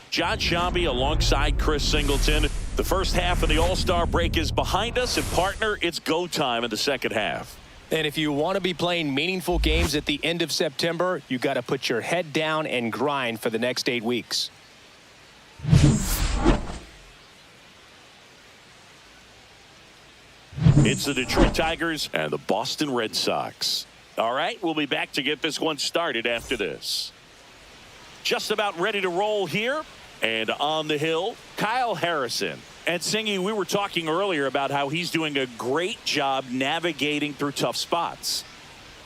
John Shambi alongside Chris Singleton. The first half of the All-Star break is behind us, and partner, it's go time in the second half. And if you want to be playing meaningful games at the end of September, you got to put your head down and grind for the next 8 weeks. It's the Detroit Tigers and the Boston Red Sox. All right, we'll be back to get this one started after this. Just about ready to roll here. And on the hill, Kyle Harrison. And Singy, we were talking earlier about how he's doing a great job navigating through tough spots.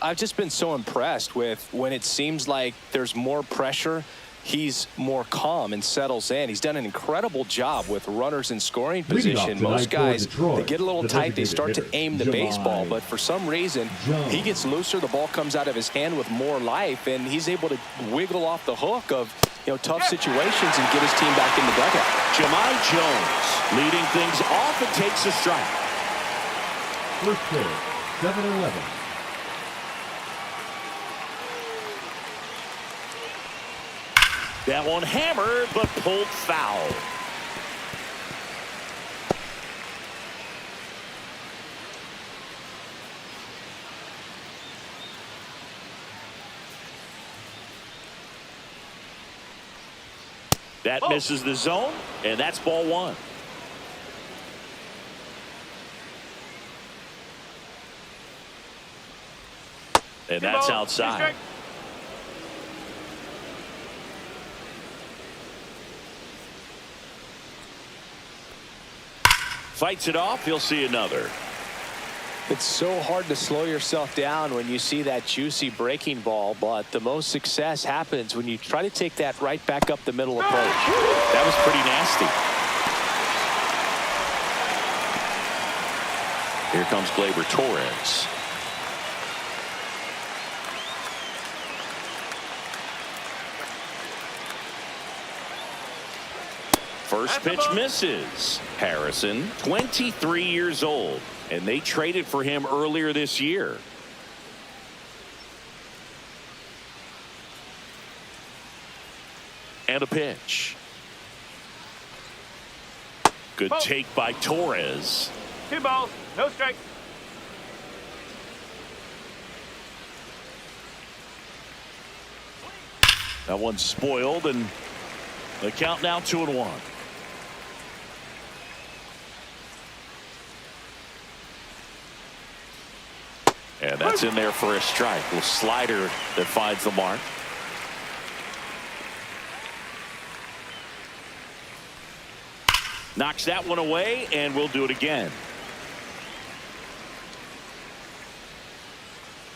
I've just been so impressed with when it seems like there's more pressure, he's more calm and settles in. He's done an incredible job with runners in scoring position. Most guys, they get a little tight, they start to aim the baseball, but for some reason, he gets looser, the ball comes out of his hand with more life, and he's able to wiggle off the hook of tough situations and get his team back in the dugout. Jahmai Jones leading things off and takes a strike. First pitch, 7-11. That one hammered, but pulled foul. That misses the zone, and that's ball one. And that's outside. Fights it off. He'll see another. It's so hard to slow yourself down when you see that juicy breaking ball, but the most success happens when you try to take that right back up the middle approach. That was pretty nasty. Here comes Gleyber Torres. First pitch misses. Harrison, 23 years old, and they traded for him earlier this year. And a pitch. Good take by Torres. 2 balls, no strike. That one's spoiled, and the count now 2-1. And that's in there for a strike. A slider that finds the mark. Knocks that one away, and we'll do it again.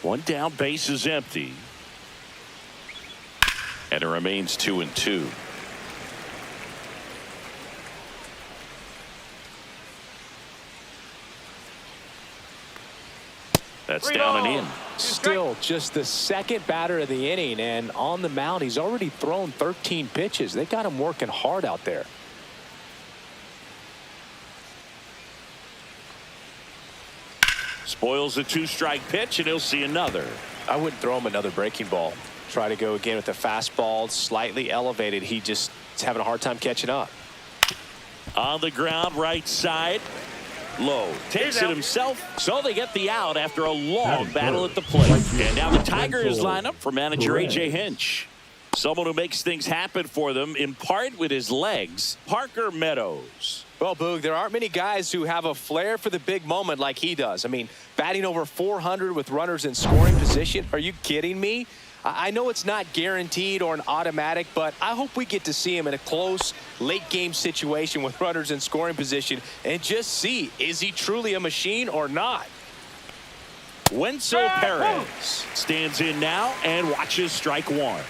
One down, base is empty. And it remains 2-2. That's down and in. Still just the second batter of the inning, and on the mound, he's already thrown 13 pitches. They got him working hard out there. Spoils a 2-strike pitch, and he'll see another. I wouldn't throw him another breaking ball. Try to go again with the fastball, slightly elevated. He just is having a hard time catching up. On the ground, right side. Low takes it himself, so they get the out after a long battle at the plate. And now the Tigers line up for manager A.J. Hinch. Someone who makes things happen for them, in part with his legs, Parker Meadows. Well, Boog, there aren't many guys who have a flair for the big moment like he does. I mean, batting over 400 with runners in scoring position. Are you kidding me? I know it's not guaranteed or an automatic, but I hope we get to see him in a close, late-game situation with runners in scoring position and just see, is he truly a machine or not? Wenzel Perez stands in now and watches strike one.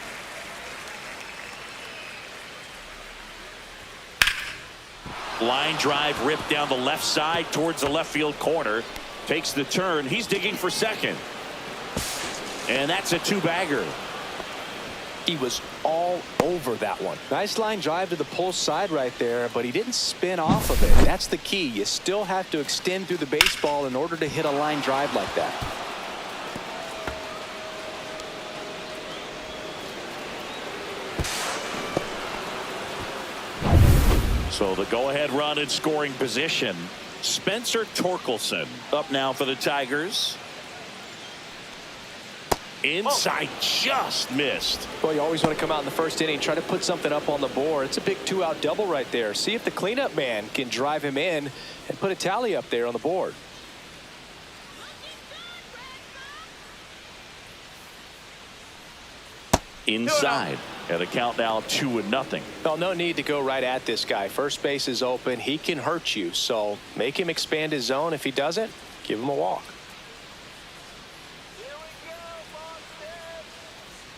Line drive ripped down the left side towards the left field corner. Takes the turn. He's digging for second. And that's a 2-bagger. He was all over that one. Nice line drive to the pull side right there, but he didn't spin off of it. That's the key. You still have to extend through the baseball in order to hit a line drive like that. So the go-ahead run in scoring position. Spencer Torkelson up now for the Tigers. Inside, just missed. Well, you always want to come out in the first inning, try to put something up on the board. It's a big 2-out double right there. See if the cleanup man can drive him in and put a tally up there on the board. Inside, and a count now 2-0. Well, no need to go right at this guy. First base is open. He can hurt you, so make him expand his zone. If he doesn't, give him a walk.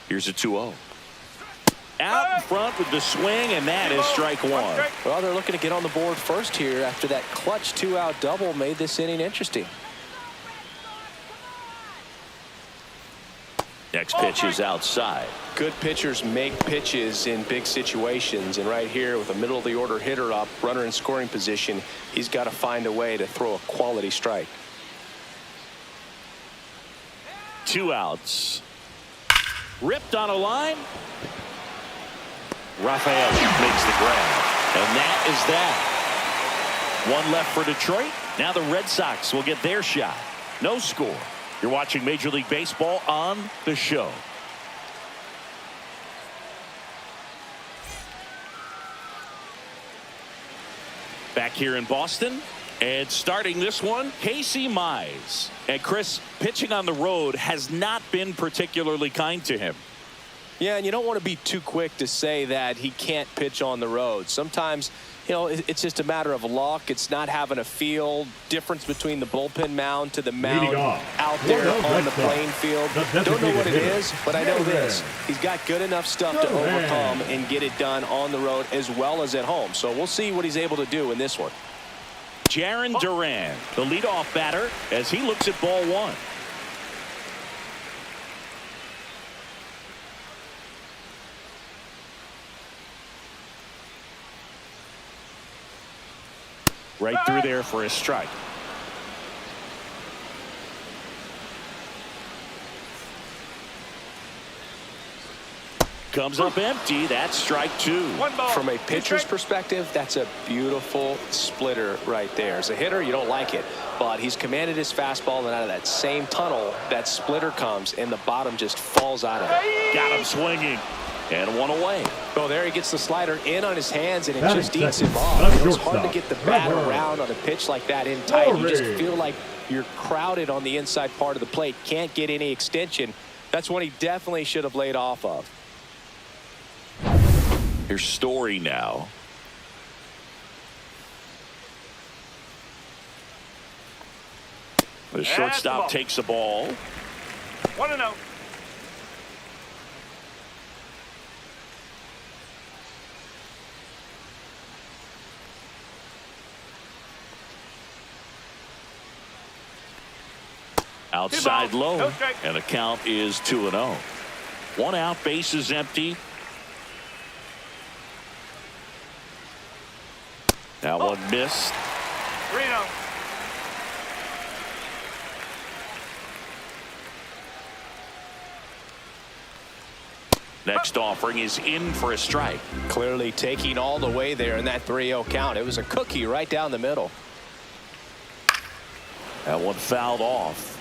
Here's a 2-0. Out in front with the swing, and that is strike one. Well, they're looking to get on the board first here after that clutch 2-out double made this inning interesting. Next pitch is outside. Good pitchers make pitches in big situations, and right here with a middle of the order hitter up, runner in scoring position, he's got to find a way to throw a quality strike. 2 outs. Ripped on a line. Rafael makes the grab. And that is that. One left for Detroit. Now the Red Sox will get their shot. No score. You're watching Major League Baseball on The Show. Back here in Boston. And starting this one, Casey Mize. And Chris, pitching on the road has not been particularly kind to him. Yeah, and you don't want to be too quick to say that he can't pitch on the road. Sometimes, you know, it's just a matter of luck. It's not having a feel. Difference between the bullpen mound to the mound out there on the playing field. Don't know what it is, but I know this. He's got good enough stuff to overcome and get it done on the road as well as at home. So we'll see what he's able to do in this one. Jarren Duran, the leadoff batter, as he looks at ball one. Right through there for a strike. Comes up empty. That's strike two. From a pitcher's perspective, that's a beautiful splitter right there. As a hitter, you don't like it, but he's commanded his fastball, and out of that same tunnel, that splitter comes, and the bottom just falls out of it. Got him swinging, and one away. Oh, there he gets the slider in on his hands, and it just eats him off. It's hard to get the bat around on a pitch like that in tight. You just feel like you're crowded on the inside part of the plate. Can't get any extension. That's one he definitely should have laid off of. Here's Story now. The shortstop takes the ball. 1-0. Outside low, and the count is 2-0. 1 out, base is empty. That one missed. 3-0. Next offering is in for a strike. Clearly taking all the way there in that 3-0 count. It was a cookie right down the middle. That one fouled off.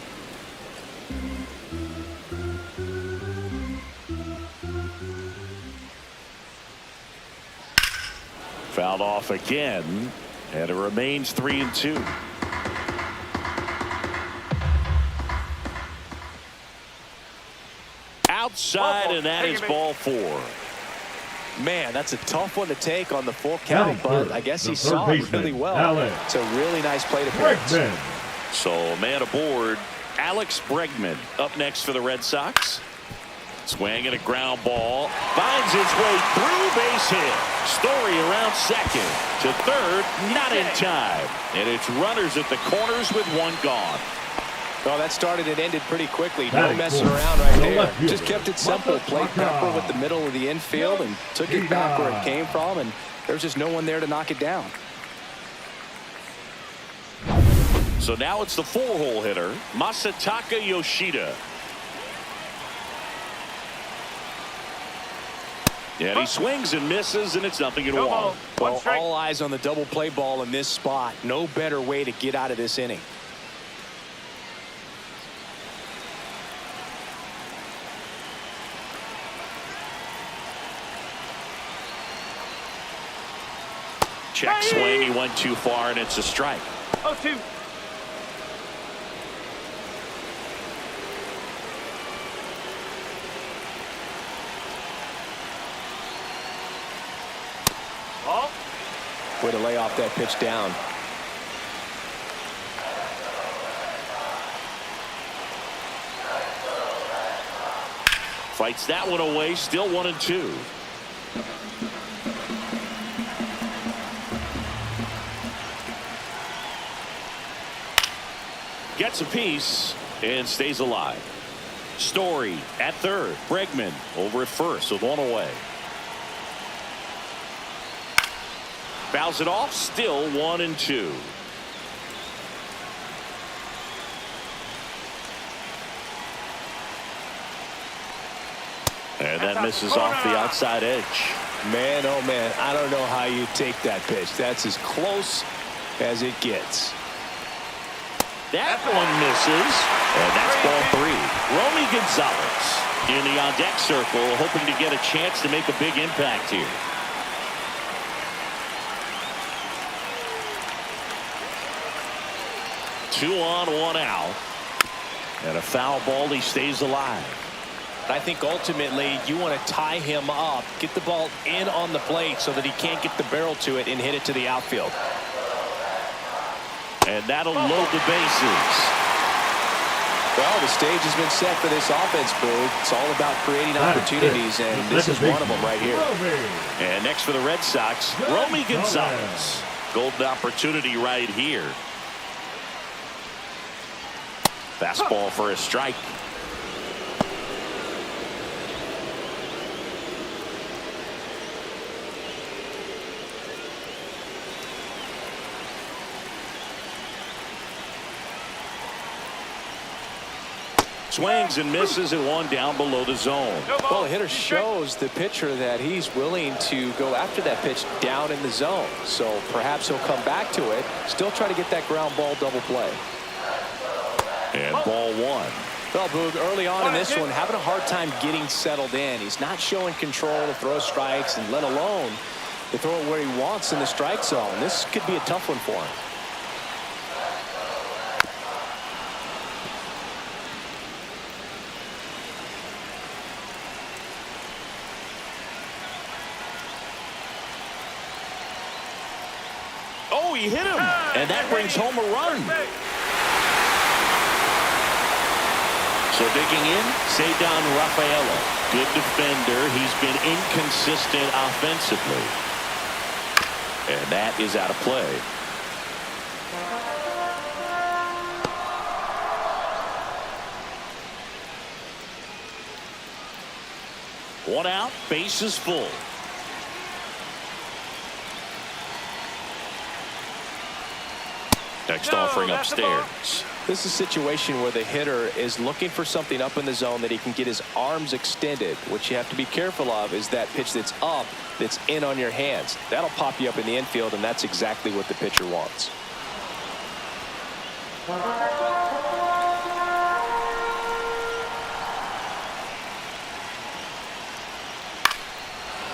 Fouled off again, and it remains 3-2. Outside, and that is ball 4. Man, that's a tough one to take on the full count, but I guess he saw it really well. It's a really nice plate appearance. So, man aboard, Alex Bregman up next for the Red Sox. Swing and a ground ball. Finds his way through, base hit. Story around second. To third, not in time. And it's runners at the corners with one gone. Well, that started and ended pretty quickly. No messing around right there. Just kept it simple. Played proper with the middle of the infield and took it back where it came from. And there's just no one there to knock it down. So now it's the 4-hole hitter, Masataka Yoshida. And he swings and misses, and it's 0-1. Well, all eyes on the double play ball in this spot. No better way to get out of this inning. Check swing. He went too far, and it's a strike. 0-2. Ball. Way to lay off that pitch down. Fights that one away. Still 1-2. Gets a piece and stays alive. Story at third. Bregman over at first with one away. Fouls it off. Still 1-2. And that misses off the outside edge. Man, oh man, I don't know how you take that pitch. That's as close as it gets. That one misses, and that's ball 3. Romy Gonzalez in the on-deck circle, hoping to get a chance to make a big impact here. Two on, one out. And a foul ball. He stays alive. I think ultimately you want to tie him up, get the ball in on the plate so that he can't get the barrel to it and hit it to the outfield. And that'll load the bases. Well, the stage has been set for this offense, Boog. It's all about creating opportunities, and this is one of them right here. And next for the Red Sox, Romy Gonzalez. Golden opportunity right here. Fastball for a strike. Swings and misses and one down below the zone. Well, the hitter shows the pitcher that he's willing to go after that pitch down in the zone. So perhaps he'll come back to it, still try to get that ground ball double play. And ball 1. Well, Boog, early on in this one, having a hard time getting settled in. He's not showing control to throw strikes, and let alone to throw it where he wants in the strike zone. This could be a tough one for him. Oh, he hit him, and that brings home a run. So digging in, Cedar Rafaela. Good defender. He's been inconsistent offensively. And that is out of play. One out, bases full. Next offering upstairs. This is a situation where the hitter is looking for something up in the zone that he can get his arms extended. What you have to be careful of is that pitch that's up, that's in on your hands. That'll pop you up in the infield, and that's exactly what the pitcher wants.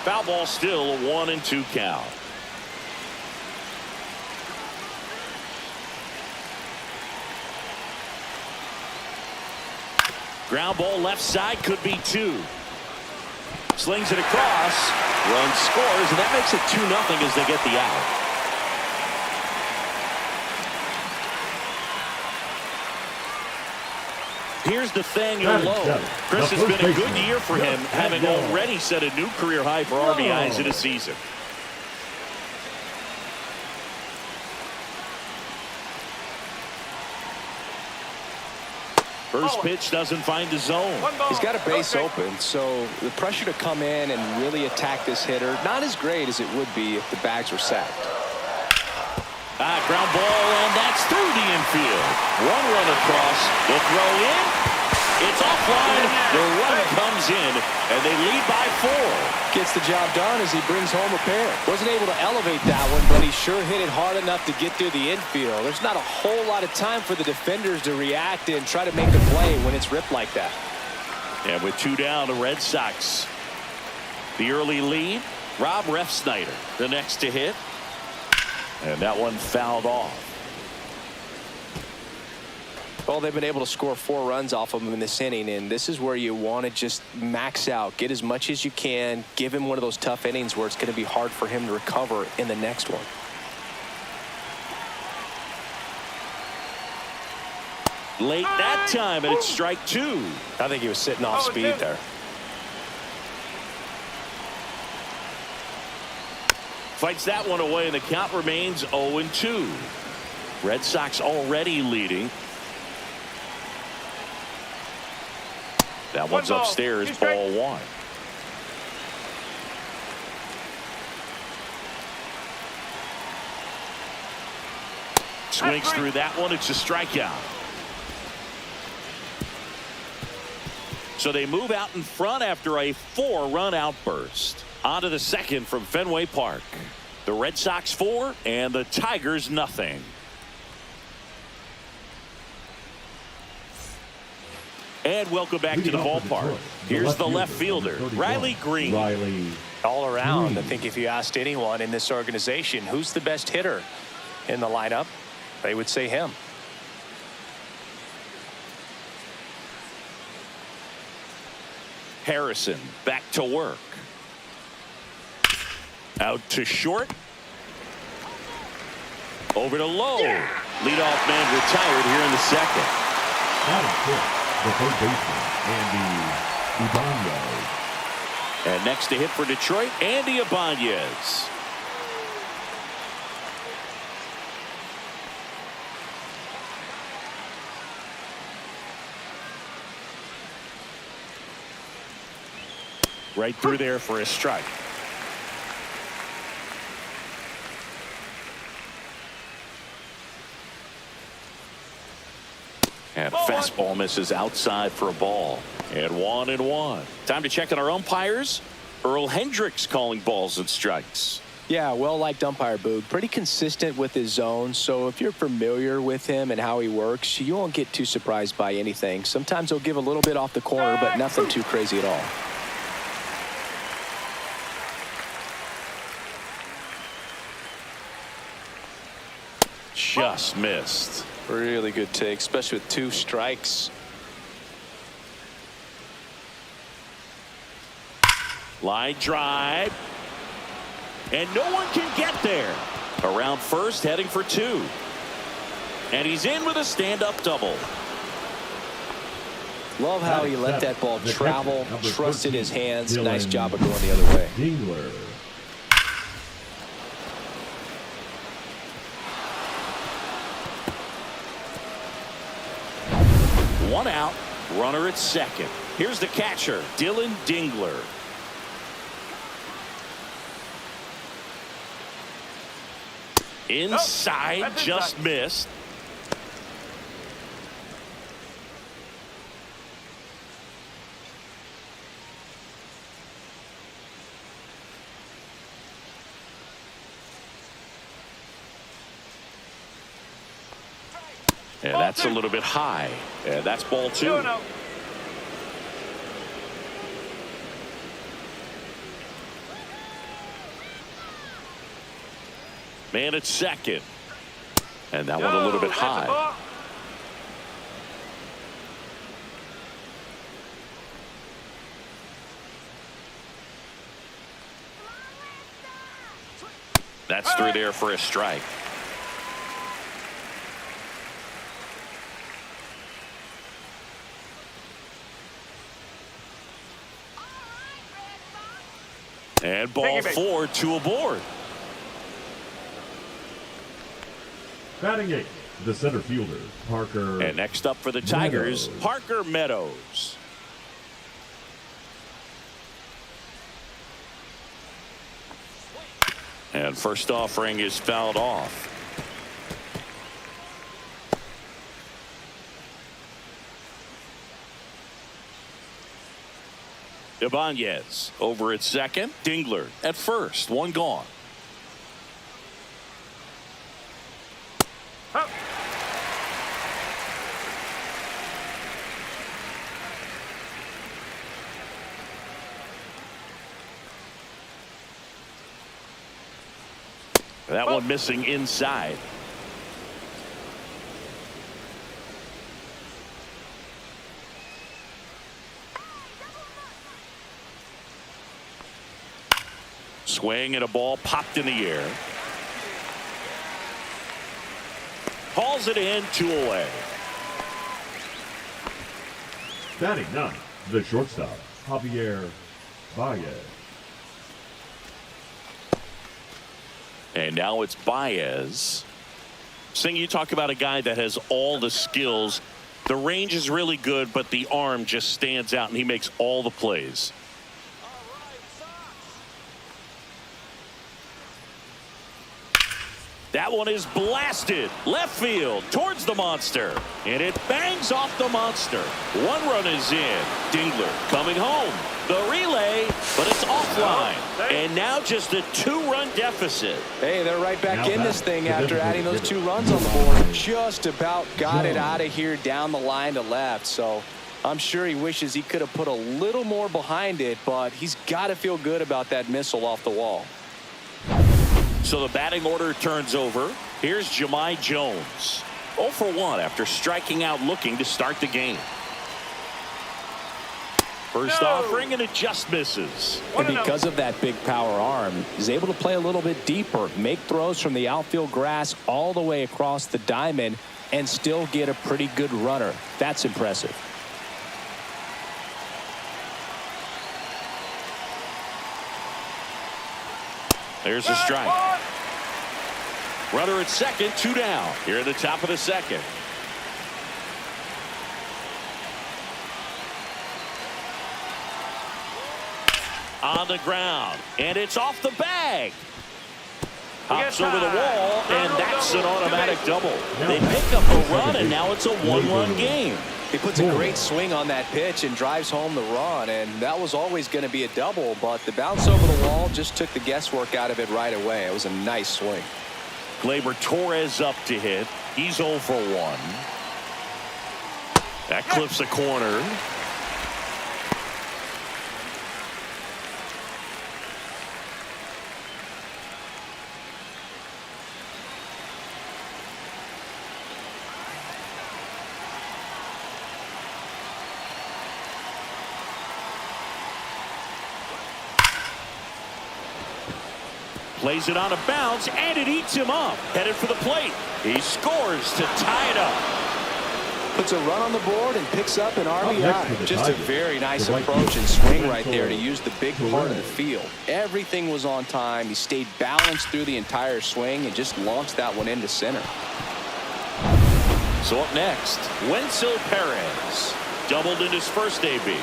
Foul ball, still a 1-2 count. Ground ball left side, could be 2. Slings it across, run scores, and that makes it 2-0 as they get the out. Here's Nathaniel Lowe. Chris, it's been a good year for him, having already set a new career high for RBIs in a season. First pitch doesn't find the zone. He's got a base open, so the pressure to come in and really attack this hitter, not as great as it would be if the bags were sacked. Ground ball, and that's through the infield. One run across. The throw in It's offline. The run comes in, and they lead by 4. Gets the job done as he brings home a pair. Wasn't able to elevate that one, but he sure hit it hard enough to get through the infield. There's not a whole lot of time for the defenders to react and try to make a play when it's ripped like that. And with 2 down, the Red Sox. The early lead, Rob Refsnyder, the next to hit. And that one fouled off. Well, they've been able to score 4 runs off of him in this inning, and this is where you want to just max out, get as much as you can, give him one of those tough innings where it's going to be hard for him to recover in the next one. Late that time, and it's strike 2. I think he was sitting off speed there. Fights that one away, and the count remains 0-2. Red Sox already leading. That one's upstairs, ball 1. Swings through that one. It's a strikeout. So they move out in front after a 4-run outburst. On to the second from Fenway Park. The Red Sox 4 and the Tigers nothing. And welcome back to the ballpark. Here's the left fielder, Riley Green. All around, I think if you asked anyone in this organization who's the best hitter in the lineup, they would say him. Harrison back to work. Out to short. Over to low. Leadoff man retired here in the second. The third baseman, Andy Ibanez. And next to hit for Detroit, Andy Ibanez. Right through there for a strike. And a fastball misses outside for a ball. And 1-1. Time to check on our umpires. Earl Hendricks calling balls and strikes. Yeah, well-liked umpire, Boog. Pretty consistent with his zone, so if you're familiar with him and how he works, you won't get too surprised by anything. Sometimes he'll give a little bit off the corner, but nothing too crazy at all. Just missed. Really good take, especially with 2 strikes. Line drive. And no one can get there. Around first, heading for 2. And he's in with a stand-up double. Love how he let that ball travel, trusted his hands. Nice job of going the other way. Dingler. One out, runner at second. Here's the catcher, Dylan Dingler. Inside, just missed. And that's a little bit high. And that's ball 2. Man at second. And that one a little bit high. That's through there for a strike. And ball 4, 2 aboard. Batting 8, the center fielder, Parker. And next up for the Tigers, Meadows. Parker Meadows. And first offering is fouled off. Ibanez over at second. Dingler at first. One gone. Up. That one missing inside. Swing and a ball popped in the air. Hauls it in, 2 away. Batting 9, the shortstop, Javier Baez. And now it's Baez. Sing, you talk about a guy that has all the skills. The range is really good, but the arm just stands out, and he makes all the plays. That one is blasted left field towards the monster, and it bangs off the monster. 1 run is in. Dingler coming home. The relay, but it's offline. And now just a 2-run deficit. Hey, they're right back in this thing after adding those 2 runs on the board. Just about got it out of here down the line to left. So I'm sure he wishes he could have put a little more behind it, but he's got to feel good about that missile off the wall. So the batting order turns over. Here's Jahmai Jones. 0 for 1 after striking out looking to start the game. First offering, and it just misses. And because of that big power arm, he's able to play a little bit deeper, make throws from the outfield grass all the way across the diamond, and still get a pretty good runner. That's impressive. There's a strike. Runner at second, 2 down. Here at the top of the second. On the ground, and it's off the bag. Hops over the wall, and that's an automatic double. They pick up a run, and now it's a 1-run game. He puts a great swing on that pitch and drives home the run, and that was always going to be a double, but the bounce over the wall just took the guesswork out of it right away. It was a nice swing. Gleyber Torres up to hit. He's 0 for 1. That clips the corner. Plays it on a bounce, and it eats him up. Headed for the plate. He scores to tie it up. Puts a run on the board and picks up an RBI. Just a very nice approach and swing right there to use the big part of the field. Everything was on time. He stayed balanced through the entire swing and just launched that one into center. So up next, Wenzel Perez. Doubled in his first AB.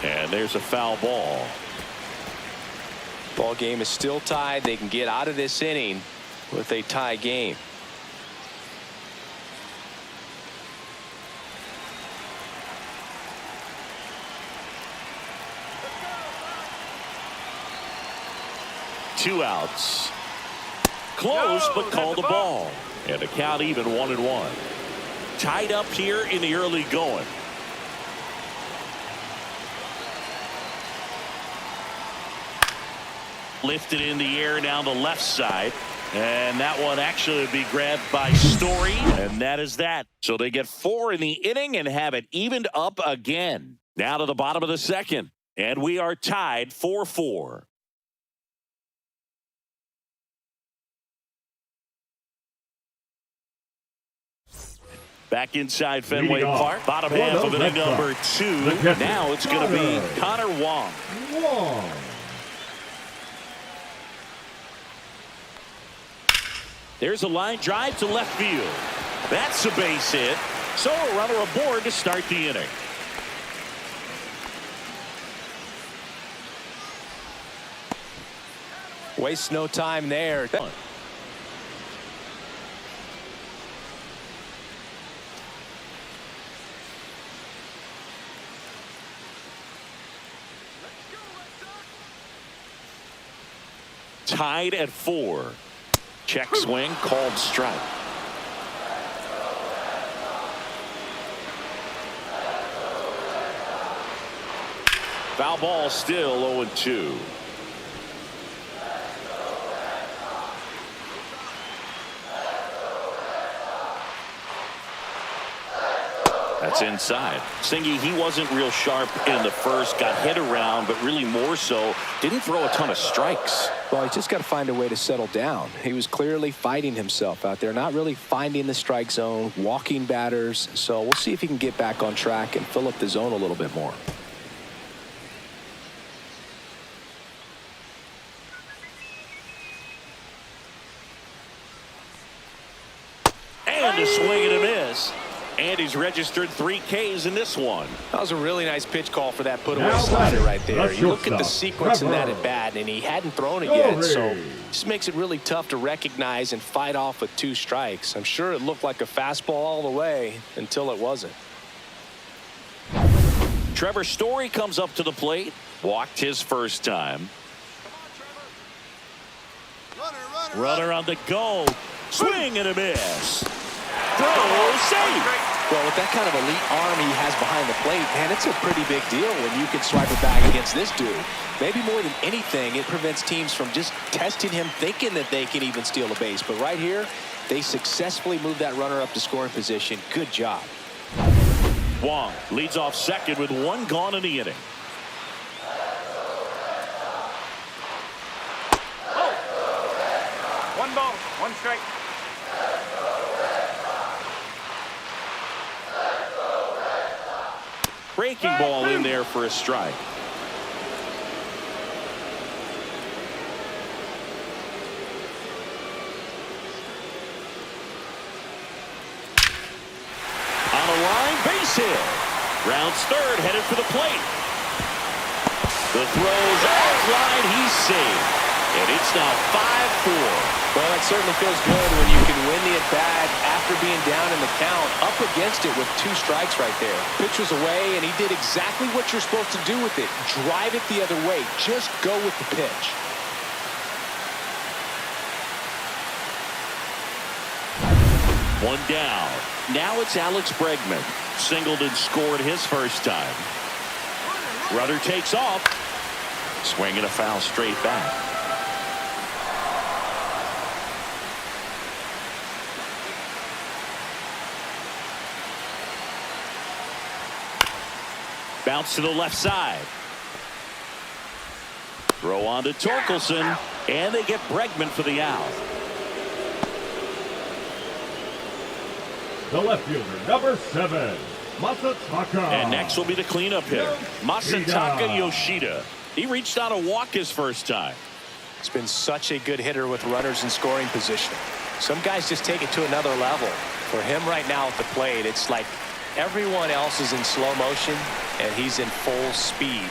And there's a foul ball. Ball game is still tied. They can get out of this inning with a tie game. Two outs. Close, but called a ball. And the count even 1-1. Tied up here in the early going. Lifted in the air down the left side. And that one actually would be grabbed by Story. And that is that. So they get 4 in the inning and have it evened up again. Now to the bottom of the second. And we are tied 4-4. Back inside Fenway Park. Bottom half of inning number 2. Now it's going to be Connor Wong. There's a line drive to left field. That's a base hit. So a runner aboard to start the inning. Waste no time there. Tied at 4. Check swing, called strike. Foul ball, still 0-2. That's inside. Singy, he wasn't real sharp in the first, got hit around, but really more so, didn't throw a ton of strikes. Well, he just got to find a way to settle down. He was clearly fighting himself out there, not really finding the strike zone, walking batters. So we'll see if he can get back on track and fill up the zone a little bit more. And a swing and a miss. And he's registered 3 Ks in this one. That was a really nice pitch call for that put-away Now slider batting, right there. the You look at the shortstop, sequence in that Trevor. at bat, and he hadn't thrown it yet, so Glory. this makes it really tough to recognize and fight off with 2 strikes. I'm sure it looked like a fastball all the way until it wasn't. Trevor Story comes up to the plate. Walked his first time. Runner on the go. Swing and a miss. Throw, save. Well, with that kind of elite arm he has behind the plate, man, it's a pretty big deal when you can swipe it back against this dude. Maybe more than anything, it prevents teams from just testing him, thinking that they can even steal a base. But right here, they successfully moved that runner up to scoring position. Good job. Wong leads off second with 1 gone in the inning. Oh. 1 ball, 1 strike. Breaking ball in there for a strike. On a line, base hit. Rounds third, headed for the plate. The throw's offline, he's safe. And it's now 5-4. Well, it certainly feels good when you can win the at-bat after being down in the count, up against it with 2 strikes right there. Pitch was away, and he did exactly what you're supposed to do with it. Drive it the other way. Just go with the pitch. One down. Now it's Alex Bregman. Singled and scored his first time. Runner takes off. Swinging a foul straight back. Bounce to the left side. Throw on to Torkelson, and they get Bregman for the out. The left fielder, number 7, Masataka. And next will be the cleanup hitter, Masataka Yoshida. He reached out a walk his first time. He's been such a good hitter with runners in scoring position. Some guys just take it to another level. For him right now at the plate, it's like everyone else is in slow motion, and he's in full speed.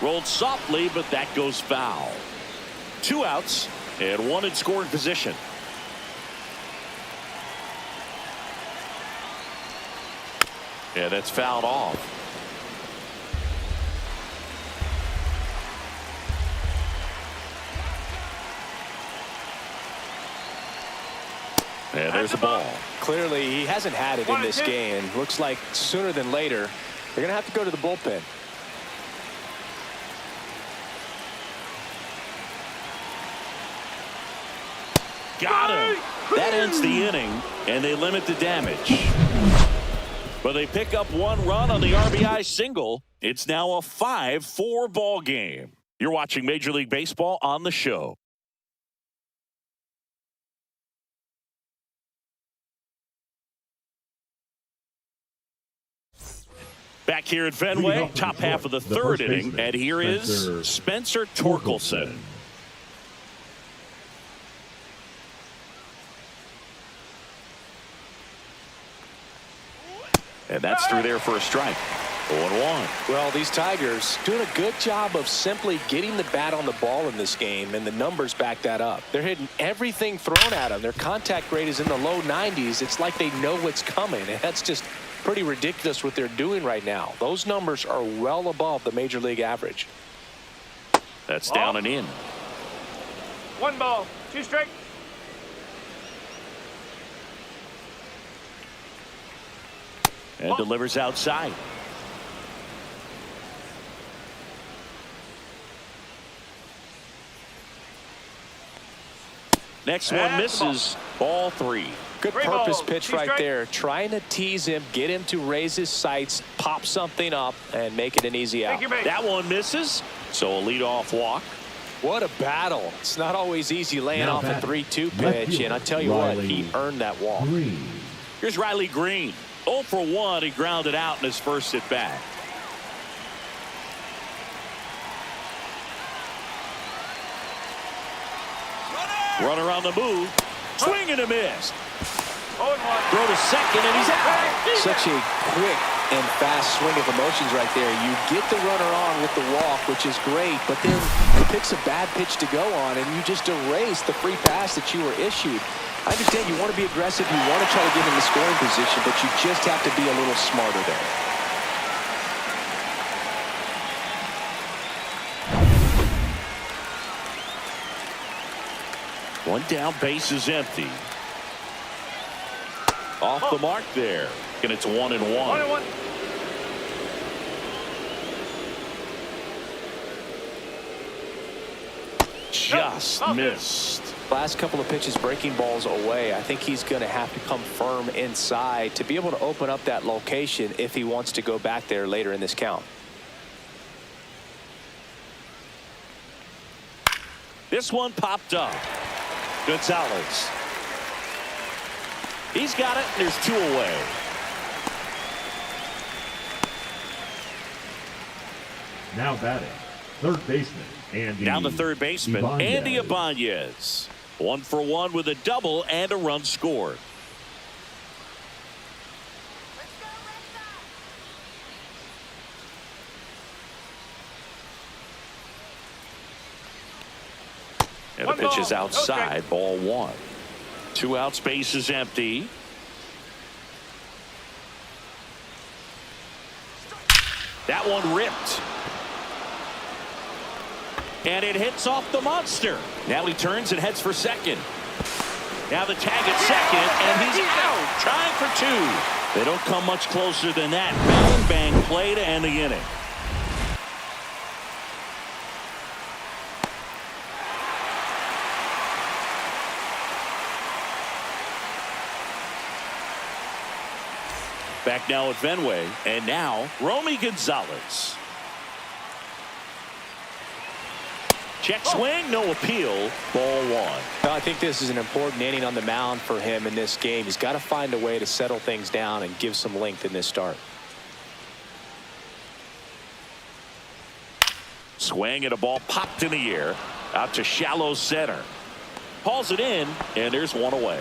Rolled softly, but that goes foul. 2 outs and 1 in scoring position. Yeah, that's fouled off. And there's a ball. Clearly, he hasn't had it in this game. Looks like sooner than later, they're going to have to go to the bullpen. Got him. That ends the inning, and they limit the damage. But they pick up 1 run on the RBI single. It's now a 5-4 ball game. You're watching Major League Baseball on the show. Back here at Fenway, top half of the 3rd inning, and here is Spencer Torkelson. And that's through there for a strike. 0-1. Well, these Tigers doing a good job of simply getting the bat on the ball in this game, and the numbers back that up. They're hitting everything thrown at them. Their contact rate is in the low 90s. It's like they know what's coming, and that's just pretty ridiculous what they're doing right now. Those numbers are well above the major league average. That's down and in. 1 ball, 2 strikes. And delivers outside. Next one misses. Ball 3. Good purpose pitch right there. Trying to tease him, get him to raise his sights, pop something up, and make it an easy out. That one misses. So a leadoff walk. What a battle. It's not always easy laying off a 3-2 pitch, and I tell you what, he earned that walk. Here's Riley Green. 0 for 1. He grounded out in his first at bat. Runner on the move. Swing and a miss. Throw to second, and he's out. Such a quick and fast swing of emotions right there. You get the runner on with the walk, which is great, but then he picks a bad pitch to go on, and you just erase the free pass that you were issued. I understand you want to be aggressive, you want to try to get in the scoring position, but you just have to be a little smarter there. One down, base is empty. Off the mark there. And it's 1-1. 1-1. Just missed. Last couple of pitches breaking balls away. I think he's going to have to come firm inside to be able to open up that location if he wants to go back there later in this count. This one popped up. Gonzalez. He's got it. There's 2 away. Now batting, third baseman Andy. Down the third baseman, Andy Ibanez. 1 for 1 with a double and a run scored. And the pitch is outside. Ball 1. 2 outs, base is empty. That one ripped. And it hits off the monster. Now he turns and heads for second. Now the tag at second, and he's out. Trying for 2. They don't come much closer than that. Bang, bang play to end the inning. Back now at Fenway, and now Romy Gonzalez. Check swing, no appeal. Ball 1. I think this is an important inning on the mound for him in this game. He's got to find a way to settle things down and give some length in this start. Swing and a ball popped in the air out to shallow center. Hauls it in, and there's 1 away.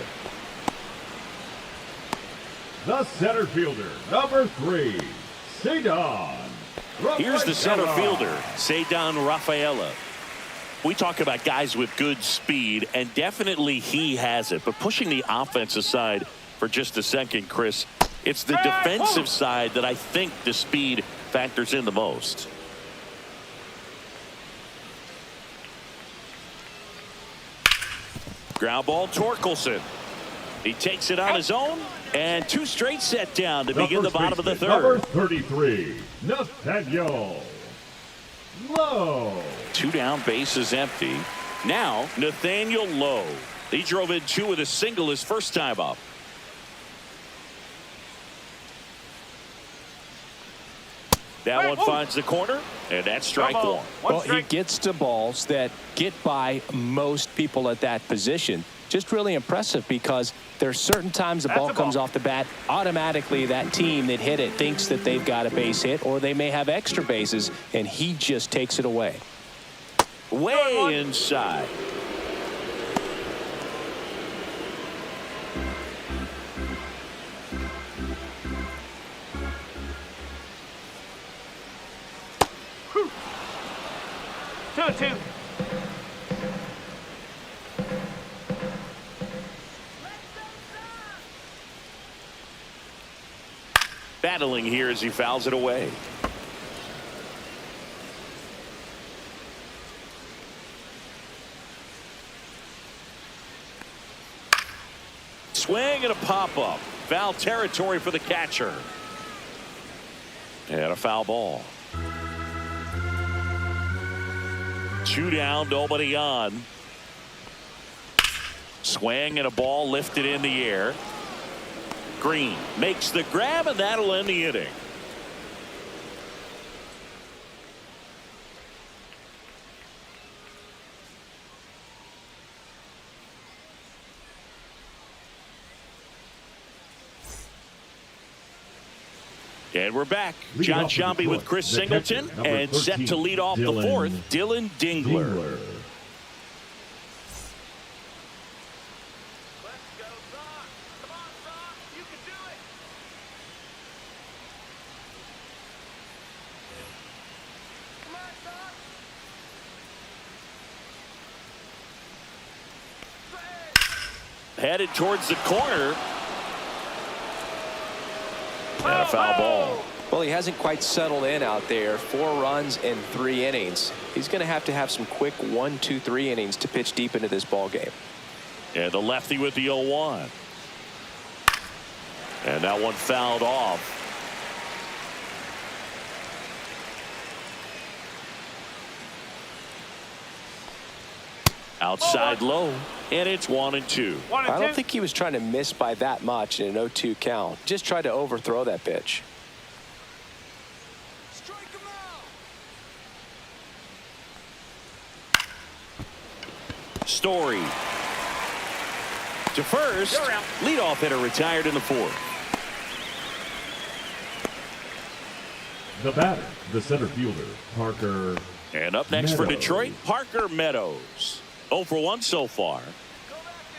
The center fielder, number 3, Cedon. Here's the center fielder, Cedon Rafaela. We talk about guys with good speed, and definitely he has it. But pushing the offense aside for just a second, Chris, it's the defensive side that I think the speed factors in the most. Ground ball, Torkelson. He takes it on his own, and 2 straight set down to begin the bottom of the 3rd. Number 33, Nathaniel Lowe. 2 down, base is empty. Now Nathaniel Lowe. He drove in 2 with a single his first time up. That one finds the corner, and that's strike 1. Well, he gets to balls that get by most people at that position. Just really impressive, because there's certain times the ball comes off the bat, automatically that team that hit it thinks that they've got a base hit, or they may have extra bases, and he just takes it away. Way inside. Whew. 2-2. battling here as he fouls it away. Swing and a pop-up. Foul territory for the catcher. And a foul ball. 2 down, nobody on. Swing and a ball lifted in the air. Green makes the grab, and that'll end the inning. And we're back. John Sciambi with Chris Singleton, and set to lead off the fourth, Dylan Dingler. Let's go, Doc. Come on, Doc. You can do it. Come on, Doc. Headed towards the corner. And a foul ball. Well, he hasn't quite settled in out there. 4 runs in 3 innings. He's going to have some quick 1, 2, 3 innings to pitch deep into this ball game. And the lefty with the 0-1. And that one fouled off. Outside low, and it's 1-2. I don't think he was trying to miss by that much in an 0-2 count. Just tried to overthrow that pitch. Strike him out. Story to first. Leadoff hitter retired in the 4th. The batter, the center fielder, Parker. And up next for Meadows. Detroit, Parker Meadows. 0 for 1 so far. Go back to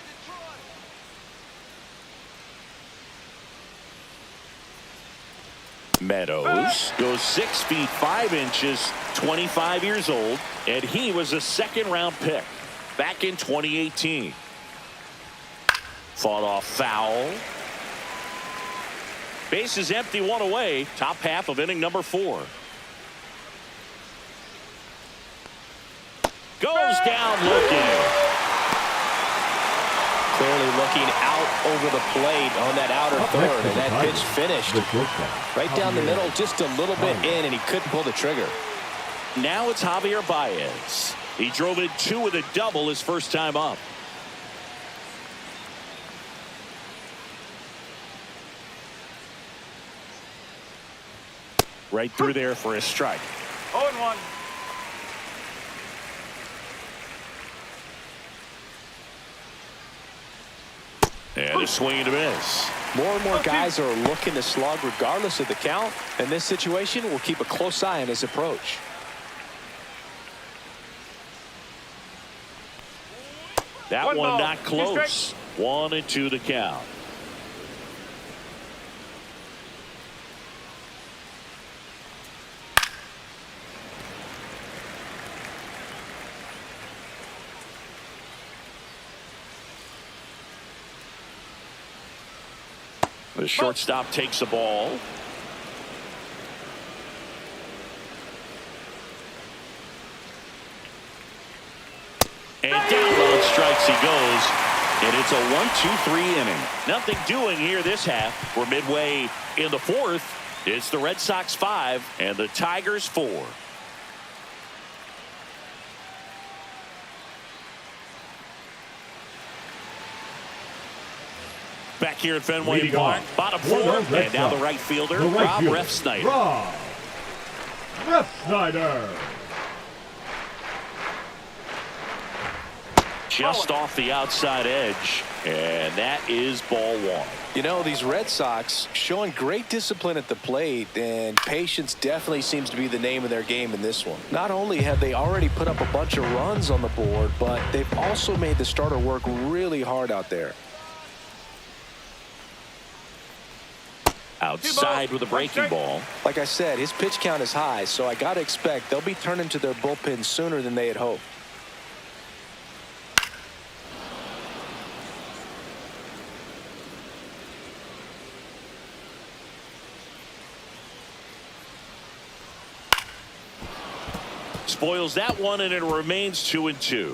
Detroit. Meadows goes 6 feet 5 inches, 25 years old, and he was a 2nd-round pick back in 2018. Fought off foul. Base is empty, 1 away. Top half of inning number 4. Goes down looking. Clearly looking out over the plate on that outer third, and that pitch finished right down the middle, just a little bit in, and he couldn't pull the trigger. Now it's Javier Baez. He drove in 2 with a double his first time up. Right through there for a strike. 0-1. And a swing and a miss. More and more guys are looking to slug regardless of the count. In this situation, we'll keep a close eye on his approach. That One one ball, not 2 close. strikes. 1-2 the count. The shortstop takes the ball. And down on strikes he goes. And it's a 1-2-3 inning. Nothing doing here this half. We're midway in the 4th. It's the Red Sox 5 and the Tigers 4. Back here at Fenway Leading Park, off, bottom for the 4, Red and now the Sox, right fielder, the right Rob fielder, Refsnyder. Rob Refsnyder. Just off the outside edge, and that is ball 1. You know, these Red Sox showing great discipline at the plate, and patience definitely seems to be the name of their game in this one. Not only have they already put up a bunch of runs on the board, but they've also made the starter work really hard out there. Outside with a breaking ball. Like I said, his pitch count is high, so I got to expect they'll be turning to their bullpen sooner than they had hoped. spoils that one, and it remains 2-2.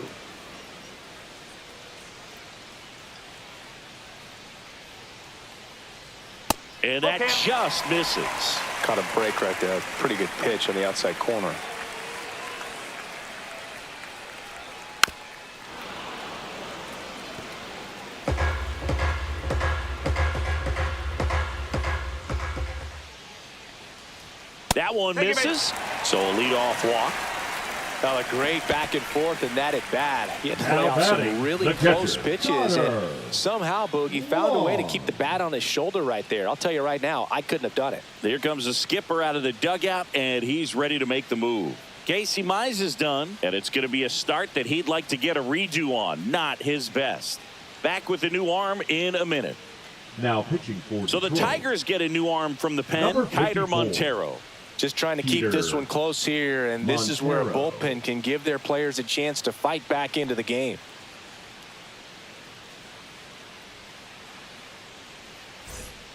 And that just misses. Caught a break right there. Pretty good pitch on the outside corner. That one misses. So a leadoff walk. Well, a great back and forth, and that at bat. He had to play Now off some batting, really the close catcher, pitches, Connor. and somehow Boogie found a way to keep the bat on his shoulder right there. I'll tell you right now, I couldn't have done it. Here comes the skipper out of the dugout, and he's ready to make the move. Casey Mize is done, and it's going to be a start that he'd like to get a redo on. Not his best. Back with the new arm in a minute. Now pitching for So the Detroit, Tigers get a new arm from the pen. Number Kiter 54. Montero. Just trying to keep Peter this one close here, and this is where a Montero. bullpen can give their players a chance to fight back into the game.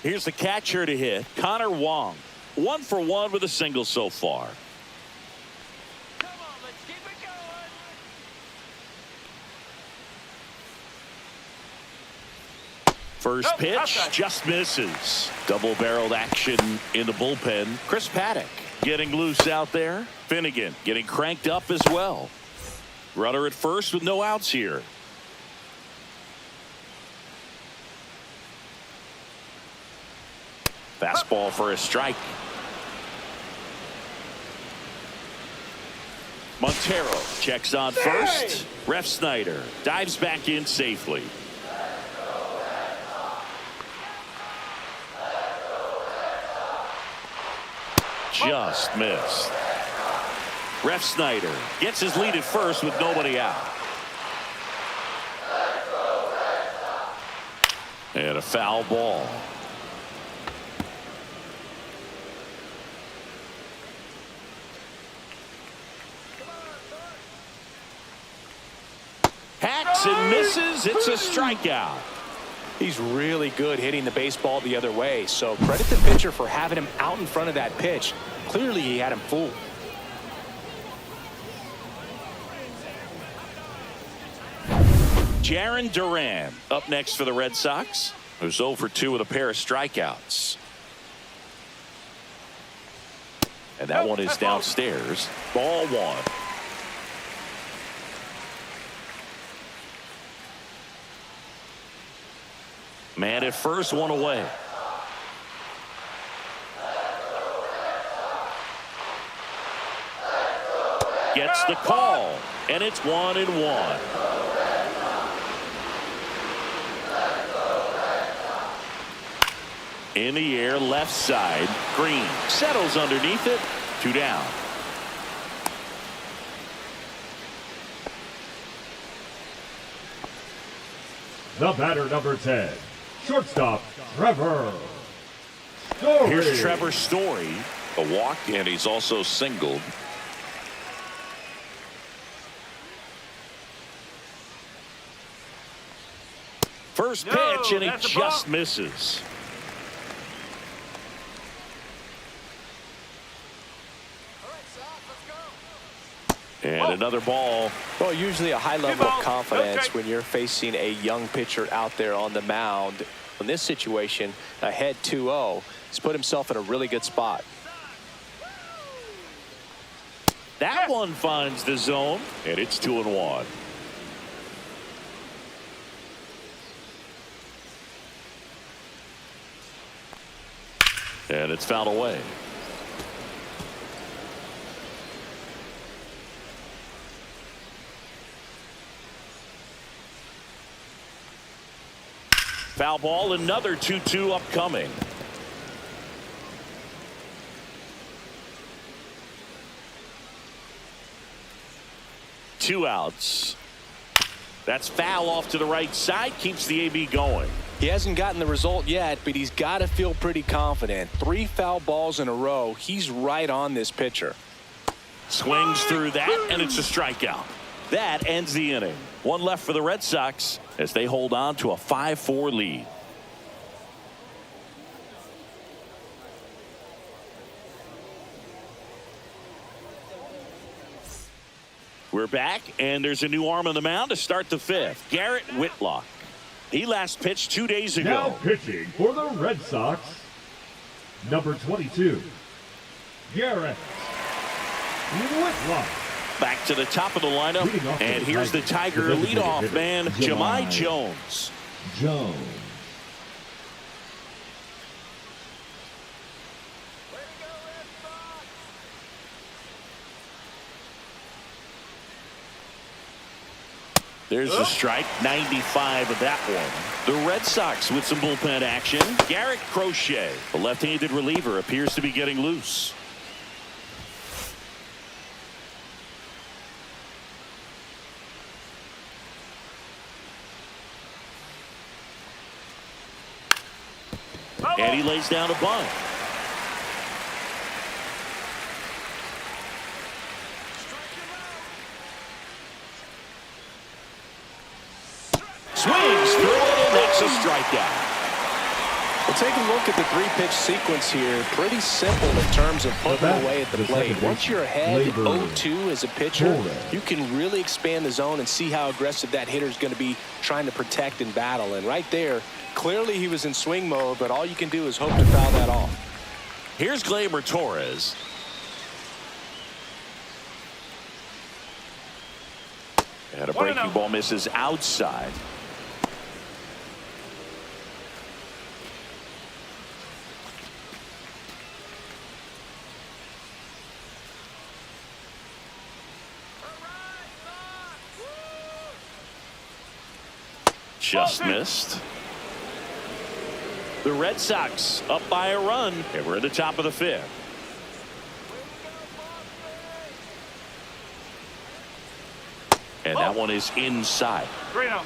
Here's the catcher to hit, Connor Wong. 1 for 1 with a single so far. Come on, let's keep it going. First Nope, pitch outside. just misses. Double-barreled action in the bullpen. Chris Paddock getting loose out there. Finnegan getting cranked up as well. Runner at first with no outs here. Fastball for a strike. Montero checks on first. Ref Snyder dives back in safely. Just missed. Ref Snyder gets his lead at first with nobody out. And a foul ball. Hacks and misses. It's a strikeout. He's really good hitting the baseball the other way, so credit the pitcher for having him out in front of that pitch. Clearly he had him fooled. Jarren Duran up next for the Red Sox, who's 0 for 2 with a pair of strikeouts. And that one is downstairs. Ball 1. Man at first, 1 away. Gets the call, and it's 1-1. In the air, left side. Green settles underneath it. 2 down. The batter, number 10, shortstop, Trevor Story. Here's Trevor Story. A walk, and he's also singled. First pitch, and he that's a just ball. misses. And another ball. Well, usually a high level ball, of confidence okay. when you're facing a young pitcher out there on the mound. In this situation, ahead 2-0, he's put himself in a really good spot. That one finds the zone, and it's 2-1. And it's fouled away. Foul ball, another 2-2 upcoming. Two outs. That's foul off to the right side, keeps the AB going. He hasn't gotten the result yet, but he's got to feel pretty confident. 3 foul balls in a row. He's right on this pitcher. Swings through that, and it's a strikeout. That ends the inning. 1 left for the Red Sox as they hold on to a 5-4 lead. We're back, and there's a new arm on the mound to start the fifth. Garrett Whitlock. He last pitched 2 days ago. Now pitching for the Red Sox, number 22, Garrett Whitlock. Back to the top of the lineup, and here's the Tiger leadoff man, Jahmai Jones. There's the strike, 95 of that one. The Red Sox with some bullpen action. Garrett Crochet, the left-handed reliever, appears to be getting loose. And he lays down a bunt. Swings through it, and that's a strikeout. Well, take a look at the three-pitch sequence here. Pretty simple in terms of putting away at the plate. Once you're ahead 0-2 as a pitcher, you can really expand the zone and see how aggressive that hitter is going to be trying to protect and battle. And right there, clearly he was in swing mode, but all you can do is hope to foul that off. Here's Gleyber Torres. And a breaking ball misses outside. Just missed. The Red Sox up by a run, and we're at the top of the fifth. And that one is inside. 3-0.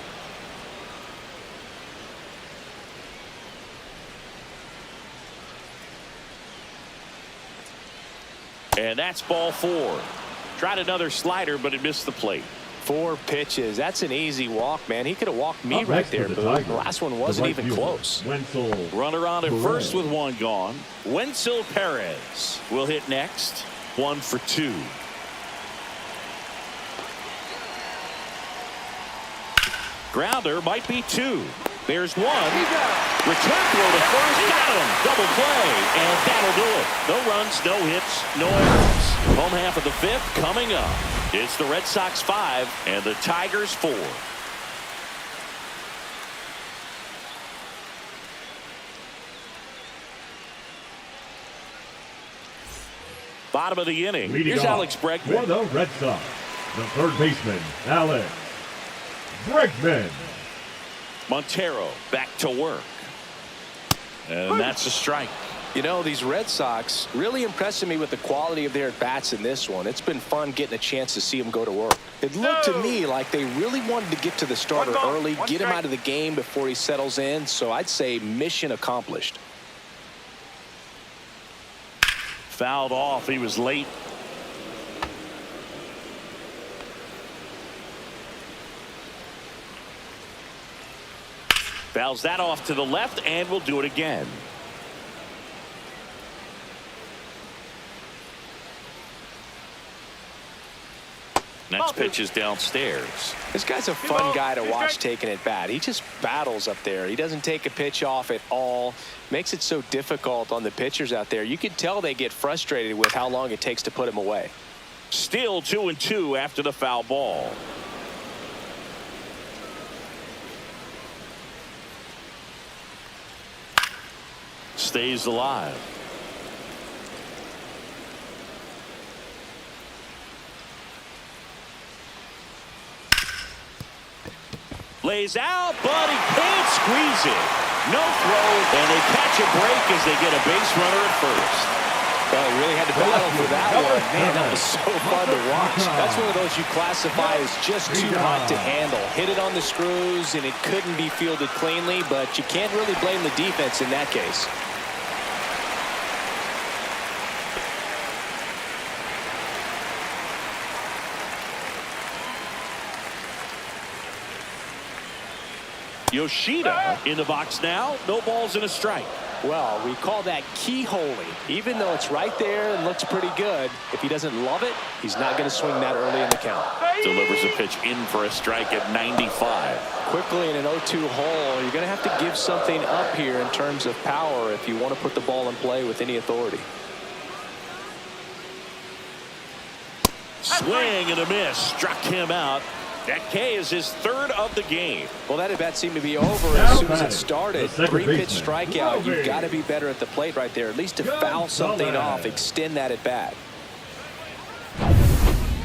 And that's ball 4. Tried another slider, but it missed the plate. 4 pitches. That's an easy walk, man. He could have walked me right there, but the last one wasn't even close. Runner on at first with one gone. Wenzel Perez will hit next. 1 for 2. Grounder might be 2. There's 1. Return throw to first. Got him. Double play. And that'll do it. No runs, no hits, no errors. Home half of the fifth coming up. It's the Red Sox 5 and the Tigers 4. Bottom of the inning. Here's Alex Bregman. For the Red Sox, the third baseman, Alex Bregman. Montero back to work. And that's a strike. You know, these Red Sox really impressing me with the quality of their at-bats in this one. It's been fun getting a chance to see them go to work. It looked to me like they really wanted to get to the starter early, get him out of the game before he settles in. So I'd say mission accomplished. Fouled off. He was late. Fouls that off to the left, and we'll do it again. Next pitch is downstairs. This guy's a fun guy to watch taking at bat. He just battles up there. He doesn't take a pitch off at all. Makes it so difficult on the pitchers out there. You can tell they get frustrated with how long it takes to put him away. Still 2-2 after the foul ball. Stays alive. Lays out, but he can't squeeze it. No throw, and they catch a break as they get a base runner at first. Well, he really had to battle for that one. Man, that was so fun to watch. That's one of those you classify as just too hot to handle. Hit it on the screws, and it couldn't be fielded cleanly, but you can't really blame the defense in that case. Yoshida in the box now. No balls and a strike. Well, we call that keyholing. Even though it's right there and looks pretty good, if he doesn't love it, he's not going to swing that early in the count. Delivers a pitch in for a strike at 95. Quickly in an 0-2 hole, you're going to have to give something up here in terms of power if you want to put the ball in play with any authority. Swing and a miss. Struck him out. That K is his third of the game. Well, that at bat seemed to be over as soon as it started. 3-pitch strikeout. You've got to be better at the plate right there, at least to foul something off, extend that at bat.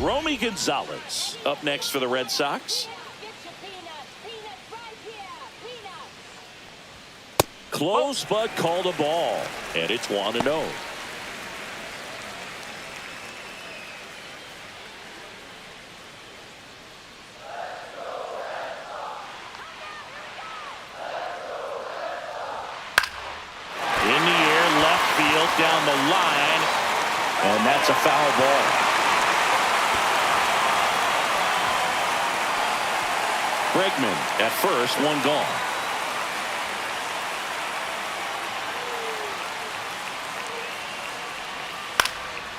Romy Gonzalez up next for the Red Sox. Close but called a ball, and it's 1-0. Down the line, and that's a foul ball. Bregman at first, one gone.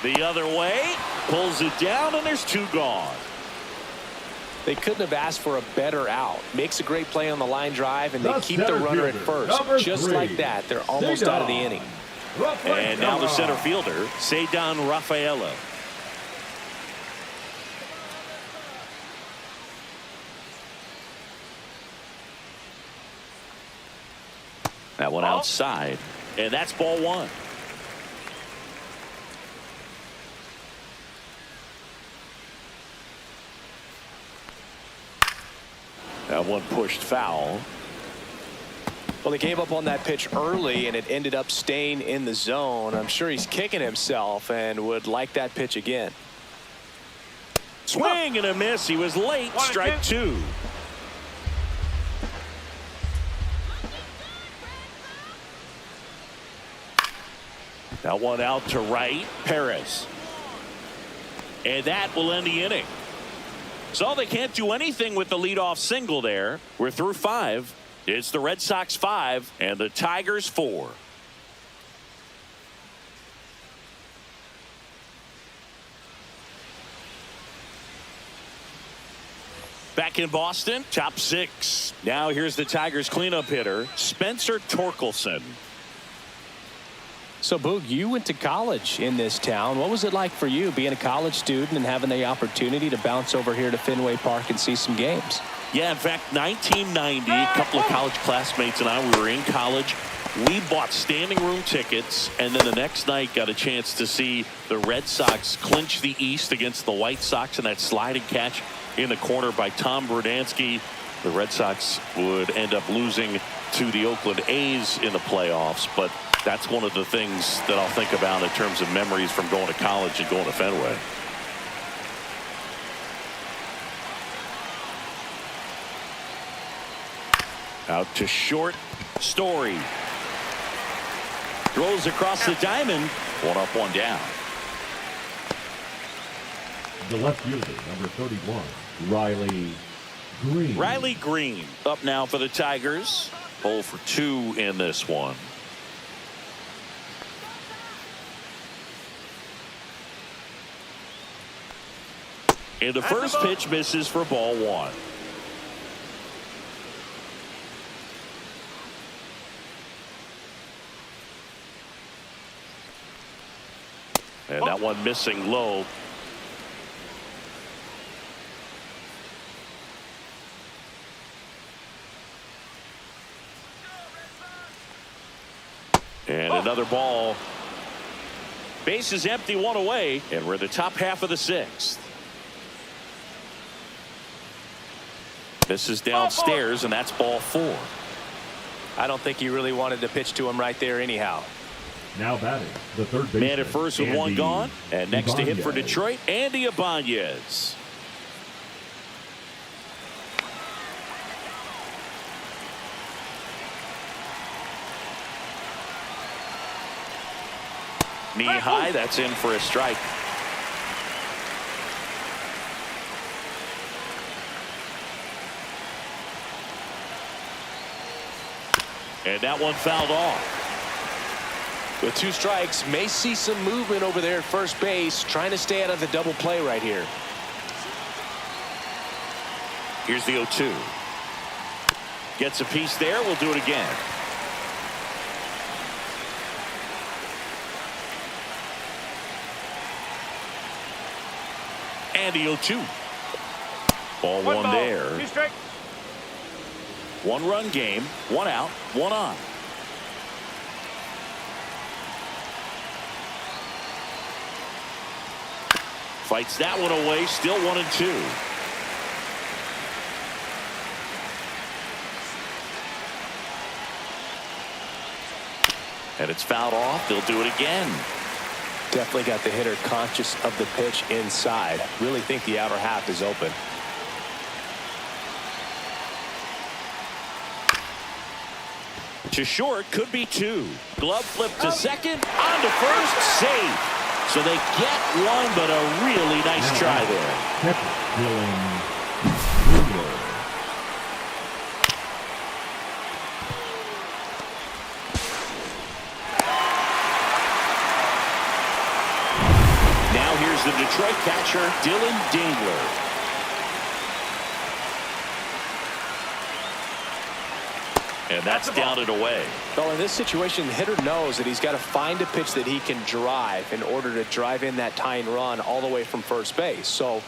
The other way, pulls it down, and there's two gone. They couldn't have asked for a better out. Makes a great play on the line drive, and they keep the runner at first. Just like that, they're almost out of the inning. And now the center fielder, Cedar Rafaela. That one outside, and that's ball one. That one pushed foul. Well, he gave up on that pitch early, and it ended up staying in the zone. I'm sure he's kicking himself and would like that pitch again. Swing and a miss. He was late. Strike two. That one out to right. Perez. And that will end the inning. So they can't do anything with the leadoff single there. We're through 5. It's the Red Sox 5 and the Tigers 4. Back in Boston, top 6. Now here's the Tigers cleanup hitter, Spencer Torkelson. So, Boog, you went to college in this town. What was it like for you being a college student and having the opportunity to bounce over here to Fenway Park and see some games? Yeah, in fact, 1990, a couple of college classmates and I, we were in college. We bought standing room tickets, and then the next night got a chance to see the Red Sox clinch the East against the White Sox in that sliding catch in the corner by Tom Brudansky. The Red Sox would end up losing to the Oakland A's in the playoffs, but that's one of the things that I'll think about in terms of memories from going to college and going to Fenway. Out to short. Story throws across the diamond. One up, one down. The left fielder, number 31, Riley Green. Riley Green up now for the Tigers. 0 for 2 in this one. And the first pitch misses for ball one. And that one missing low. And another ball. Base is empty, one away, and we're in the top half of the 6th. This is downstairs, and that's ball 4. I don't think he really wanted to pitch to him right there anyhow. Now batting, the third baseman. Man at first with one gone, and next to hit for Detroit, Andy Ibanez. Knee high, that's in for a strike. And that one fouled off. With 2 strikes, may see some movement over there at first base, trying to stay out of the double play right here. Here's the 0-2. Gets a piece there. We'll do it again. And the 0-2. Ball one there. 2 strike. 1-run game. 1 out. 1 on. Fights that one away. Still 1-2. And it's fouled off. They'll do it again. Definitely got the hitter conscious of the pitch inside. Really think the outer half is open. To short, could be 2. Glove flip to second, on to first, safe. So they get one, but a really nice try there. Catcher, Dylan Dingler. Now here's the Detroit catcher, Dylan Dingler. And that's down and away. Well, in this situation, the hitter knows that he's got to find a pitch that he can drive in order to drive in that tying run all the way from first base. So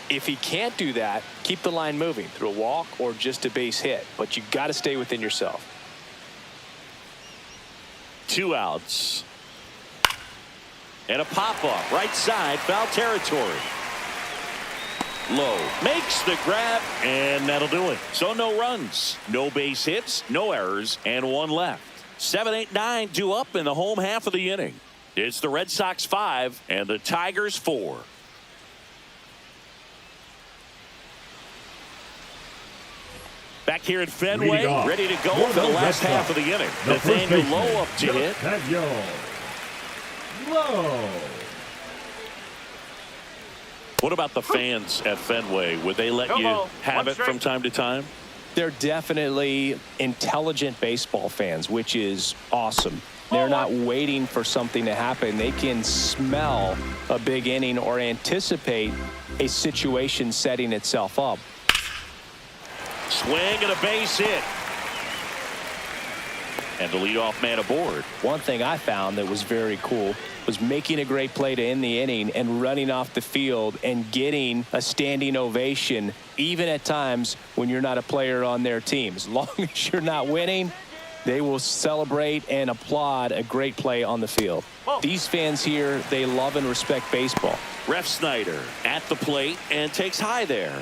if he can't do that, keep the line moving through a walk or just a base hit. But you got to stay within yourself. 2 outs. And a pop-up, right side, foul territory. Low makes the grab, and that'll do it. So no runs, no base hits, no errors, and 1 left. 7, 8, 9 due up in the home half of the inning. It's the Red Sox 5 and the Tigers 4. Back here at Fenway, ready to go for the last half of the inning. Nathaniel Lowe up to hit. Nathaniel Lowe. What about the fans at Fenway? Would they let you have it from time to time? They're definitely intelligent baseball fans, which is awesome. They're not waiting for something to happen. They can smell a big inning or anticipate a situation setting itself up. Swing and a base hit. And the leadoff man aboard. One thing I found that was very cool was making a great play to end the inning and running off the field and getting a standing ovation, even at times when you're not a player on their team. As long as you're not winning, they will celebrate and applaud a great play on the field. These fans here, they love and respect baseball. Ref Snyder at the plate and takes high there.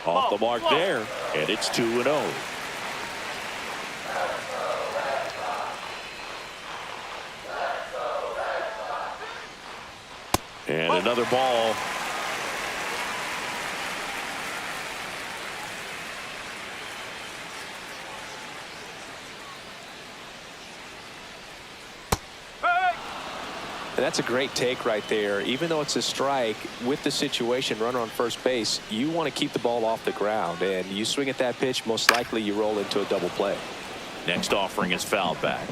Off the mark there, and it's 2-0. And another ball. And that's a great take right there. Even though it's a strike, with the situation, runner on first base, you want to keep the ball off the ground. And you swing at that pitch, most likely you roll into a double play. Next offering is fouled back.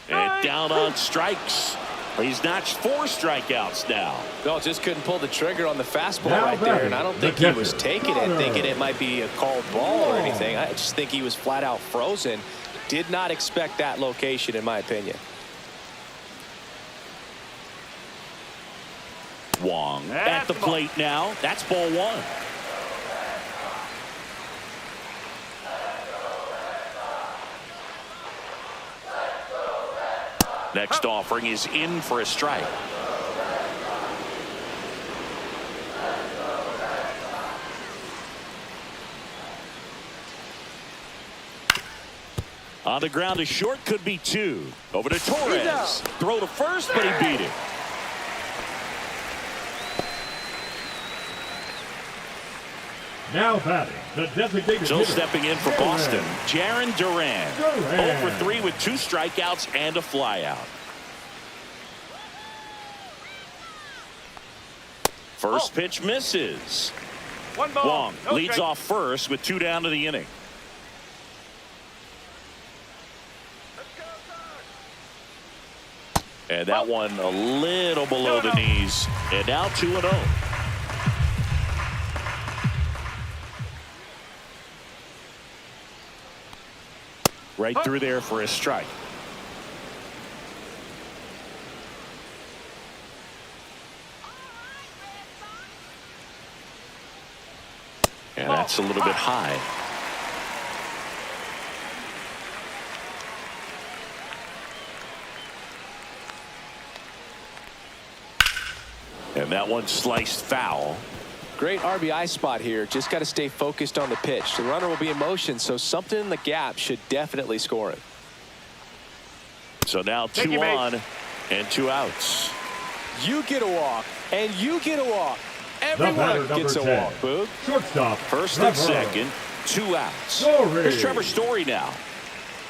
And down on strikes. He's notched 4 strikeouts now. No, just couldn't pull the trigger on the fastball right there, and I don't think he was taking it, thinking it might be a called ball or anything. I just think he was flat out frozen. Did not expect that location, in my opinion. Wong at the plate now. That's ball 1. Next offering is in for a strike. On the ground to short, could be 2. Over to Torres. Throw to first, but he beat it. Now batting, the designated So hitter, stepping in for Boston, Jarren Duran. Duran. 0 for 3 with 2 strikeouts and a flyout. First pitch misses. One ball. Wong No leads strike. off first with 2 down to the inning. And that one a little below the knees. And now 2-0. Right through there for a strike. And that's a little bit high. And that one sliced foul. Great RBI spot here. Just got to stay focused on the pitch. The runner will be in motion, so something in the gap should definitely score it. So now 2 on and 2 outs. You get a walk, and you get a walk. batter, Everyone gets a 10. walk, Boog. Shortstop, First Trevor and second, 2 outs. Story. Here's Trevor Story now.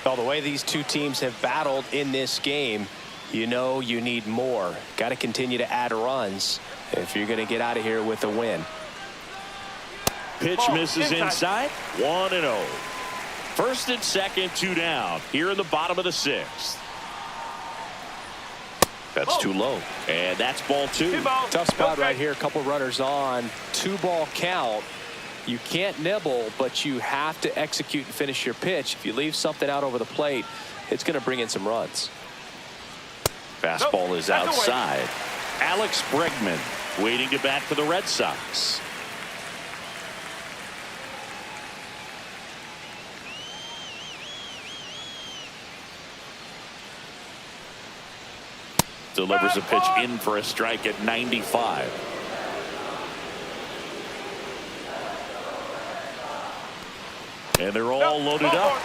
Well, the way these two teams have battled in this game, you know you need more. Got to continue to add runs if you're going to get out of here with a win. Pitch Ball misses inside. 1-0. First and second, 2 down. Here in the bottom of the 6th. That's too low. And that's ball 2. 2 balls. Tough spot right here. A couple runners on. 2-ball count. You can't nibble, but you have to execute and finish your pitch. If you leave something out over the plate, it's going to bring in some runs. Fastball is that's away. outside. Alex Bregman waiting to bat for the Red Sox. Delivers a pitch in for a strike at 95. And they're all loaded up.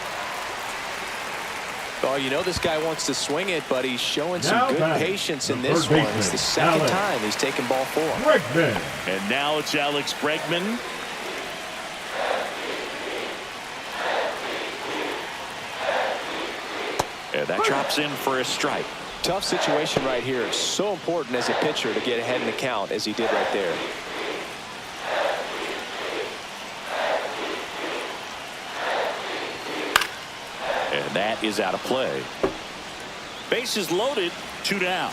Oh, you know this guy wants to swing it, but he's showing some Now good batting, patience the in this third one. baseman, It's the second Alex time he's taken ball 4. Bregman. And now it's Alex Bregman. And that drops in for a strike. Tough situation right here. It's so important as a pitcher to get ahead in the count as he did right there. And that is out of play. Bases loaded, 2 down.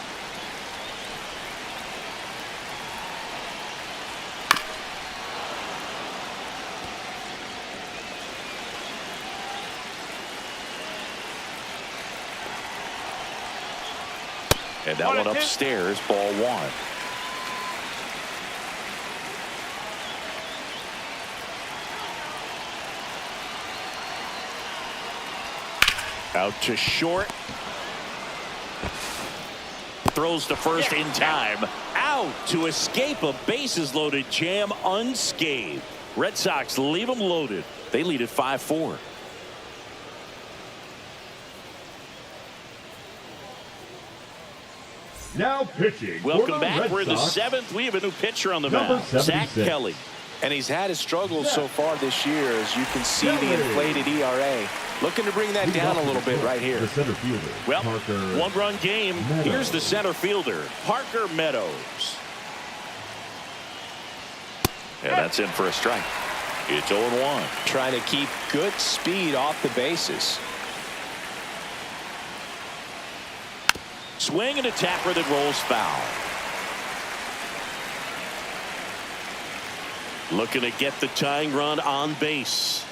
And that one upstairs, ball 1. Out to short. Throws to first in time. Out to escape a bases loaded jam unscathed. Red Sox leave them loaded. They lead at 5-4. Now pitching. for Welcome the back. Red We're in the Sox, 7th. We have a new pitcher on the Number mound, Zach 76. Kelly. And he's had his struggles so far this year, as you can see the inflated ERA. Looking to bring that down a little bit right here. The center fielder, Well, Parker 1-run game. Meadows. Here's the center fielder, Parker Meadows. And that's in for a strike. It's 0-1. Trying to keep good speed off the bases. Swing and a tapper that rolls foul. Looking to get the tying run on base.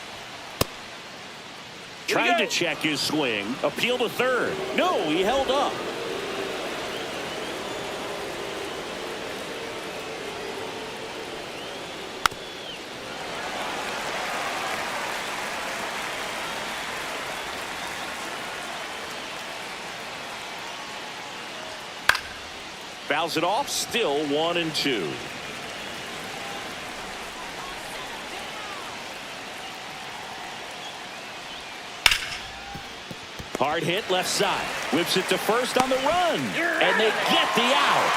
Trying to check his swing. Appeal to third. No, he held up. Fouls it off. Still 1-2. Hard hit left side. Whips it to first on the run. And they get the out.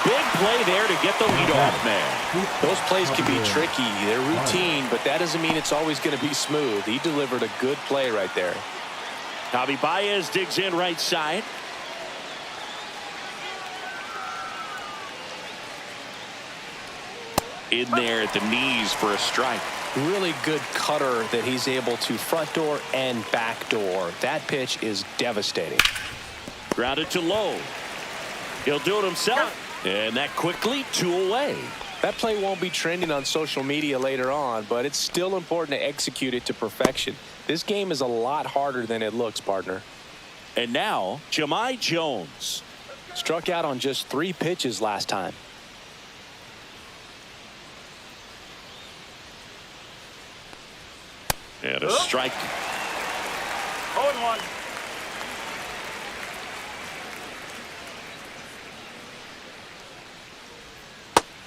big play there to get the leadoff man. Those plays can be tricky. They're routine, but that doesn't mean it's always going to be smooth. He delivered a good play right there. Javi Baez digs in right side. In there at the knees for a strike. Really good cutter that he's able to front door and back door. That pitch is devastating. Grounded to low. He'll do it himself. And that quickly, 2 away. That play won't be trending on social media later on, but it's still important to execute it to perfection. This game is a lot harder than it looks, partner. And now, Jahmai Jones. Struck out on just 3 pitches last time. And a strike. 0-1.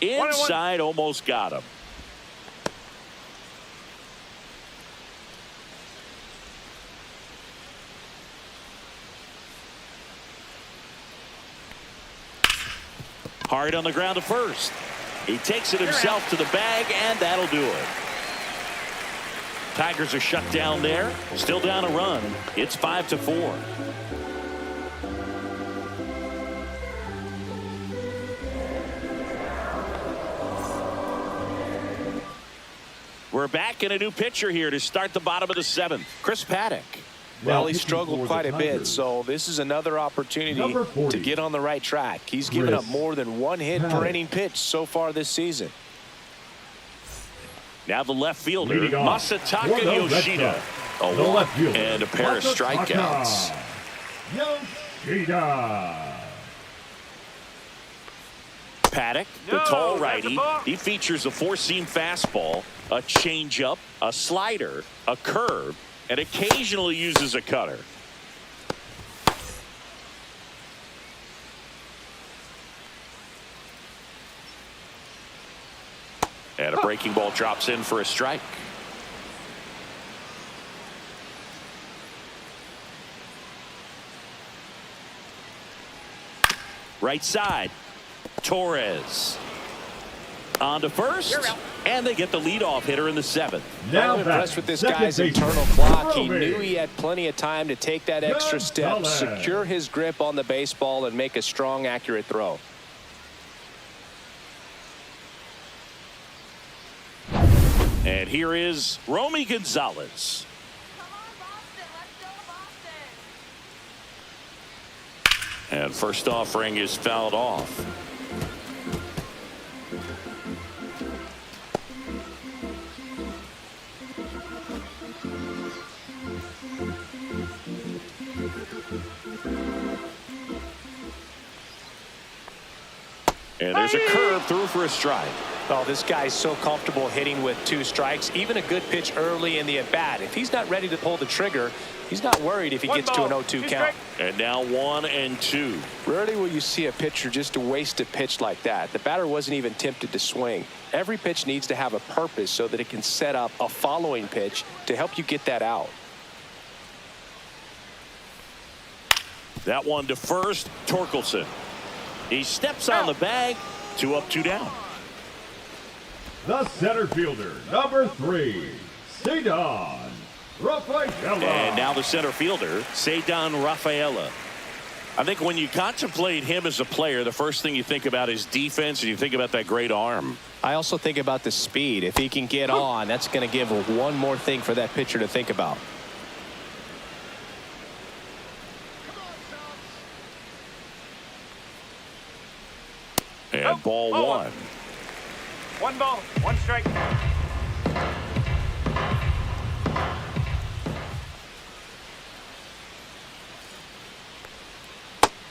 Inside, almost got him. Hard on the ground to first. He takes it himself to the bag, and that'll do it. Tigers are shut down there. Still down a run. It's 5-4. We're back in a new pitcher here to start the bottom of the 7th. Chris Paddock. Well, he struggled quite a bit, so this is another opportunity to get on the right track. He's given up more than 1 hit per inning pitch so far this season. Now the left fielder, Masataka Yoshida. A walk and a pair of strikeouts. Yoshida. Paddock, the tall righty, he features a 4-seam fastball, a changeup, a slider, a curve, and occasionally uses a cutter. And a breaking ball drops in for a strike. Right side, Torres. On to first, and they get the leadoff hitter in the 7th. Now I'm impressed with this guy's internal clock. He knew he had plenty of time to take that extra step, secure his grip on the baseball, and make a strong, accurate throw. And here is Romy Gonzalez. Come on, Boston. Let's go, Boston. And first offering is fouled off. And there's a curve through for a strike. Oh, this guy's so comfortable hitting with 2 strikes. Even a good pitch early in the at-bat. If he's not ready to pull the trigger, he's not worried if he gets to an 0-2 count. And now 1-2. Rarely will you see a pitcher just waste a pitch like that. The batter wasn't even tempted to swing. Every pitch needs to have a purpose so that it can set up a following pitch to help you get that out. That one to first, Torkelson. He steps on the bag, 2 up, 2 down. The center fielder, number 3, Cedon Rafaela. And now the center fielder, Cedon Rafaela. I think when you contemplate him as a player, the first thing you think about is defense, and you think about that great arm. I also think about the speed. If he can get on, that's going to give one more thing for that pitcher to think about. And ball 1. 1 ball, 1 strike.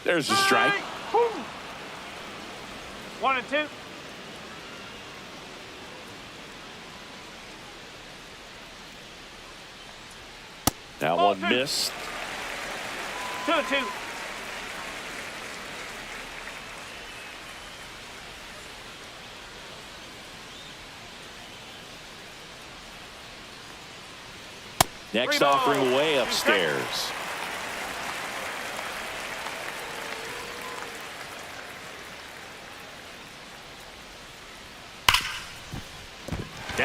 There's a strike. 1-2. That one missed. 2-2. Next offering way upstairs.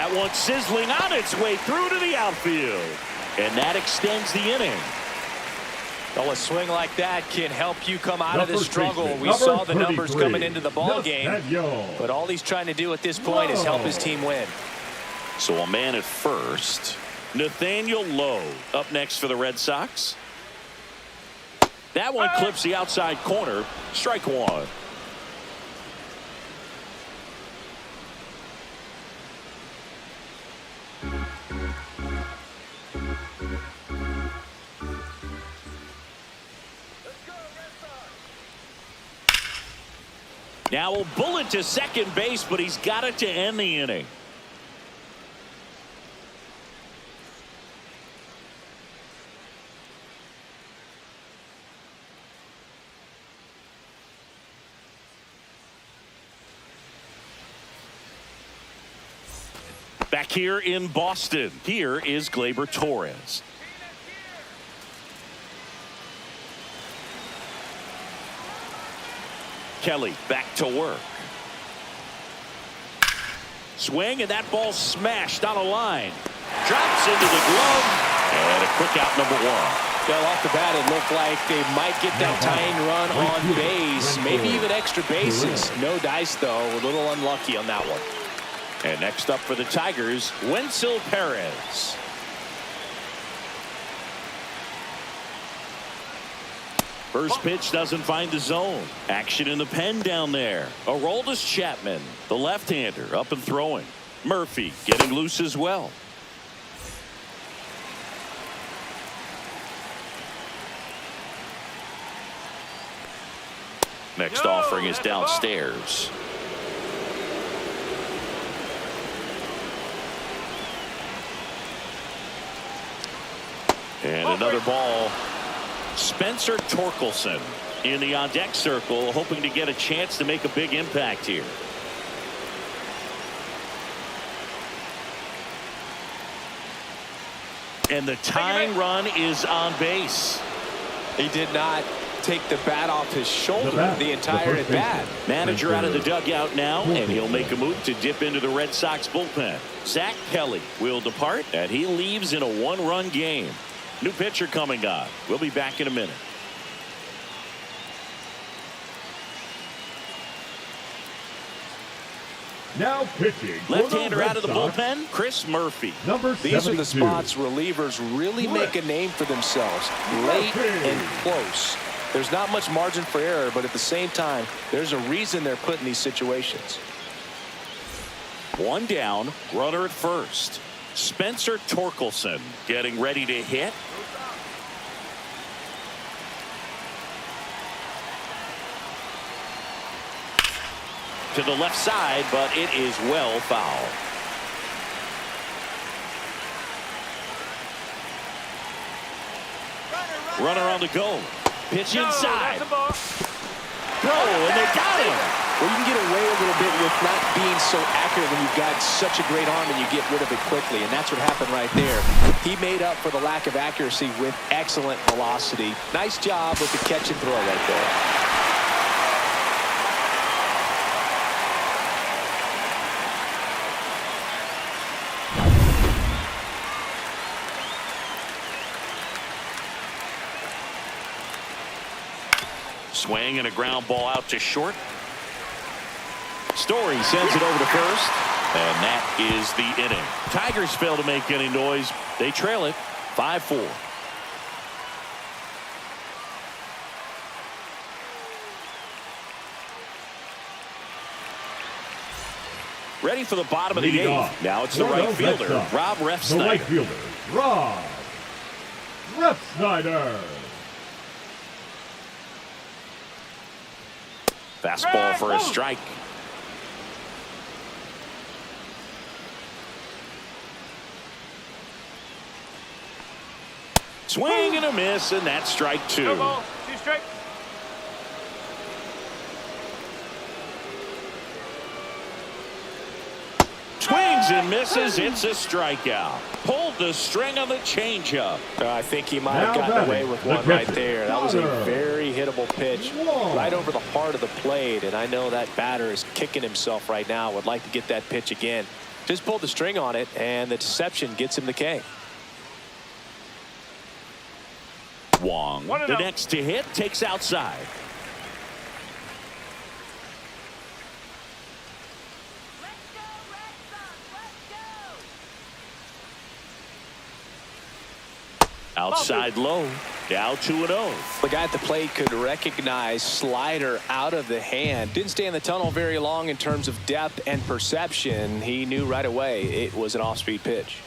That one sizzling on its way through to the outfield. And that extends the inning. Well, a swing like that can help you come out of this struggle. Baseman, We saw the numbers coming into the ball game, but all he's trying to do at this point is help his team win. So a man at first. Nathaniel Lowe up next for the Red Sox. That one clips the outside corner. Strike one. Now a bullet to second base, but he's got it to end the inning. Back here in Boston, here is Gleyber Torres. Kelly back to work. Swing, and that ball smashed on a line. Drops into the glove, and a quick out, number one. Well, off the bat, it looked like they might get that tying run on base, maybe even extra bases. No dice, though. A little unlucky on that one. And next up for the Tigers, Wenzel Perez. First pitch doesn't find the zone. Action in the pen down there. Aroldis Chapman, the left-hander, up and throwing. Murphy getting loose as well. Next offering is downstairs. And another ball. Spencer Torkelson in the on-deck circle, hoping to get a chance to make a big impact here. And the tying run is on base. He did not take the bat off his shoulder the entire at bat. Manager out of the dugout now, and he'll make a move to dip into the Red Sox bullpen. Zach Kelly will depart, and he leaves in a one-run game. New pitcher coming on. We'll be back in a minute. Now pitching. Left-hander out of the bullpen, Chris Murphy. Number 72. These are the spots relievers really make a name for themselves. Late and close. There's not much margin for error, but at the same time, there's a reason they're put in these situations. One down, runner at first. Spencer Torkelson getting ready to hit. To the left side, but it is well foul. Runner on the go. Pitch inside. Throw, and they got him. Well, you can get away a little bit with not being so accurate when you've got such a great arm and you get rid of it quickly, and that's what happened right there. He made up for the lack of accuracy with excellent velocity. Nice job with the catch and throw right there. Swing and a ground ball out to short. Story sends it over to first, and that is the inning. Tigers fail to make any noise. They trail it 5-4. Ready for the bottom of the eighth. Now it's the right fielder, Rob Refsnyder. The right fielder, Rob Refsnyder. Fastball for a strike. Swing and a miss, and that's strike two. No ball, 2 strike. Swings and misses. It's a strikeout. Pulled the string on the changeup. I think he might have gotten away with one right there. That was a very hittable pitch right over the heart of the plate, and I know that batter is kicking himself right now. Would like to get that pitch again. Just pulled the string on it, and the deception gets him the K. Wong, the next to hit, takes outside. Let's go, Red Sox. Let's go. Outside low. Now 2-0. The guy at the plate could recognize slider out of the hand. Didn't stay in the tunnel very long in terms of depth and perception. He knew right away it was an off-speed pitch.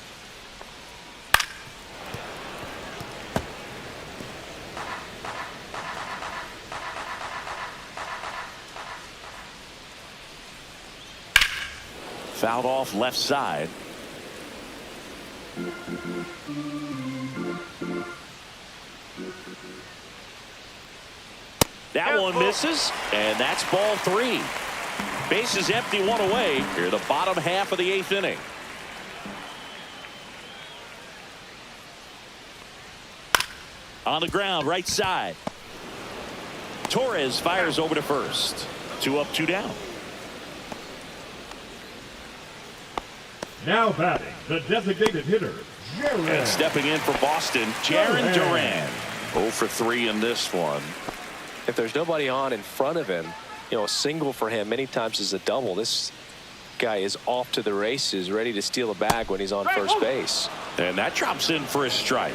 Fouled off left side. That one misses, and that's ball 3. Bases empty, 1 away. Here, the bottom half of the 8th inning. On the ground, right side. Torres fires over to first. 2 up, 2 down. Now batting, the designated hitter, Jaron. And stepping in for Boston, Jaron Duran. 0 for 3 in this one. If there's nobody on in front of him, you know, a single for him many times is a double. This guy is off to the races, ready to steal a bag when he's on first base. And that drops in for a strike.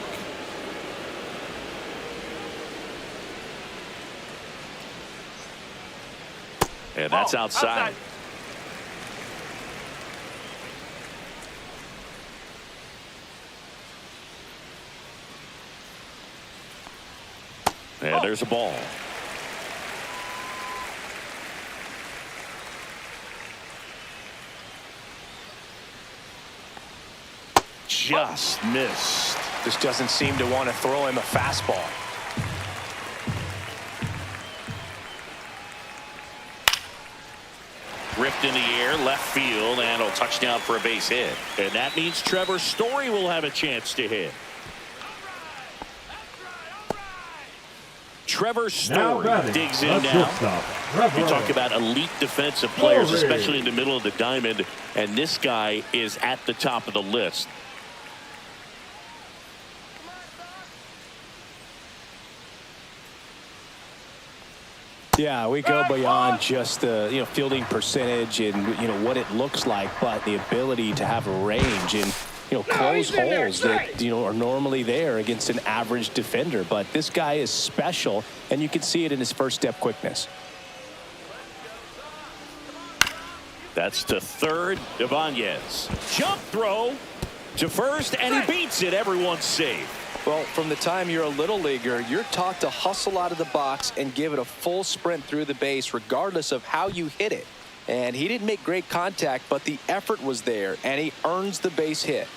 And that's outside. And there's a ball. Just missed. Just doesn't seem to want to throw him a fastball. Ripped in the air, left field, and a touchdown for a base hit. And that means Trevor Story will have a chance to hit. Trevor Story digs in now. You talk about elite defensive players, especially in the middle of the diamond, and this guy is at the top of the list. Yeah, we go beyond just the fielding percentage and what it looks like, but the ability to have range and close holes that are normally there against an average defender. But this guy is special, and you can see it in his first step quickness. That's to third. Ibanez. Jump throw to first, and he beats it. Everyone's safe. Well, from the time you're a little leaguer, you're taught to hustle out of the box and give it a full sprint through the base, regardless of how you hit it. And he didn't make great contact, but the effort was there, and he earns the base hit.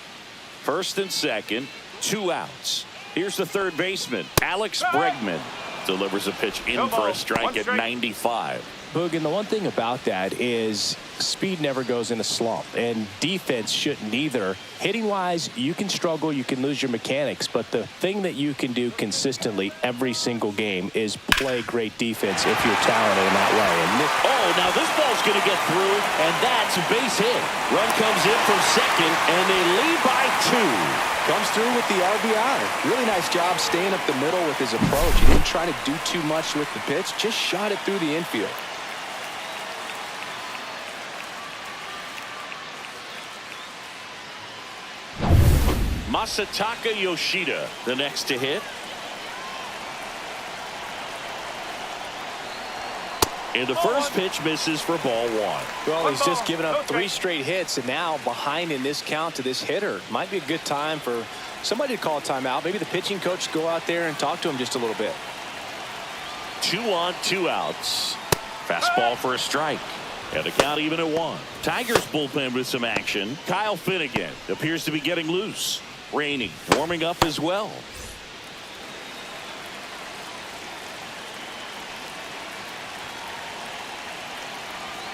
First and second, 2 outs. Here's the third baseman, Alex Bregman. Delivers a pitch in for a strike at 95. Boog, and the one thing about that is speed never goes in a slump, and defense shouldn't either. Hitting-wise, you can struggle, you can lose your mechanics, but the thing that you can do consistently every single game is play great defense if you're talented in that way. And now this ball's going to get through, and that's a base hit. Run comes in from second, and they lead by 2. Comes through with the RBI. Really nice job staying up the middle with his approach. He didn't try to do too much with the pitch, just shot it through the infield. Masataka Yoshida, the next to hit. And the first pitch misses for ball 1. Well, he's just given up 3 straight hits, and now behind in this count to this hitter. Might be a good time for somebody to call a timeout. Maybe the pitching coach go out there and talk to him just a little bit. 2 on, 2 outs. Fastball for a strike. And the count even at 1. Tigers bullpen with some action. Kyle Finnegan appears to be getting loose. Rainey warming up as well.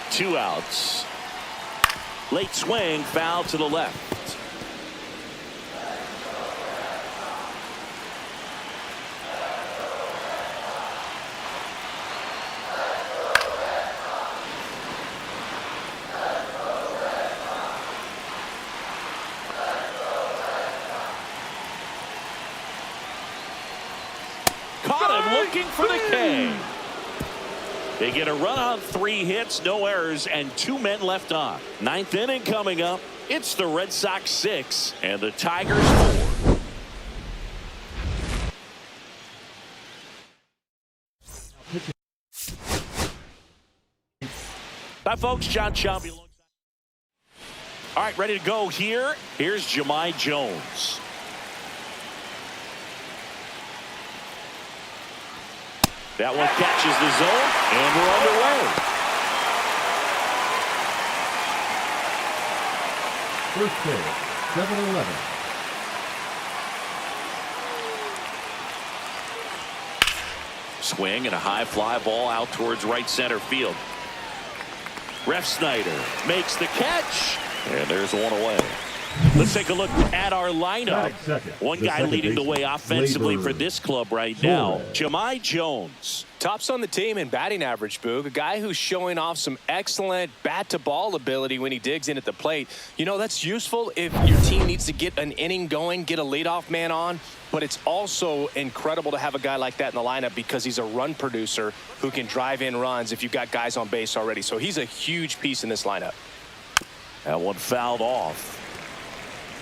Two outs. Late swing, foul to the left. caught him looking for the K. They get a run on 3 hits, no errors, and 2 men left on. 9th inning coming up. It's the Red Sox 6 and the Tigers 4. Hi, folks. John Shelby. All right, ready to go here. Here's Jahmai Jones. That one catches the zone, and we're underway. First pitch, 7-11. Swing and a high fly ball out towards right center field. Ref Snyder makes the catch, and there's one away. Let's take a look at our lineup. One guy leading the way offensively for this club right now, Jahmai Jones. Tops on the team in batting average, Boog. A guy who's showing off some excellent bat-to-ball ability when he digs in at the plate. You know, that's useful if your team needs to get an inning going, get a leadoff man on. But it's also incredible to have a guy like that in the lineup because he's a run producer who can drive in runs if you've got guys on base already. So he's a huge piece in this lineup. That one fouled off.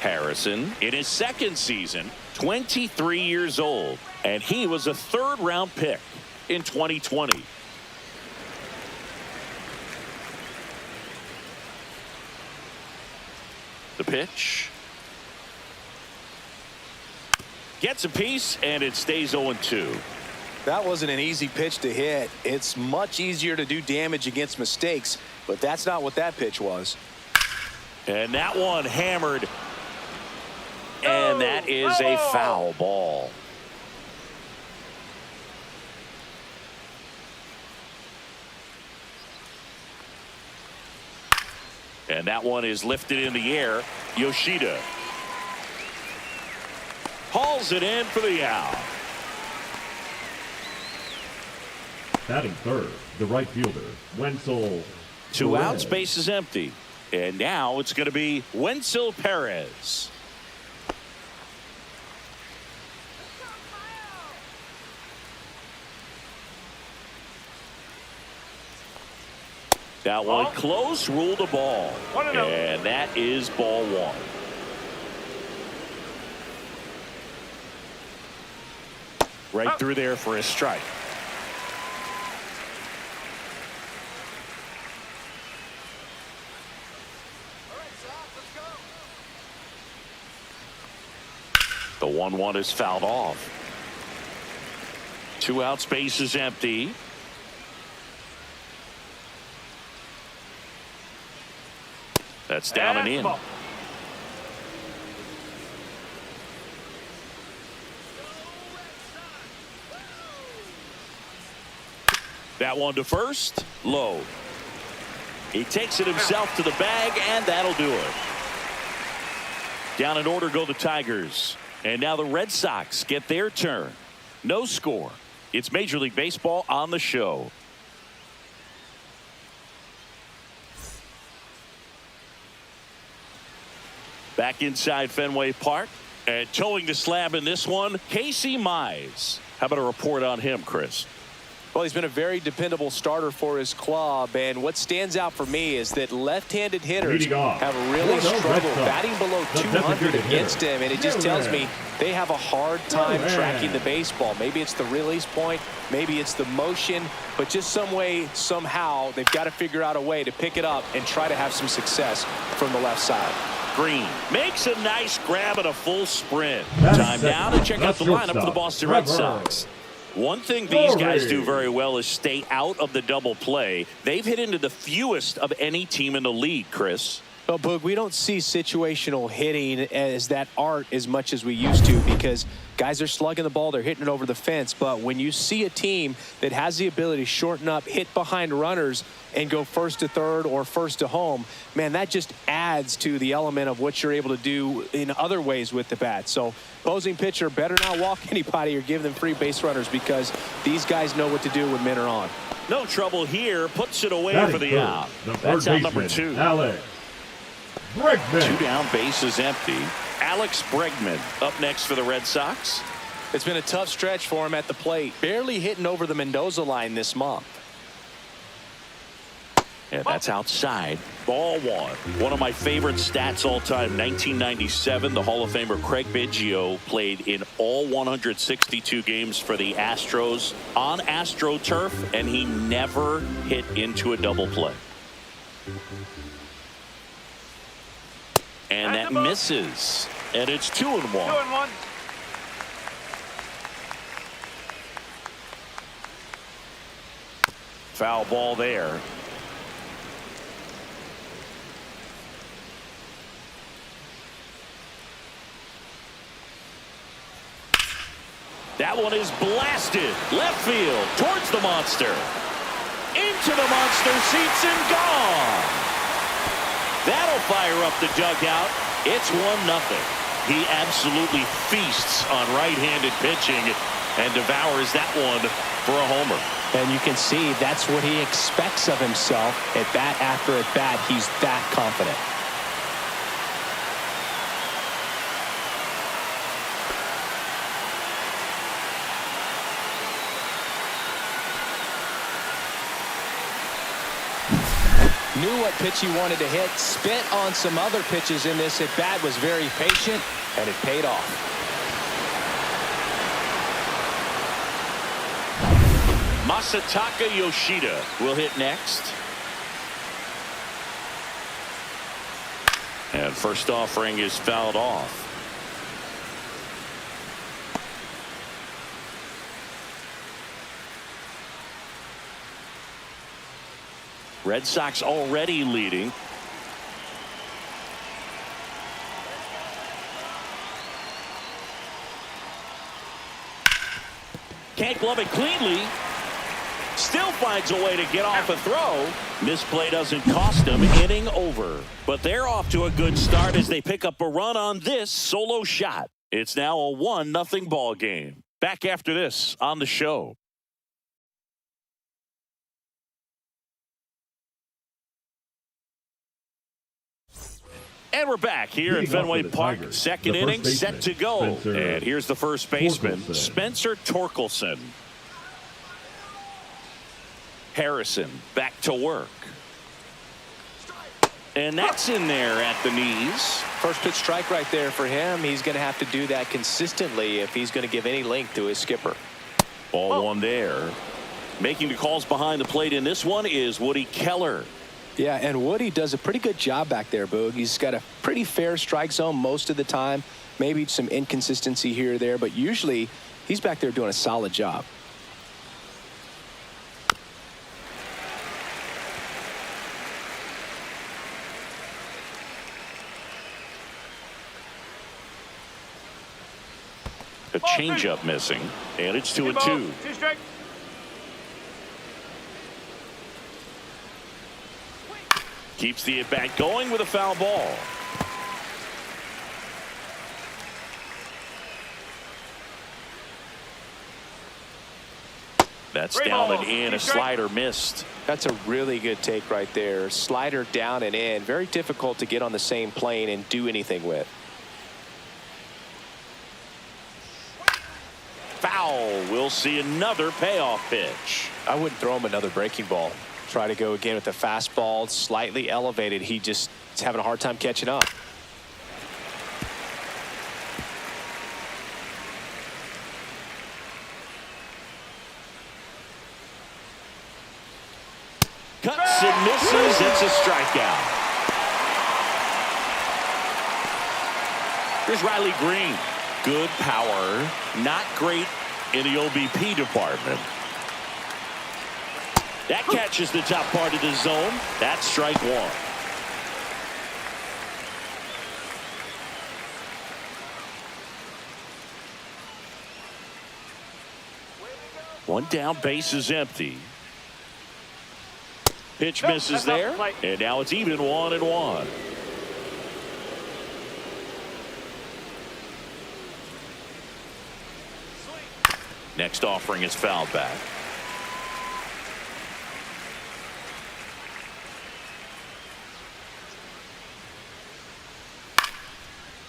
Harrison in his 2nd season, 23 years old, and he was a 3rd-round pick in 2020. The pitch. Gets a piece, and it stays 0-2. That wasn't an easy pitch to hit. It's much easier to do damage against mistakes, but that's not what that pitch was. And that one hammered. And that is a foul ball. And that one is lifted in the air. Yoshida hauls it in for the out. Batting third, the right fielder, Wenzel. 2 outs, base is empty. And now it's going to be Wenzel Perez. That one close, ruled a ball. And that is ball 1. Right through there for a strike. The 1-1 is fouled off. 2 outs, base is empty. That's down and in. That one to first, low. He takes it himself to the bag, and that'll do it. Down in order go the Tigers. And now the Red Sox get their turn. No score. It's Major League Baseball on the show. Back inside Fenway Park. And towing the slab in this one, Casey Mize. How about a report on him, Chris? Well, he's been a very dependable starter for his club, and what stands out for me is that left-handed hitters have really struggled batting below 200 against him, and it just tells me they have a hard time tracking the baseball. Maybe it's the release point, maybe it's the motion, but just some way, somehow, they've got to figure out a way to pick it up and try to have some success from the left side. Green makes a nice grab and a full sprint. Time now to check out the lineup for the Boston Red Sox. One thing these guys do very well is stay out of the double play. They've hit into the fewest of any team in the league, Chris. Well, Boog, we don't see situational hitting as that art as much as we used to because guys are slugging the ball, they're hitting it over the fence. But when you see a team that has the ability to shorten up, hit behind runners, and go first to third or first to home, man, that just adds to the element of what you're able to do in other ways with the bat. So opposing pitcher better not walk anybody or give them free base runners because these guys know what to do when men are on. No trouble here. Puts it away for the out. That's out number 2. Alex Bregman. 2 down, base is empty. Alex Bregman up next for the Red Sox. It's been a tough stretch for him at the plate. Barely hitting over the Mendoza line this month. And that's outside. Ball one. One of my favorite stats all time, 1997. The Hall of Famer Craig Biggio played in all 162 games for the Astros on AstroTurf, and he never hit into a double play. And that misses. And it's 2-1. 2-1. Foul ball there. That one is blasted left field towards the monster. Into the monster seats and gone. That'll fire up the dugout. It's 1-0. He absolutely feasts on right-handed pitching and devours that one for a homer. And you can see that's what he expects of himself at bat after at bat. He's that confident. Knew what pitch he wanted to hit. Spit on some other pitches in this at bat. Was very patient, and it paid off. Masataka Yoshida will hit next. And first offering is fouled off. Red Sox already leading. Can't glove it cleanly. Still finds a way to get off a throw. Misplay doesn't cost him. Inning over. But they're off to a good start as they pick up a run on this solo shot. It's now a 1-0 ball game. Back after this on the show. And we're back here in Fenway Park. Tigers, Second inning set to go. And here's the first baseman, Spencer Torkelson. Harrison back to work. And that's in there at the knees. First pitch strike right there for him. He's going to have to do that consistently if he's going to give any length to his skipper. Ball one there. Making the calls behind the plate in this one is Woody Keller. Yeah, and Woody does a pretty good job back there, Boog. He's got a pretty fair strike zone most of the time. Maybe some inconsistency here or there, but usually he's back there doing a solid job. A changeup missing, and it's 2-2. 2 strike. Keeps the at-bat going with a foul ball. That's down and in. A slider missed. That's a really good take right there. Slider down and in. Very difficult to get on the same plane and do anything with. Foul. We'll see another payoff pitch. I wouldn't throw him another breaking ball. Try to go again with the fastball, slightly elevated. He just is having a hard time catching up. Cuts and misses. It's a strikeout. Here's Riley Green. Good power. Not great in the OBP department. That catches the top part of the zone. That's strike one. One down, base is empty. Pitch misses there, and now it's even 1-1. Next offering is fouled back.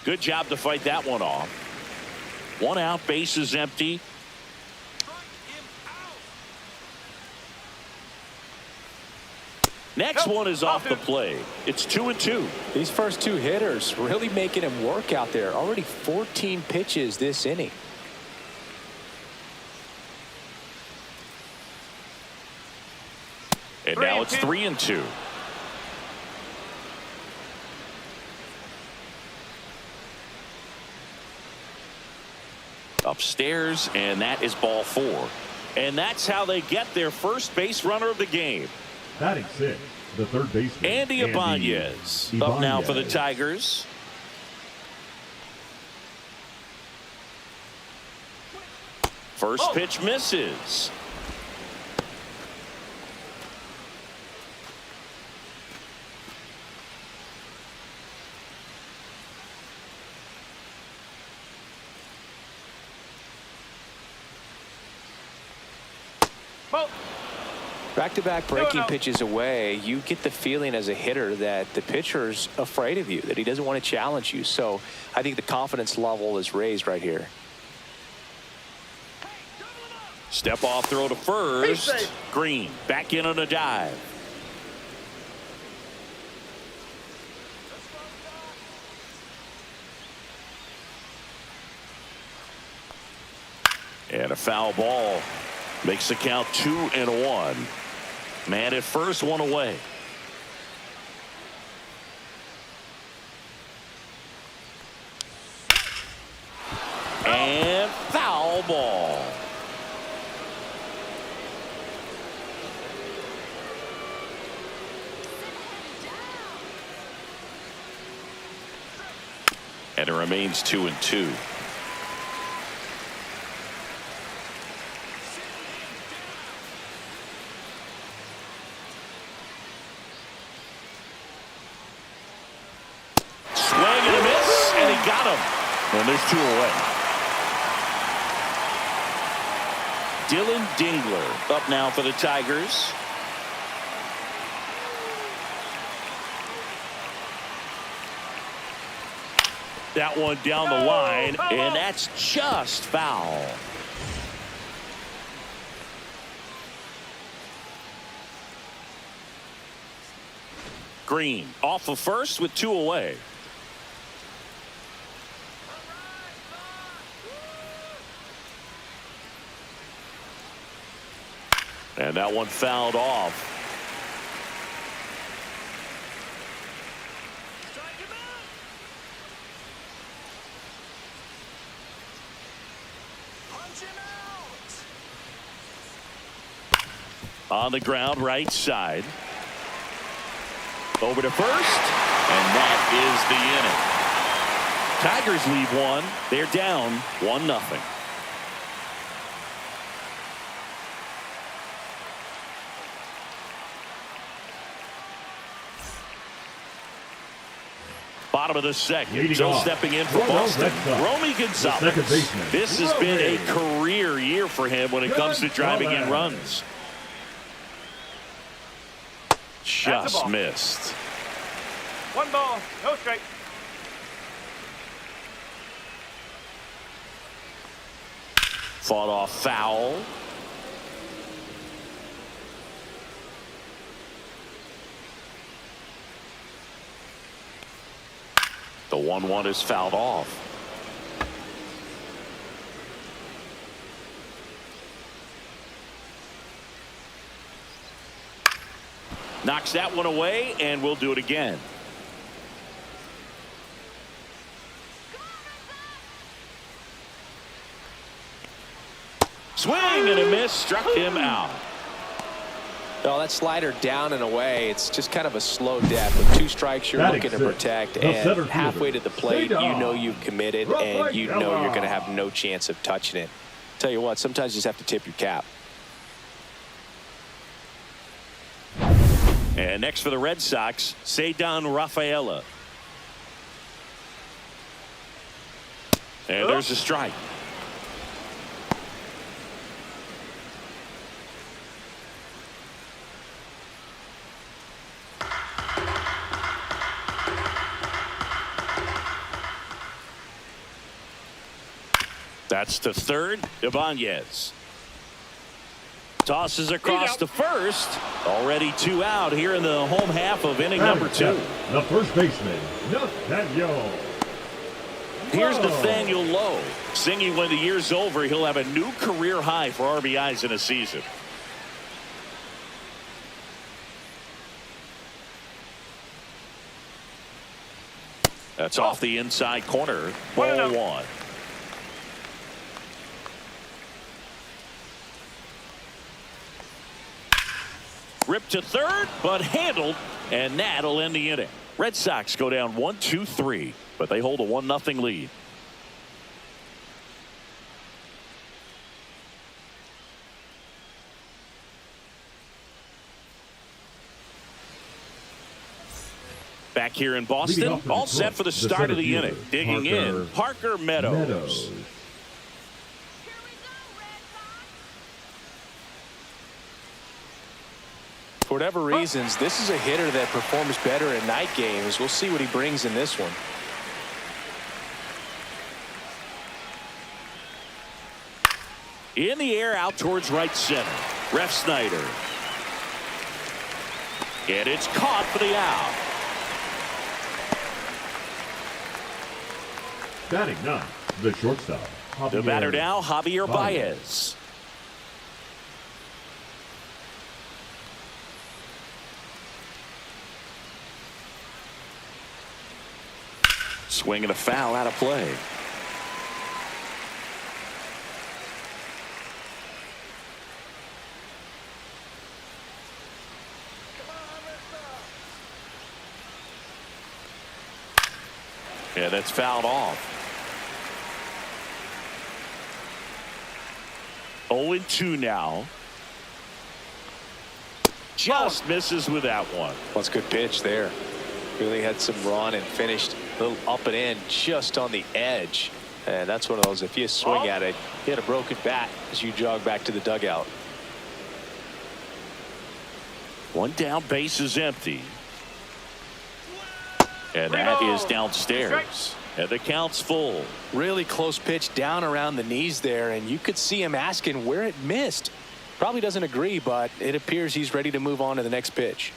Good job to fight that one off. One out, base is empty. Next one is off the plate. It's 2-2. These first two hitters really making him work out there. Already 14 pitches this inning. And now it's 3-2. Upstairs, and that is ball 4. And that's how they get their first base runner of the game. Batting 6, the third baseman. Andy Ibanez up now for the Tigers. First pitch misses. Back-to-back breaking pitches away, you get the feeling as a hitter that the pitcher's afraid of you, that he doesn't want to challenge you. So I think the confidence level is raised right here. Step off throw to first. Green back in on a dive. And a foul ball makes the count 2-1. Man at first, one away. And foul ball. And it remains 2-2. Got him. And there's 2 away. Dylan Dingler up now for the Tigers. That one down the line, and that's just foul. Green off of first with 2 away. And that one fouled off. On the ground, right side. Over to first, and that is the inning. Tigers leave 1. They're down 1-0. Bottom of the second. Still stepping in for Boston, Romy Gonzalez. This has been a career year for him when it comes to driving in runs. Just missed. 1 ball, no strike. Fought off foul. The 1-1 is fouled off. Knocks that one away, and we'll do it again. Swing and a miss, struck him out. No, that slider down and away, it's just kind of a slow death. With 2 strikes, you're looking to protect, and halfway to the plate, you know you've committed, and you know you're going to have no chance of touching it. Tell you what, sometimes you just have to tip your cap. And next for the Red Sox, Ceddanne Rafaela. And there's a strike. That's to third. Ibanez tosses across to first. Already 2 out here in the home half of inning number 2. The first baseman, Nathaniel. Here's Nathaniel Lowe singing when the year's over he'll have a new career high for RBIs in a season. That's off the inside corner. Ball 1. Ripped to third, but handled, and that'll end the inning. Red Sox go down 1-2-3, but they hold a 1-0 lead. Back here in Boston, all set for the start of the inning. Digging in, Parker Meadows. For whatever reasons, this is a hitter that performs better in night games. We'll see what he brings in this one. In the air, out towards right center. Ref Snyder. And it's caught for the out. Batting 9, the shortstop. The batter now, Javier Baez. Swing and a foul out of play. Yeah, that's fouled off. 0-2 now. Just misses with that one. That's a good pitch there. Really had some run and finished a little up and in just on the edge. And that's one of those, if you swing at it, hit a broken bat as you jog back to the dugout. One down, base is empty. And that is downstairs. And the count's full. Really close pitch down around the knees there, and you could see him asking where it missed. Probably doesn't agree, but it appears he's ready to move on to the next pitch.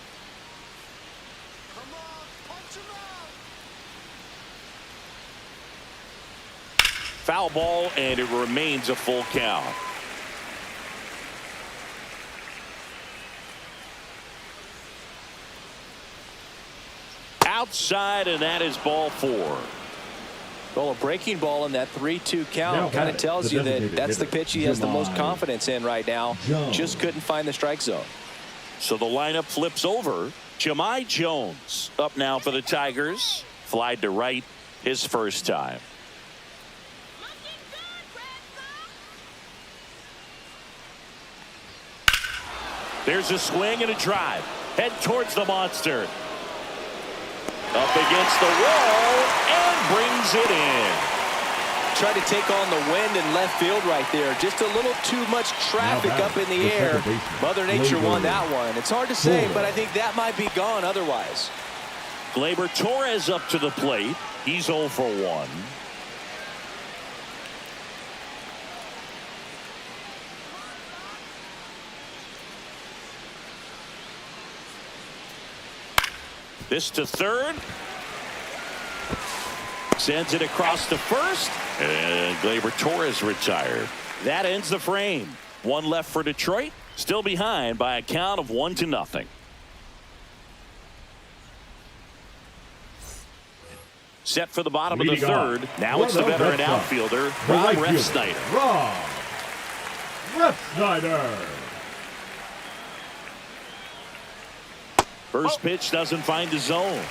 Foul ball, and it remains a full count. Outside, and that is ball 4. Well, a breaking ball in that 3-2 count kind of tells you that that's the pitch he has the most confidence in right now. Just couldn't find the strike zone. So the lineup flips over. Jahmai Jones up now for the Tigers. Flied to right his first time. There's a swing and a drive. Head towards the monster. Up against the wall and brings it in. Tried to take on the wind in left field right there. Just a little too much traffic up in the air. Mother Nature won that one. It's hard to say, but I think that might be gone otherwise. Gleyber Torres up to the plate. He's 0 for 1. This to third. Sends it across to first. And Gleyber Torres retired. That ends the frame. One left for Detroit. Still behind by a count of 1-0. Set for the bottom of the third. Now it's the veteran outfielder, Rob Refsnyder. Rob Refsnyder. First pitch doesn't find the zone.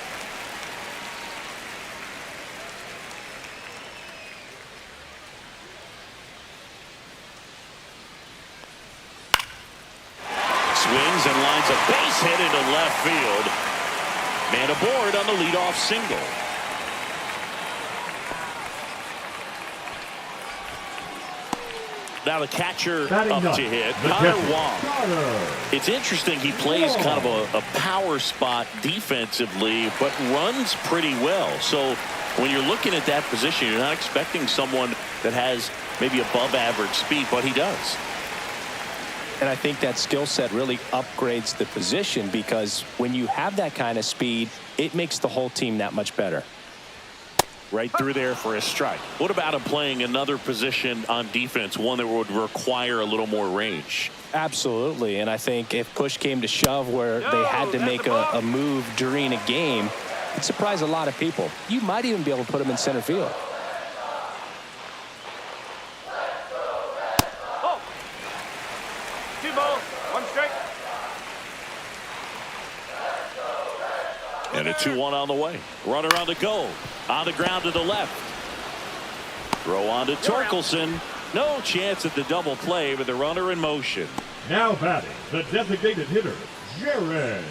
Swings and lines a base hit into left field. Man aboard on the leadoff single. Now the catcher up to hit, Connor Wong. It's interesting, he plays kind of a power spot defensively, but runs pretty well. So When you're looking at that position, you're not expecting someone that has maybe above average speed, but he does. And I think that skill set really upgrades the position, because when you have that kind of speed, it makes the whole team that much better. Right through there for a strike. What about him playing another position on defense, one that would require a little more range? Absolutely. And I think if push came to shove where they had to make a move during a game, it'd surprise a lot of people. You might even be able to put him in center field. Oh. 2 balls, 1 strike. And a 2-1 on the way. Runner on the go. On the ground to the left. Throw on to Torkelson. No chance at the double play, but the runner in motion. Now batting, the designated hitter, Jared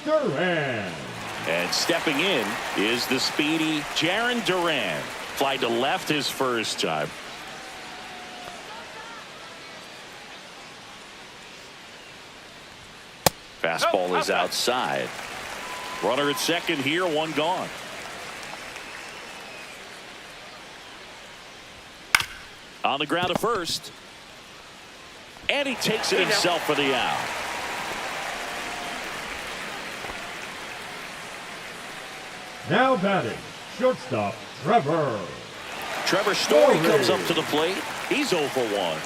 Duran. And stepping in is the speedy Jaron Duran. Fly to left his first time. Fastball is outside. Runner at second here, 1 gone. On the ground to first. And he takes it himself for the out. Now batting, shortstop, Trevor. Trevor Story comes up to the plate. He's 0 for 1.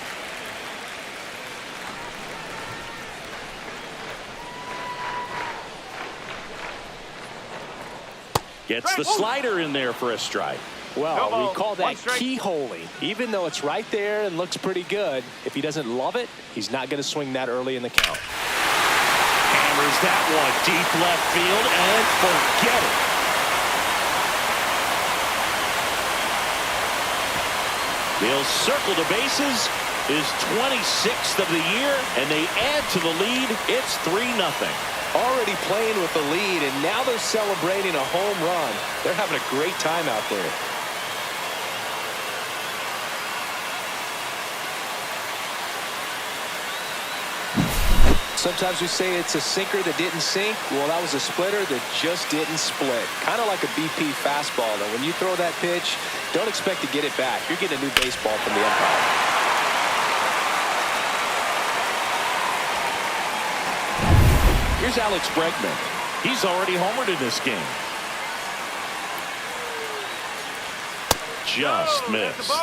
Gets the slider in there for a strike. Well, No, we call that 1 strike. keyholing. Even though it's right there and looks pretty good, if he doesn't love it, he's not going to swing that early in the count. Hammers that one deep left field and forget it. They'll circle the bases. His 26th of the year, and they add to the lead. It's 3-0. Already playing with the lead, and now they're celebrating a home run. They're having a great time out there. Sometimes we say it's a sinker that didn't sink. Well, that was a splitter that just didn't split. Kind of like a BP fastball, though. When you throw that pitch, don't expect to get it back. You're getting a new baseball from the umpire. Here's Alex Bregman. He's already homered in this game. Just missed.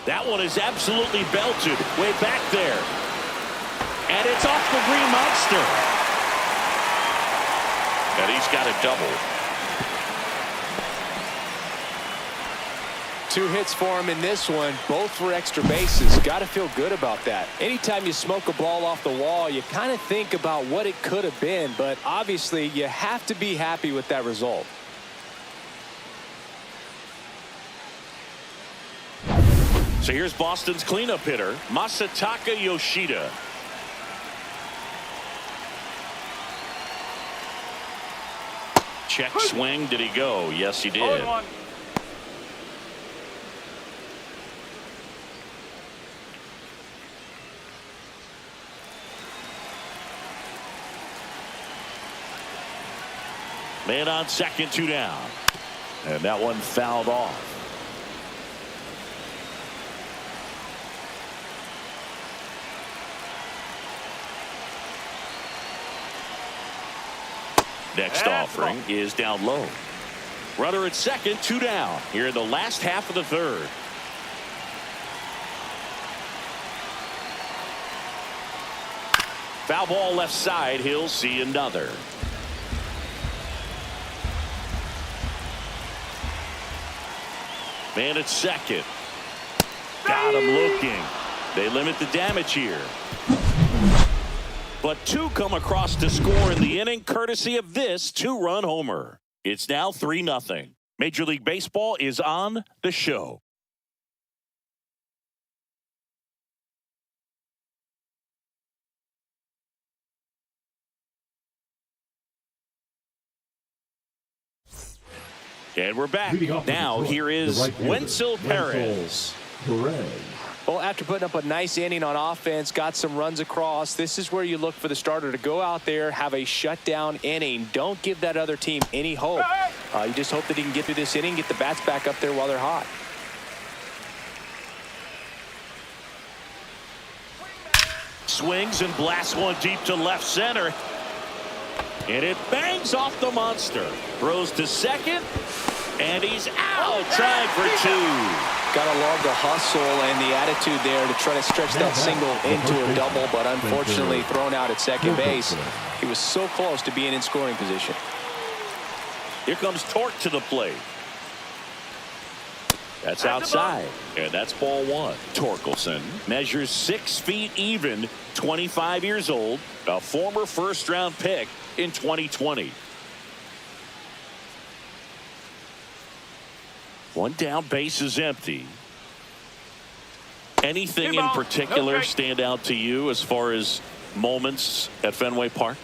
That one is absolutely belted way back there. And it's off the green monster. And he's got a double. 2 hits for him in this one, both for extra bases. Got to feel good about that. Anytime you smoke a ball off the wall, you kind of think about what it could have been, but obviously you have to be happy with that result. So here's Boston's cleanup hitter, Masataka Yoshida. Check swing. Did he go? Yes, he did. 0-1. Man on second, 2 down. And that one fouled off. Next offering is down low. Runner at second, 2 down. Here in the last half of the third. Foul ball left side. He'll see another. Man at second. Got him looking. They limit the damage here. But 2 come across to score in the inning, courtesy of this 2-run homer. It's now 3-0. Major League Baseball is on the show. And we're back. Leading off Now with here is the right fielder, Wenzel Perez. Perez. Well, after putting up a nice inning on offense, got some runs across, this is where you look for the starter to go out there, have a shutdown inning. Don't give that other team any hope. You just hope that he can get through this inning, get the bats back up there while they're hot. Swings and blasts one deep to left center. And it bangs off the monster. Throws to second. And he's out. Trying for two. Got to love the hustle and the attitude there to try to stretch that single into a double, but unfortunately thrown out at second base. He was so close to being in scoring position. Here comes Torque to the plate. That's outside, and that's ball one. Torkelson measures 6 feet even, 25 years old, a former first-round pick in 2020. One down, base is empty. Anything in particular stand out to you as far as moments at Fenway Park?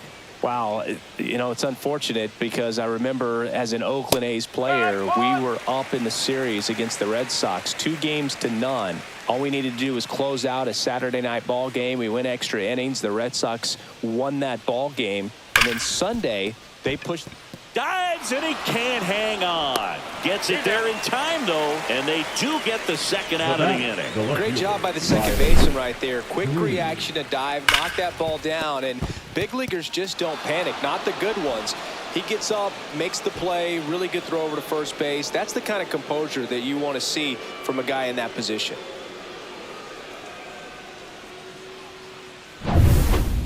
Wow, you know, it's unfortunate because I remember as an Oakland A's player, we were up in the series against the Red Sox, 2-0. All we needed to do was close out a Saturday night ball game. We went extra innings. The Red Sox won that ball game. And then Sunday, they pushed. Dives, and he can't hang on. Gets it there in time, though, and they do get the second out of the inning. Great job by the second baseman right there. Quick reaction to dive, knock that ball down, and big leaguers just don't panic, not the good ones. He gets up, makes the play, really good throw over to first base. That's the kind of composure that you want to see from a guy in that position.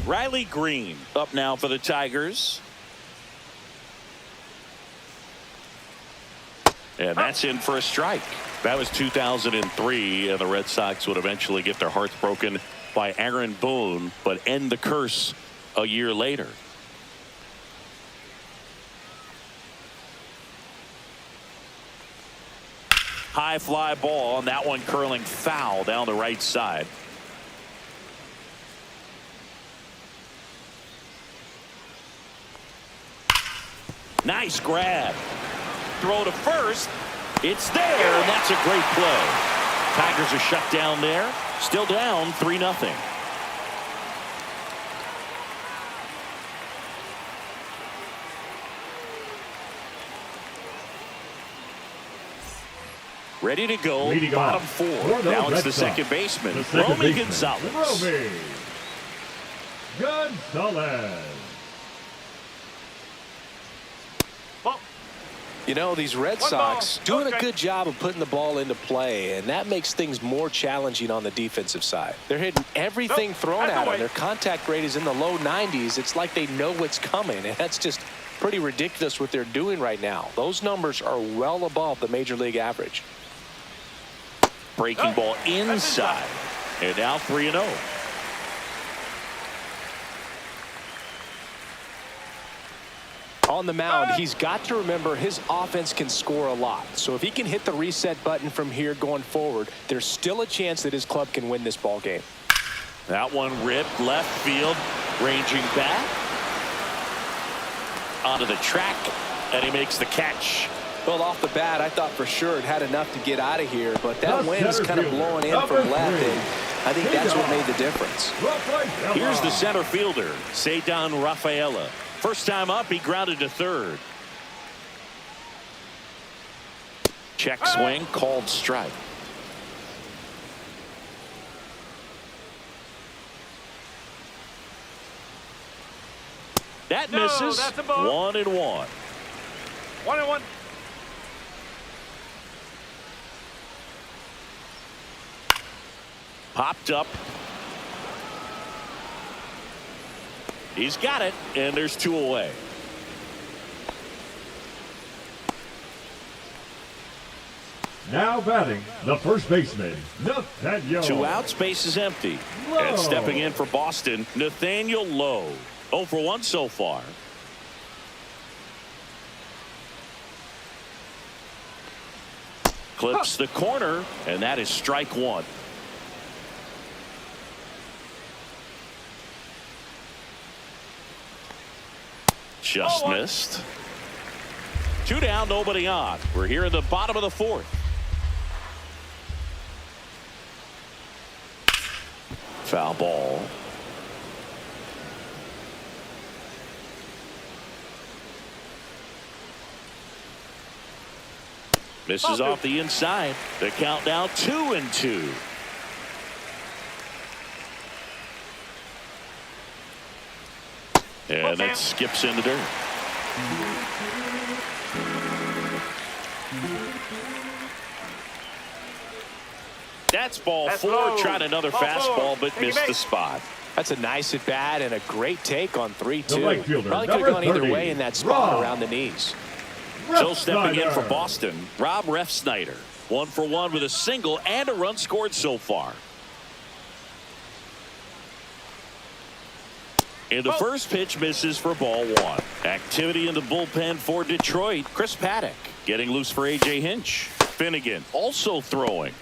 Riley Green up now for the Tigers. And that's in for a strike. That was 2003, and the Red Sox would eventually get their hearts broken by Aaron Boone, but end the curse a year later. High fly ball, and that one curling foul down the right side. Nice grab. Throw to first. It's there, and that's a great play. Tigers are shut down there. Still down 3-0. Ready to go. Bottom four. Now it's the second baseman, Romy Gonzalez. Romy Gonzalez. You know, these Red Sox doing a good job of putting the ball into play, and that makes things more challenging on the defensive side. They're hitting everything thrown at them. Their contact rate is in the low 90s. It's like they know what's coming, and that's just pretty ridiculous what they're doing right now. Those numbers are well above the major league average. Breaking ball inside, and now 3-0. On the mound, he's got to remember his offense can score a lot. So if he can hit the reset button from here going forward, there's still a chance that his club can win this ball game. That one ripped left field, ranging back onto the track, and he makes the catch. Well, off the bat, I thought for sure it had enough to get out of here, but that wind's kind of blowing in from left, and I think that's what made the difference. Here's the center fielder, Ceddanne Rafaela. First time up, he grounded to third. Check swing, called strike. That misses. 1-1. 1-1. Popped up. He's got it, and there's 2 away. Now batting, the first baseman, Nathaniel. 2 outs, base is empty. And stepping in for Boston, Nathaniel Lowe. 0 for 1 so far. Clips the corner, and that is strike 1. Just missed. Two down, nobody on. We're here in the bottom of the fourth. Foul ball. Misses off the inside. The count now 2-2. And that skips in the dirt. That's ball four. Tried another fastball, but missed the spot. That's a nice at bat and a great take on 3-2. right fielder, Probably could have gone either way in that spot around the knees. So stepping in for Boston, Rob Refsnyder. 1 for 1 with a single and a run scored so far. And the first pitch misses for ball one. Activity in the bullpen for Detroit. Chris Paddock getting loose for A.J. Hinch. Finnegan also throwing.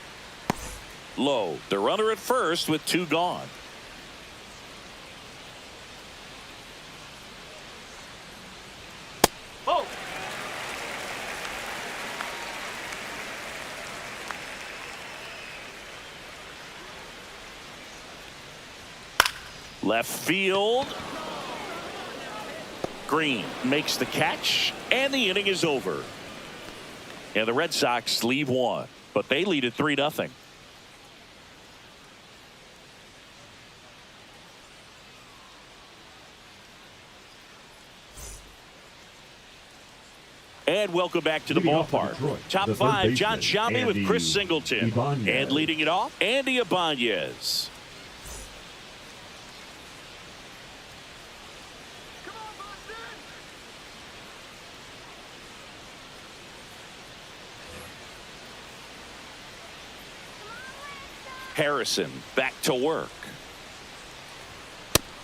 Low. The runner at first with 2 gone. Oh. Left field. Green makes the catch, and the inning is over. And the Red Sox leave one, but they lead at 3-0. And welcome back to the ballpark. Top 5, John Sciambi with Chris Singleton. And leading it off, Andy Ibanez. Harrison back to work.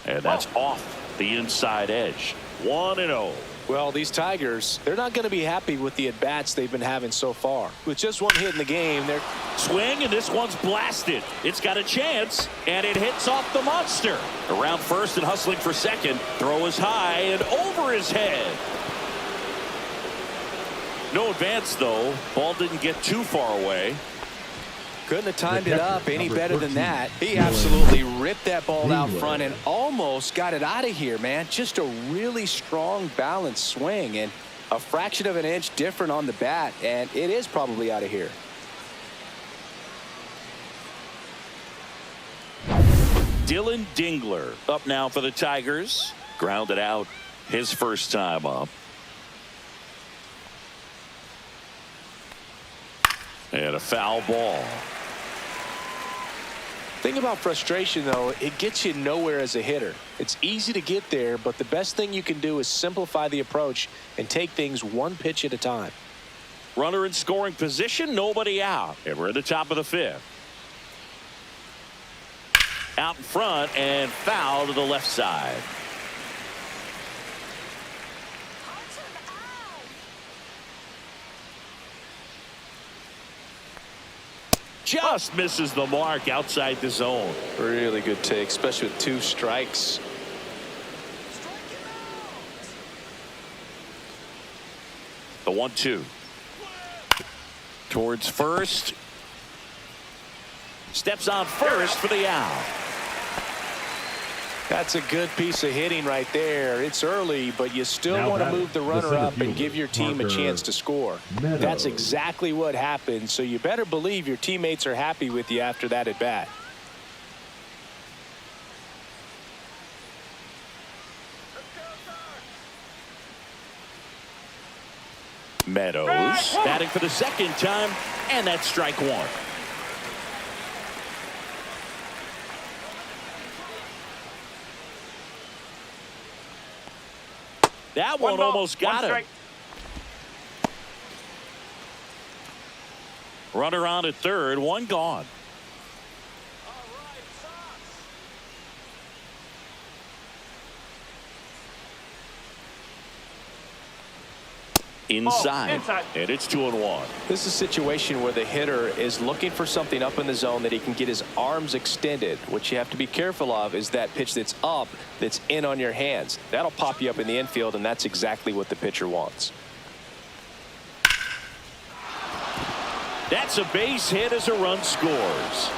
And that's off the inside edge. 1-0. Well, these Tigers, they're not going to be happy with the at-bats they've been having so far. With just one hit in the game, they're... Swing, and this one's blasted. It's got a chance, and it hits off the monster. Around first and hustling for second. Throw is high and over his head. No advance, though. Ball didn't get too far away. Couldn't have timed it up any better than that. He absolutely ripped that ball out front and almost got it out of here, man. Just a really strong, balanced swing and a fraction of an inch different on the bat, and it is probably out of here. Dylan Dingler up now for the Tigers. Grounded out his first time up. And a foul ball. Thing about frustration, though, it gets you nowhere as a hitter. It's easy to get there, but the best thing you can do is simplify the approach and take things one pitch at a time. Runner in scoring position, nobody out. And we're at the top of the fifth. Out in front and foul to the left side. Just misses the mark outside the zone. Really good take, especially with 2 strikes. The 1-2. Towards first. Steps on first for the out. That's a good piece of hitting right there. It's early, but you still want to move the runner up and give your team a chance to score. That's exactly what happened, so you better believe your teammates are happy with you after that at bat. Meadows batting for the second time, and that's strike one. That one almost got him. Runner on at third, 1 gone. Inside, and it's 2-1. This is a situation where the hitter is looking for something up in the zone that he can get his arms extended. What you have to be careful of is that pitch that's up, that's in on your hands. That'll pop you up in the infield, and that's exactly what the pitcher wants. That's a base hit as a run scores.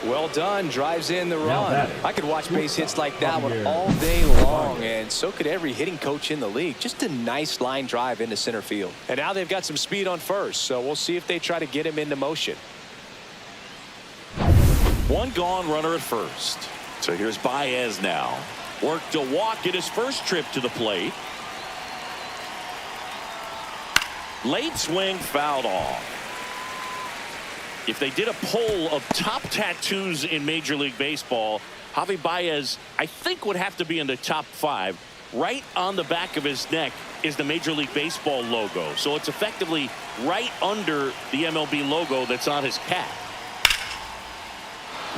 Well done, drives in the run. I could watch base hits like that one all day long, and so could every hitting coach in the league. Just a nice line drive into center field. And now they've got some speed on first, so we'll see if they try to get him into motion. One gone, runner at first. So here's Baez now. Worked a walk at his first trip to the plate. Late swing, fouled off. If they did a poll of top tattoos in Major League Baseball, Javi Baez, I think, would have to be in the top 5. Right on the back of his neck is the Major League Baseball logo. So it's effectively right under the MLB logo that's on his cap.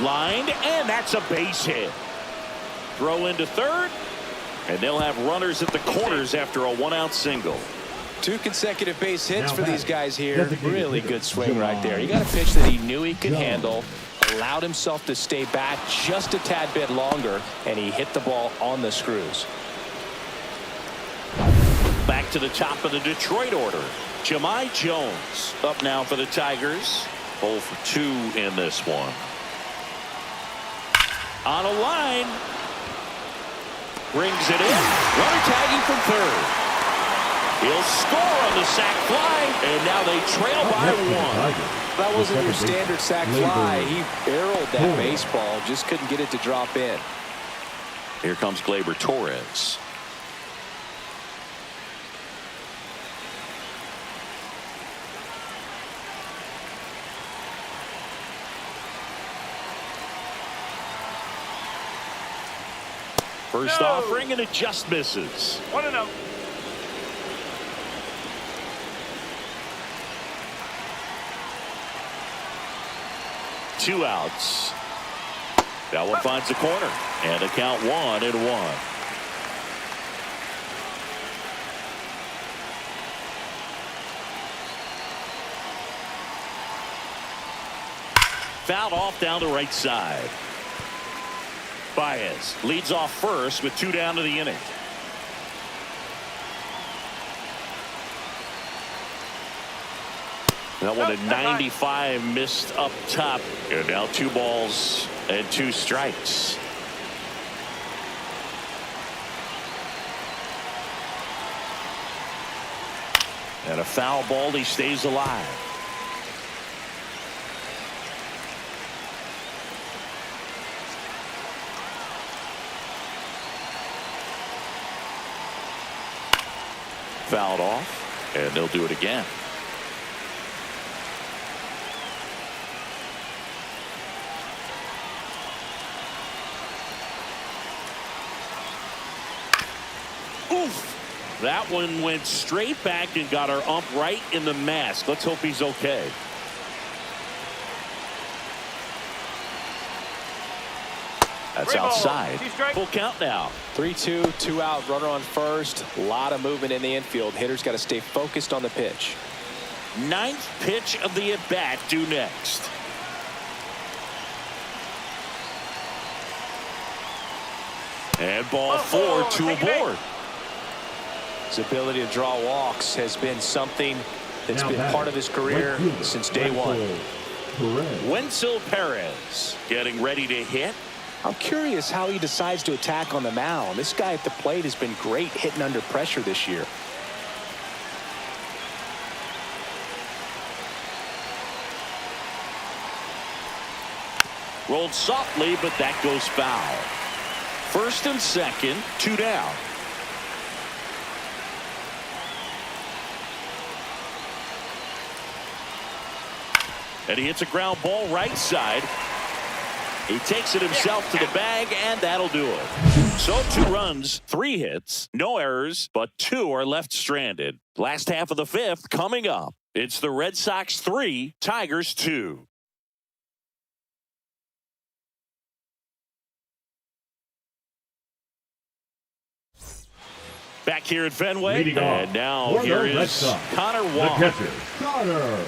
Lined, and that's a base hit. Throw into third, and they'll have runners at the corners after a 1-out single. 2 consecutive base hits for these guys here. Really good swing right there. He got a pitch that he knew he could handle, allowed himself to stay back just a tad bit longer, and he hit the ball on the screws. Back to the top of the Detroit order. Jahmai Jones up now for the Tigers. 0 for 2 in this one. On a line. Brings it in. Runner tagging from third. He'll score on the sac fly, and now they trail by 1. That wasn't your standard sac fly. He barreled that baseball, just couldn't get it to drop in. Here comes Gleyber Torres. First offering, and it just misses. 1-0. Two outs. That one finds the corner, and a count 1-1. Fouled off down the right side. Baez leads off first with 2 down to the inning. That one at 95 missed up top. And now 2 balls and 2 strikes. And a foul ball. He stays alive. Fouled off, and they'll do it again. Oof! That one went straight back and got our ump right in the mask. Let's hope he's okay. That's outside. Full count now. 3-2, 2 out, runner on first. A lot of movement in the infield. Hitter's got to stay focused on the pitch. 9th pitch of the at-bat due next. And ball 4, 2 aboard. His ability to draw walks has been something that's been part of his career since day one. Wenzel Perez getting ready to hit. I'm curious how he decides to attack on the mound. This guy at the plate has been great hitting under pressure this year. Rolled softly, but that goes foul. First and second, 2 down. And he hits a ground ball right side. He takes it himself to the bag, and that'll do it. So 2 runs, 3 hits, no errors, but 2 are left stranded. Last half of the 5th coming up. It's the Red Sox 3, Tigers 2. Back here at Fenway, and now here is Connor Wong. The catcher, Connor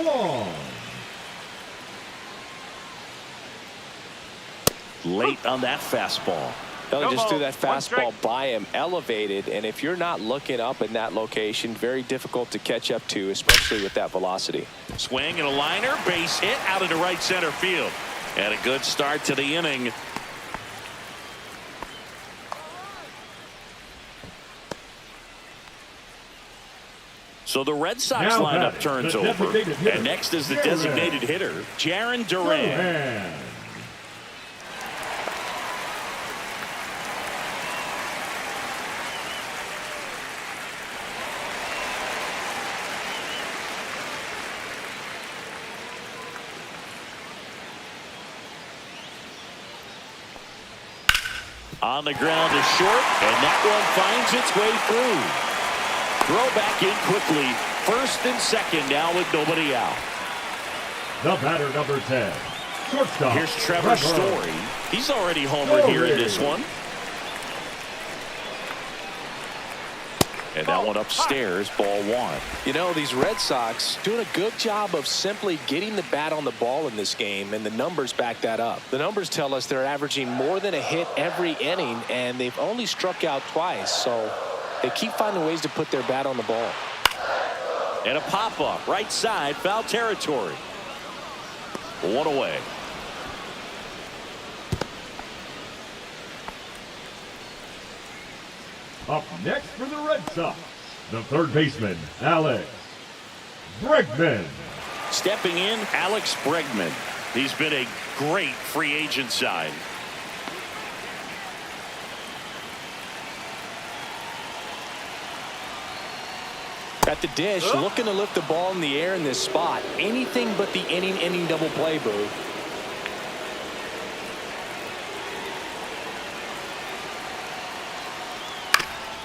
Wong. Late on that fastball. He just threw that One fastball strike. by him, elevated, and if you're not looking up in that location, very difficult to catch up to, especially with that velocity. Swing and a liner, base hit out into right center field. And a good start to the inning. So the Red Sox Now lineup batting, turns the over. designated hitter, And next is the Duran. designated hitter, Jaron Duran. Duran. On the ground is short, and that one finds its way through. Throw back in quickly. First and second now with nobody out. The batter, number 10. Shortstop. Here's Trevor Story. He's already homered here in this one. And that one upstairs, ball one. You know, these Red Sox doing a good job of simply getting the bat on the ball in this game, and the numbers back that up. The numbers tell us they're averaging more than a hit every inning, and they've only struck out twice, so they keep finding ways to put their bat on the ball. And a pop-up, right side, foul territory. One away. Up next for the Red Sox, the third baseman, Alex Bregman. Stepping in, Alex Bregman. He's been a great free agent sign. At the dish, looking to lift the ball in the air in this spot. Anything but the inning double play, Boo.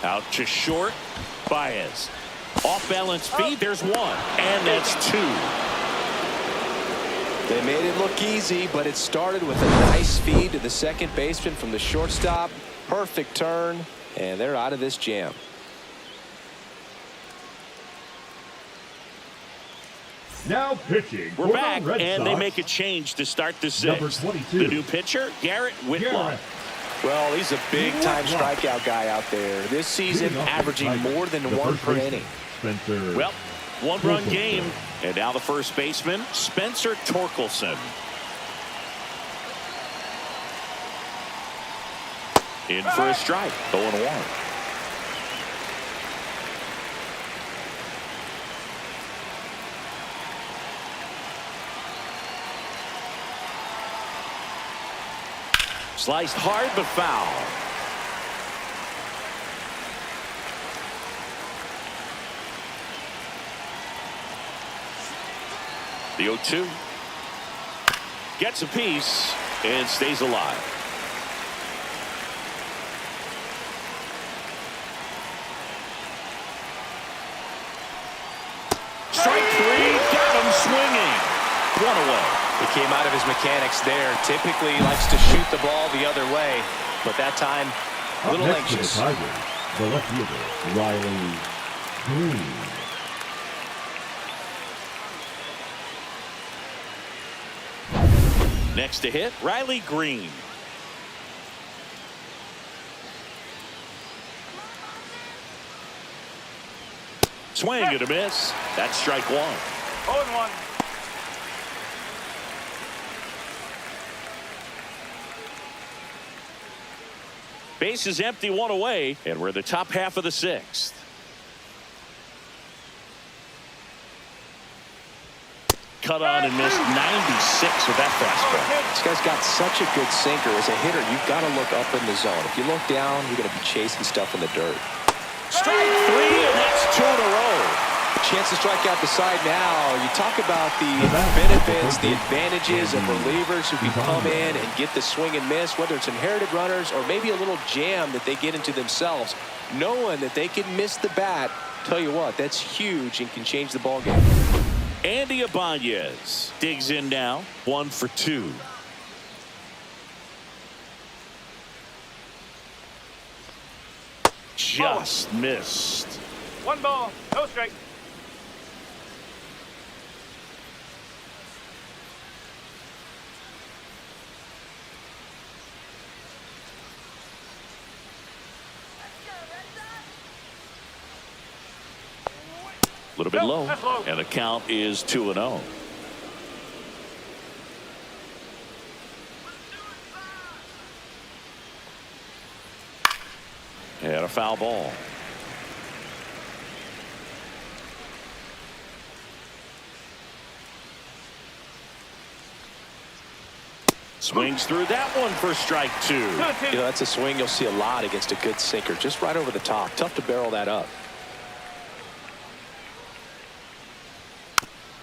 Out to short, Baez. Off balance feed, there's one, and that's two. They made it look easy, but it started with a nice feed to the second baseman from the shortstop. Perfect turn, and they're out of this jam. Now pitching We're for back, the Red and Sox, they make a change to start the number sixth. 22. The new pitcher, Garrett Whitlock. Garrett. Well, he's a big-time Whitlock. strikeout guy out there. This season, Leading off the averaging Tigers, more than the one first per baseman, inning. Spencer. Well, one-run Torkelson. game, and now the first baseman, Spencer Torkelson. In for a strike, 0-1. Sliced hard but foul. The 0-2. Gets a piece and stays alive. Strike three, got him swinging. One away. He came out of his mechanics there. Typically, he likes to shoot the ball the other way, but that time, a Up little next for the anxious. Tigers, the left fielder, Riley Green. Next to hit, Riley Green. Swing and a miss. That's strike one. 0-1. Base is empty, one away, and we're the top half of the sixth. Cut on and missed 96 with that fastball. This guy's got such a good sinker. As a hitter, you've got to look up in the zone. If you look down, you're going to be chasing stuff in the dirt. Strike three, and that's two in a row. Chance to strike out the side now. You talk about the benefits, the advantages of relievers who can come in and get the swing and miss, whether it's inherited runners or maybe a little jam that they get into themselves. Knowing that they can miss the bat, tell you what, that's huge and can change the ball game. Andy Ibanez digs in now, 1 for 2. Just missed. 1 ball, no strike. little bit No, low, that's low. and the count is 2-0. And a foul ball. Swings through that one for strike 2. You know, that's a swing you'll see a lot against a good sinker. Just right over the top. Tough to barrel that up.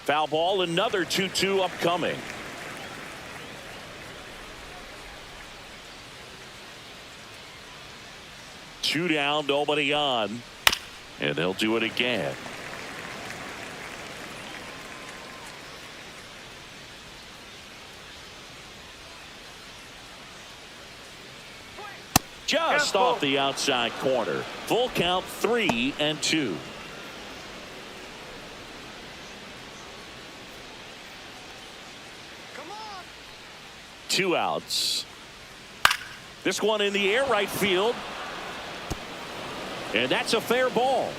Foul ball, another 2-2 upcoming. Two down, nobody on. And they'll do it again. Just off the outside corner. Full count, 3-2. Two outs. This one in the air, right field. And that's a fair ball.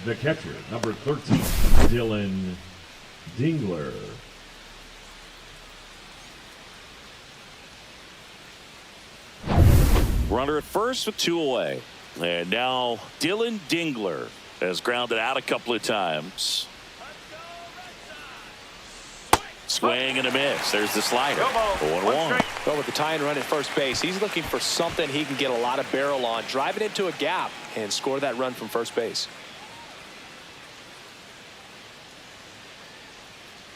The catcher, number 13, Dylan Dingler. Runner at first with 2 away. And now Dylan Dingler has grounded out a couple of times. Swing and a miss. There's the slider. 0-1. Well, with the tying run at first base, he's looking for something he can get a lot of barrel on, drive it into a gap, and score that run from first base.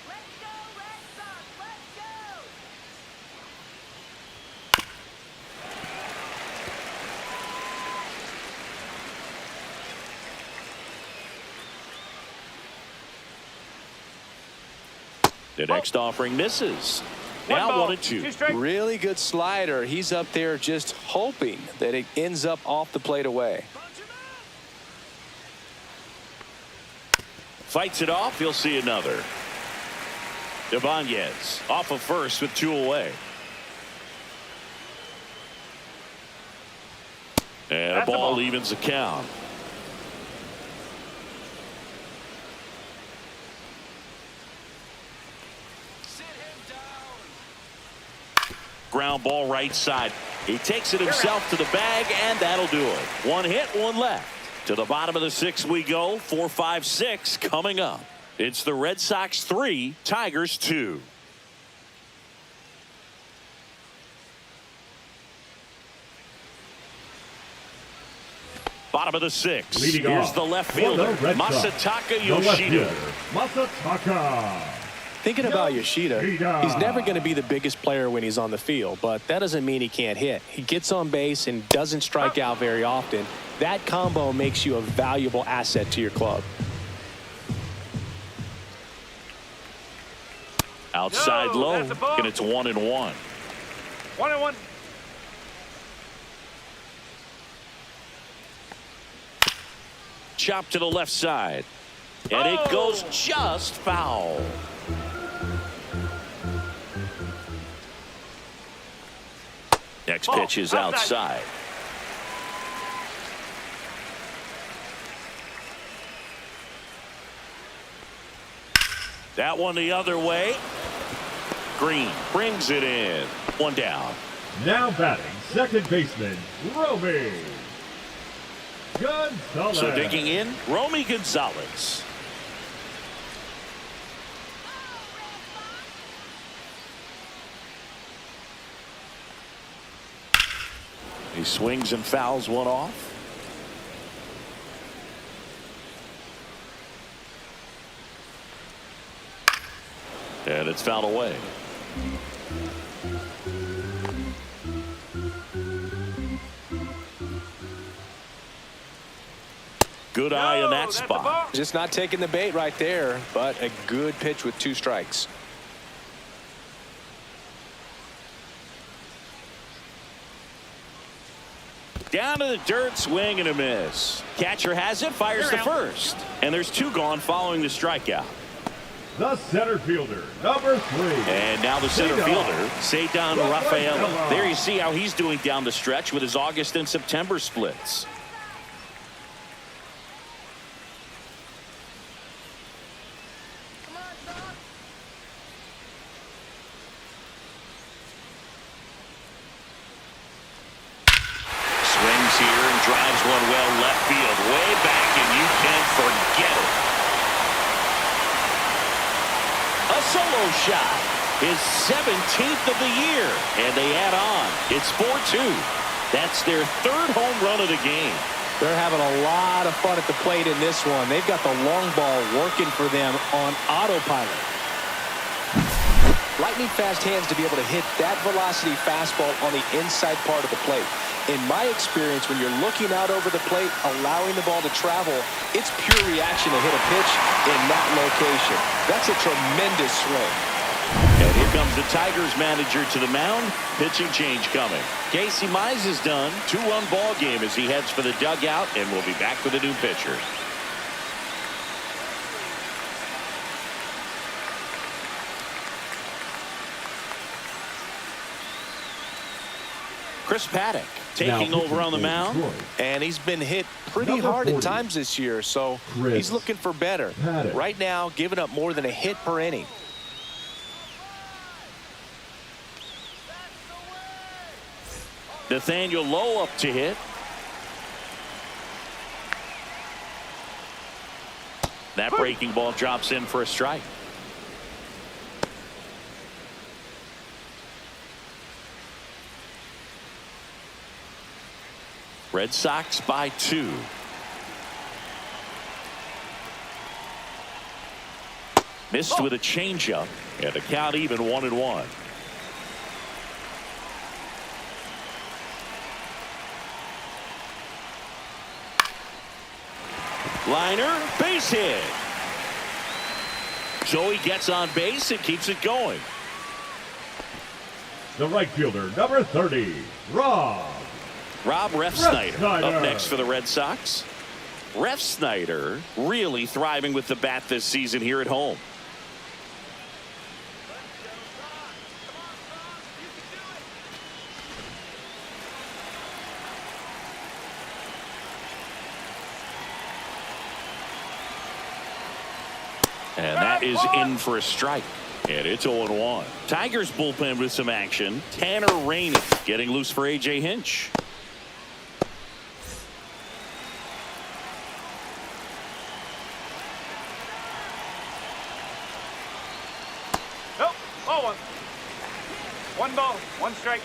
Let's go, Red Sox. Let's go. The next offering misses. Now 1-2. Really good slider. He's up there just hoping that it ends up off the plate away. Fights it off. He'll see another. Ibanez off of first with 2 away. And a ball evens the count. Ground ball right side. He takes it himself to the bag, and that'll do it. 1 hit, 1 left. To the bottom of the 6th we go. 4, 5, 6 coming up. It's the Red Sox 3, Tigers 2. Bottom of the 6th. Leading Here's off the left for fielder, the Red Sox, Masataka the left Yoshida. fielder, Masataka. Thinking about Yoshida, he's never going to be the biggest player when he's on the field, but that doesn't mean he can't hit. He gets on base and doesn't strike out very often. That combo makes you a valuable asset to your club. Outside No, low, that's a ball. and it's 1-1. 1-1. Chop to the left side. And it goes just foul. Next pitch is outside. That one the other way. Green brings it in. 1 down. Now batting, second baseman, Romy Gonzalez. So digging in, Romy Gonzalez. He swings and fouls one off. And it's fouled away. Good eye in that spot. Just not taking the bait right there, but a good pitch with 2 strikes. Down to the dirt, swing and a miss. Catcher has it, fires to first. And there's 2 gone following the strikeout. the center fielder, number 3. And now the center fielder, Cedar Rafaela. Rafaela. There you see how he's doing down the stretch with his August and September splits. Swings here and drives one well left field, way back, and you can forget it. A solo shot, his 17th of the year, and they add on. It's 4-2. That's their 3rd home run of the game. They're having a lot of fun at the plate in this one. They've got the long ball working for them on autopilot. Lightning fast hands to be able to hit that velocity fastball on the inside part of the plate. In my experience, when you're looking out over the plate, allowing the ball to travel, it's pure reaction to hit a pitch in that location. That's a tremendous swing. And here comes the Tigers manager to the mound. Pitching change coming. Casey Mize is done. 2-run ball game as he heads for the dugout, and we'll be back with a new pitcher. Chris Paddock taking Now over on the mound. Detroit. And he's been hit pretty Number hard at 40. times this year, so Chris he's looking for better. Paddock. Right now, giving up more than a hit per inning. Nathaniel Lowe up to hit. That breaking ball drops in for a strike. Red Sox by 2. Missed with a changeup, and the count even 1-1. Liner, base hit. Joey gets on base and keeps it going. The right fielder, number 30, Rob Refsnyder Refsnyder. up next for the Red Sox. Refsnyder really thriving with the bat this season here at home. And that is in for a strike. And it's 0-1. Tigers bullpen with some action. Tanner Rainey getting loose for A.J. Hinch. Nope. Ball 1. 1 ball, 1 strike.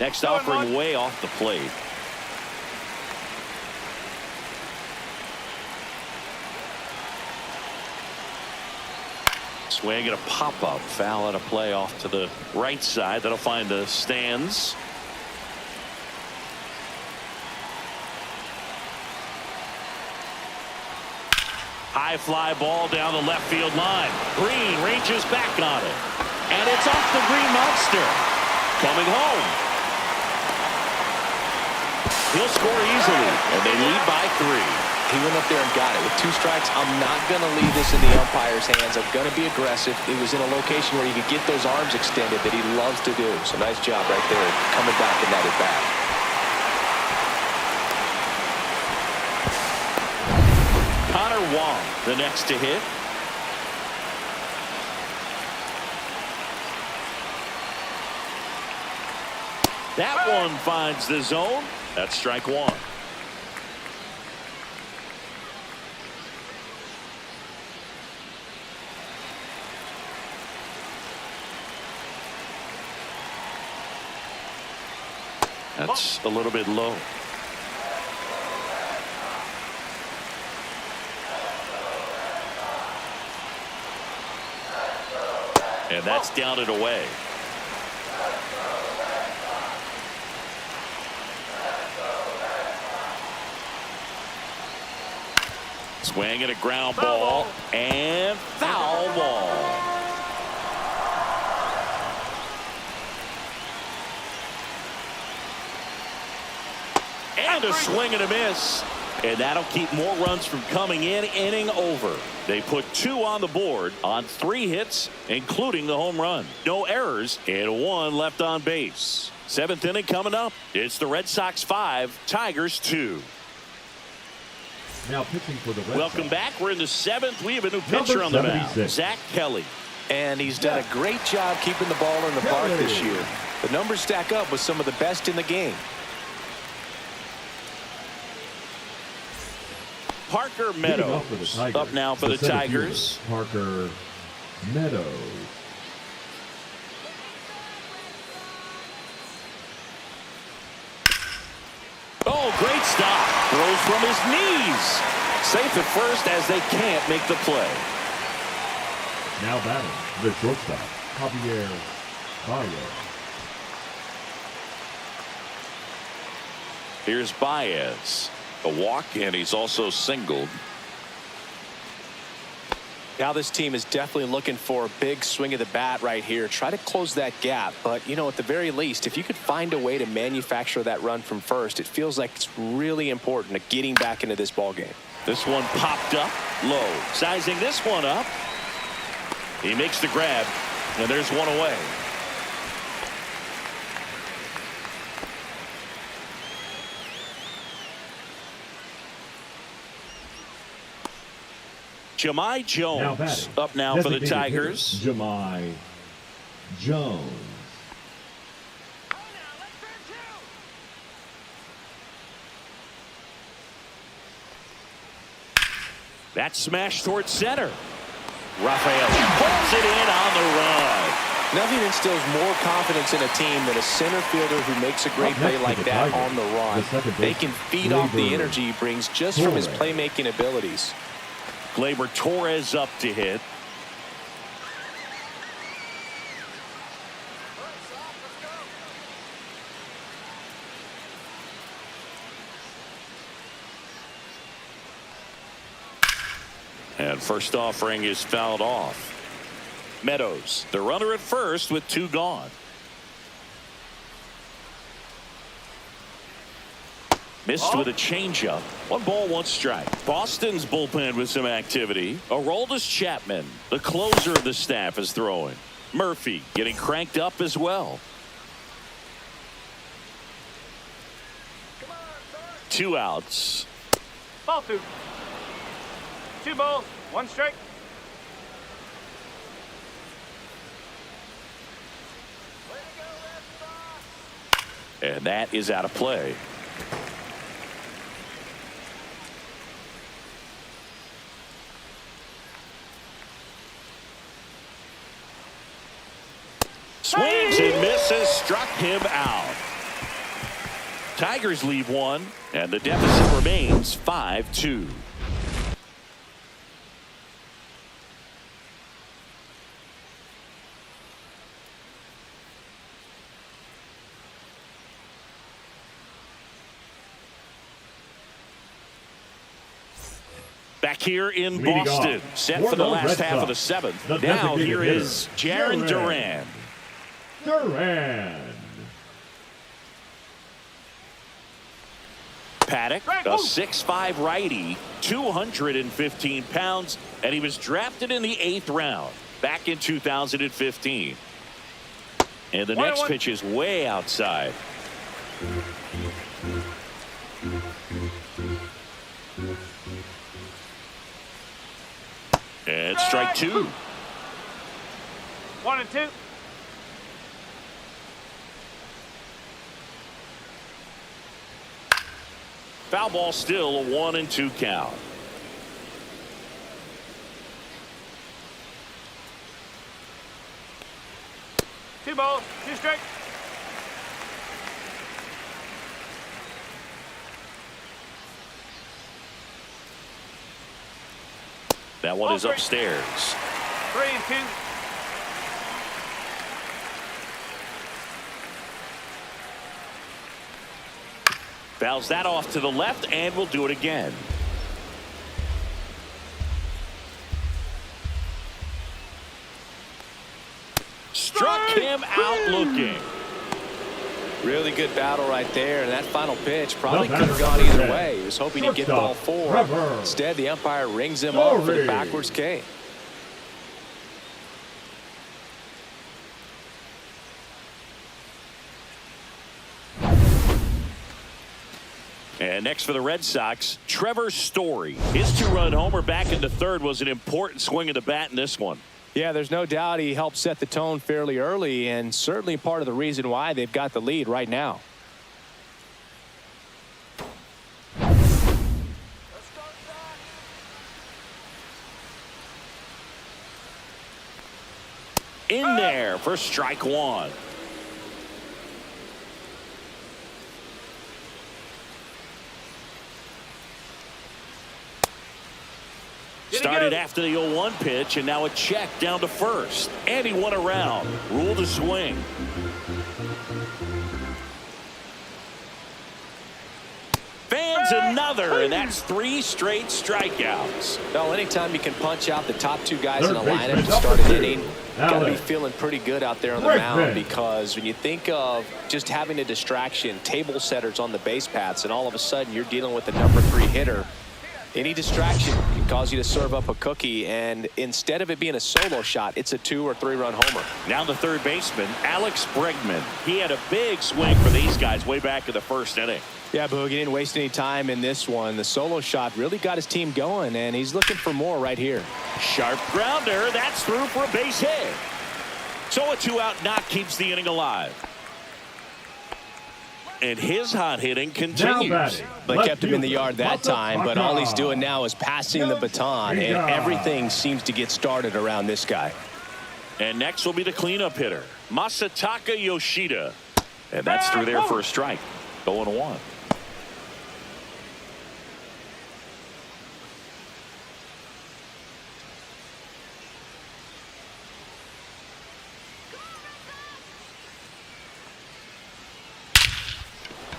Next offering way off the plate. Swing and a pop-up foul and a play off to the right side. That'll find the stands. High fly ball down the left field line. Green reaches back on it. And it's off the Green Monster. Coming home. He'll score easily, and they lead by 3. He went up there and got it. With 2 strikes, I'm not going to leave this in the umpire's hands. I'm going to be aggressive. It was in a location where he could get those arms extended that he loves to do. So nice job right there coming back in that at bat. Connor Wong, the next to hit. That one finds the zone. That's strike 1. That's a little bit low. And that's down and away. Swing and a ground ball and foul ball. And a swing and a miss. And that'll keep more runs from coming in. Inning over. They put 2 on the board on 3 hits, including the home run. No errors and 1 left on base. 7th inning coming up. It's the Red Sox 5, Tigers 2. Now pitching for the Red Welcome Sox. back. We're in the 7th. We have a new pitcher on the mound. 76. Zach Kelly. And he's done a great job keeping the ball in the park this year. The numbers stack up with some of the best in the game. Parker Meadows up now for the Tigers. Parker Meadows. Oh, great stop. Throws from his knees. Safe at first as they can't make the play. Now batting, the shortstop, Javier Baez. Here's Baez. A walk, and he's also singled. Now this team is definitely looking for a big swing of the bat right here. Try to close that gap. But, you know, at the very least, if you could find a way to manufacture that run from first, it feels like it's really important to getting back into this ball game. This one popped up low. Sizing this one up. He makes the grab, and there's one away. Jahmai Jones up now for the Tigers. Jahmai Jones. That smash towards center. Rafael pulls it in on the run. Nothing instills more confidence in a team than a center fielder who makes a great play like that on the run. They can feed off the energy he brings just from his playmaking abilities. Gleyber Torres up to hit. And first offering is fouled off. Meadows, the runner at first with 2 gone. Missed with a changeup. 1 ball, 1 strike. Boston's bullpen with some activity. Aroldis Chapman, the closer of the staff, is throwing. Murphy getting cranked up as well. 2 outs. Ball 2. 2 balls, 1 strike. And that is out of play. Swings and misses, struck him out. Tigers leave 1, and the deficit remains 5-2. Back here in Boston, set for the last half of the 7th. Now here is Jarren Duran. Paddock, a 6'5" righty, 215 pounds, and he was drafted in the 8th round back in 2015. And the next pitch is way outside. And strike 2. 1 and 2. Foul ball, still a 1 and 2 count. Two balls, 2 strikes. That one is upstairs. 3 and 2. Fouls that off to the left and will do it again. Struck him out looking. Really good battle right there, and that final pitch probably could have gone either way. He was hoping to get ball 4. Instead, the umpire rings him off for the backwards K. And next for the Red Sox, Trevor Story. His 2-run homer back in the third was an important swing of the bat in this one. Yeah, there's no doubt he helped set the tone fairly early, and certainly part of the reason why they've got the lead right now. In there for strike 1. Started after the 0-1 pitch, and now a check down to first. And he won around. Ruled a swing. Fans another, and that's 3 straight strikeouts. Well, anytime you can punch out the top 2 guys in a lineup to start an inning, got to be feeling pretty good out there on the mound, because when you think of just having a distraction, table setters on the base paths, and all of a sudden you're dealing with the number 3 hitter, any distraction can cause you to serve up a cookie, and instead of it being a solo shot, it's a 2- or 3-run homer. Now the third baseman, Alex Bregman. He had a big swing for these guys way back in the first inning. Yeah, Boog, he didn't waste any time in this one. The solo shot really got his team going, and he's looking for more right here. Sharp grounder. That's through for a base hit. So a 2-out knock keeps the inning alive. And his hot hitting continues. They kept him in the yard that time, but all he's doing now is passing the baton, and everything seems to get started around this guy. And next will be the cleanup hitter, Masataka Yoshida. And that's through there for a strike. 0-1.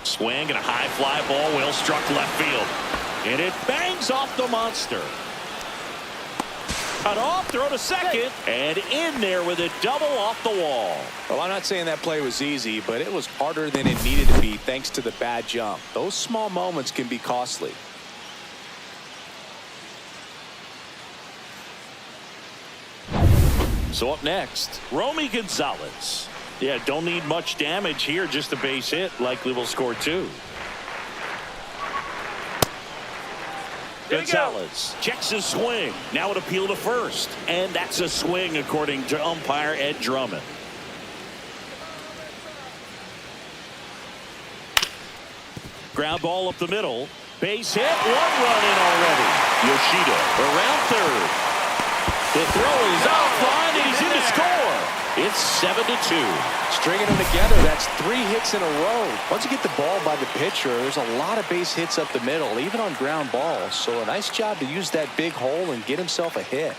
Swing and a high fly ball, well struck left field. And it bangs off the monster. Cut off, throw to second, and in there with a double off the wall. Well, I'm not saying that play was easy, but it was harder than it needed to be thanks to the bad jump. Those small moments can be costly. So up next, Romy Gonzalez. Yeah, don't need much damage here, just a base hit. Likely will score 2. Gonzalez checks his swing. Now an appeal to first. And that's a swing according to umpire Ed Drummond. Ground ball up the middle. Base hit. 1 run in already. Yoshida around third. The throw is offline, and he's in to score. It's 7-2. Stringing them together, that's 3 hits in a row. Once you get the ball by the pitcher, there's a lot of base hits up the middle, even on ground balls. So a nice job to use that big hole and get himself a hit.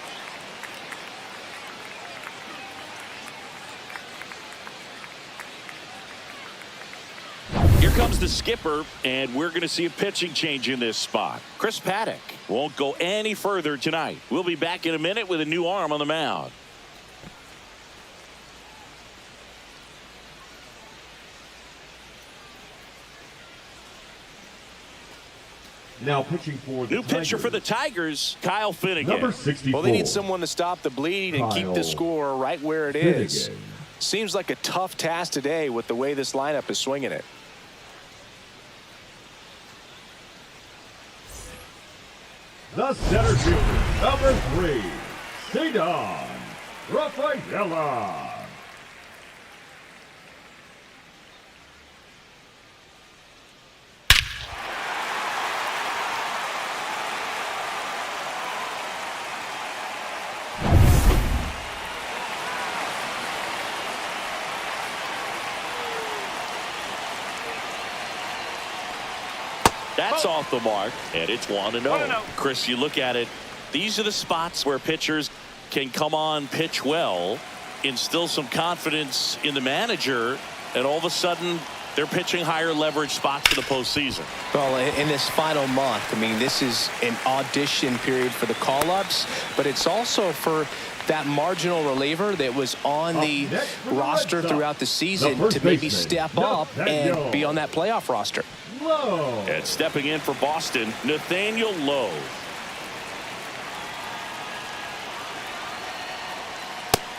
Here comes the skipper, and we're going to see a pitching change in this spot. Chris Paddock won't go any further tonight. We'll be back in a minute with a new arm on the mound. Now pitching for the new pitcher for the Tigers, Kyle Finnegan. Number 64. Well, they need someone to stop the bleed and keep the score right where it is. Seems like a tough task today with the way this lineup is swinging it. The center fielder, number 3, Cedar Rafaela. That's off the mark, and it's 1-0. Chris, you look at it, these are the spots where pitchers can come on, pitch well, instill some confidence in the manager, and all of a sudden They're pitching higher leverage spots for the postseason. Well, in this final month, I mean, this is an audition period for the call-ups, but it's also for that marginal reliever that was on the roster throughout the season to maybe step up and be on that playoff roster. And stepping in for Boston, Nathaniel Lowe.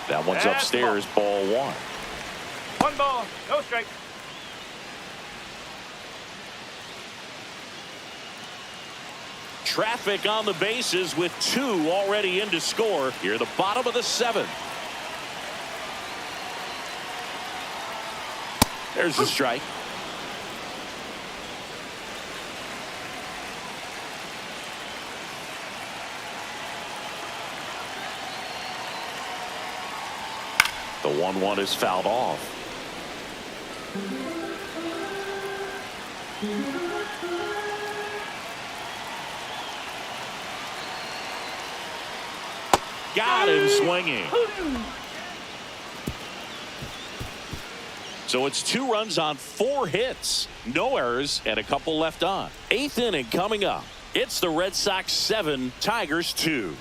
That one's upstairs, ball one. One ball, no strike. Traffic on the bases with 2 already in to score here, the bottom of the 7th. There's the strike. The 1-1 is fouled off. Got him swinging. So it's 2 runs on 4 hits. No errors and a couple left on. 8th inning coming up. It's the Red Sox 7, Tigers 2.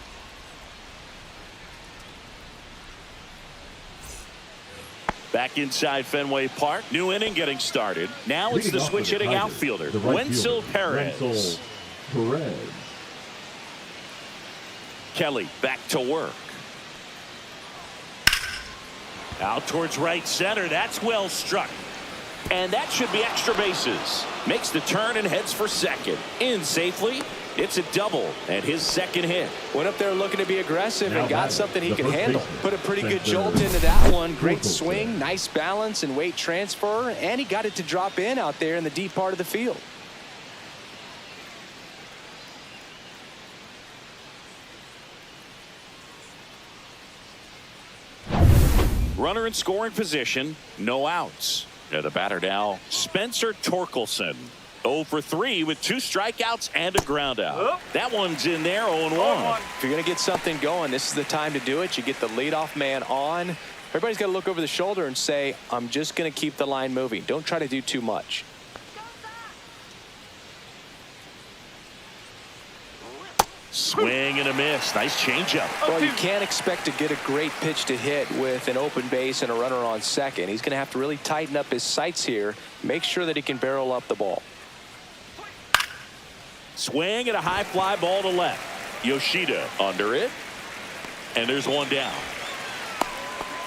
Back inside Fenway Park. New inning getting started. Now it's the switch hitting outfielder, Wenzel Perez. Kelly back to work. Out towards right center. That's well struck. And that should be extra bases. Makes the turn and heads for second. In safely. It's a double and his second hit. Went up there looking to be aggressive and got something he can handle. Put a pretty good jolt into that one. Great swing, nice balance and weight transfer, and he got it to drop in out there in the deep part of the field. Runner in scoring position, no outs. And the batter now, Spencer Torkelson. 0 for 3 with 2 strikeouts and a ground out. That one's in there, 0-1. If you're going to get something going, this is the time to do it. You get the leadoff man on. Everybody's got to look over the shoulder and say, I'm just going to keep the line moving. Don't try to do too much. Swing and a miss. Nice changeup. Well, you can't expect to get a great pitch to hit with an open base and a runner on second. He's going to have to really tighten up his sights here. Make sure that he can barrel up the ball. Swing and a high fly ball to left. Yoshida under it. And there's one down.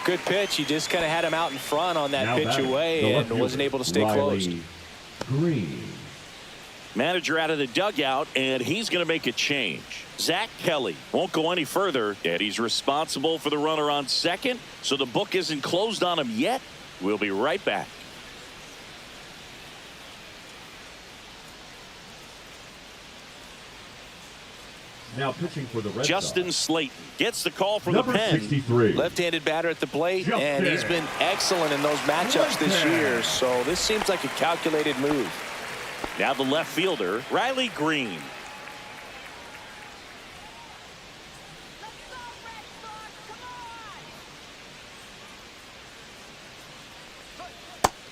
Good pitch. He just kind of had him out in front on that pitch away and wasn't able to stay closed. Manager out of the dugout, and he's going to make a change. Zach Kelly won't go any further, and he's responsible for the runner on second, so the book isn't closed on him yet. We'll be right back. Now pitching for the Red Justin Sox. Slayton gets the call from Number the pen. 63. Left-handed batter at the plate, and he's been excellent in those matchups this year, so this seems like a calculated move. Now the left fielder, Riley Green.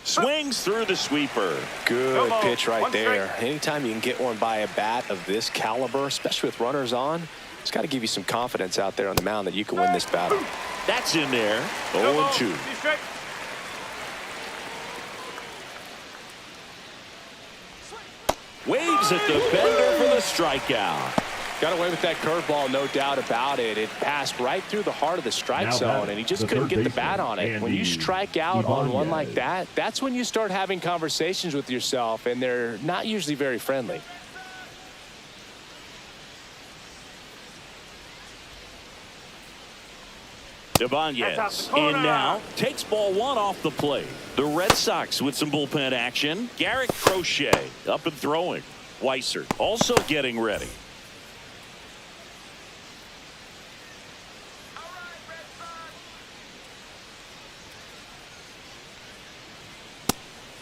Swings through the sweeper. Good pitch right there. Anytime you can get one by a bat of this caliber, especially with runners on, it's got to give you some confidence out there on the mound that you can win this battle. That's in there. 0-2. Waves at the bender for the strikeout. Got away with that curveball, no doubt about it. It passed right through the heart of the strike zone, and he just couldn't get the bat on it. When you strike out on one like that, that's when you start having conversations with yourself, and they're not usually very friendly. Ibanez in now, takes ball 1 off the plate. The Red Sox with some bullpen action. Garrett Crochet up and throwing. Weiser also getting ready.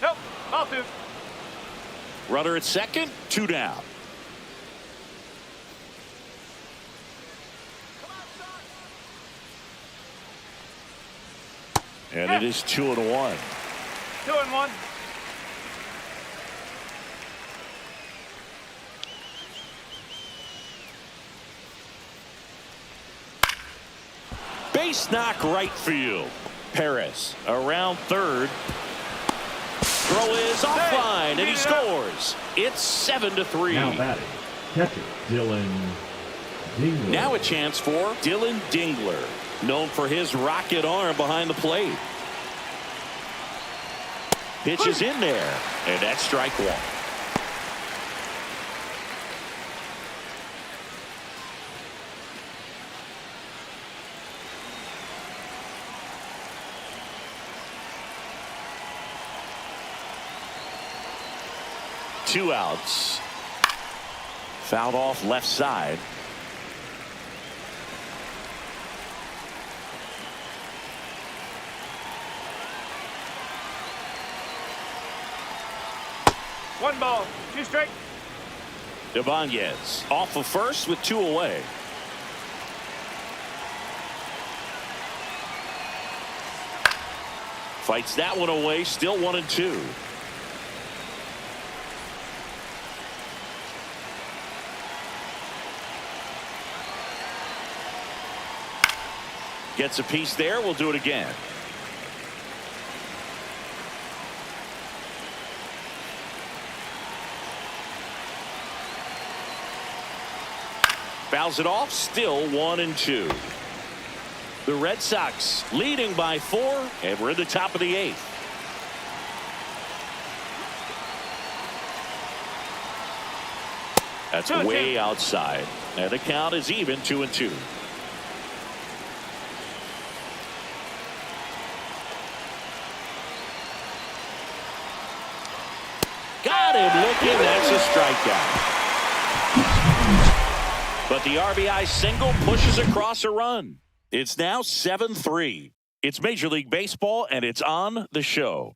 Nope, ball 2. Runner at second, 2 down. And it is 2-1. 2-1. Base knock right field. Perez around third. Throw is offline, and he scores. It's 7-3. Now batting, catcher Dylan Dingler. Now a chance for Dylan Dingler, known for his rocket arm behind the plate. Pitch is in there, and that's strike one. Two outs. Fouled off left side. One ball, two strike. Ibanez off of first with two away. Fights that one away, still 1-2. Gets a piece there. We'll do it again. Fouls it off. Still 1-2. The Red Sox leading by 4, and we're in the top of the 8th. That's way outside, and the count is even 2-2. Got him looking. That's a strikeout. But the RBI single pushes across a run. It's now 7-3. It's Major League Baseball, and it's on the show.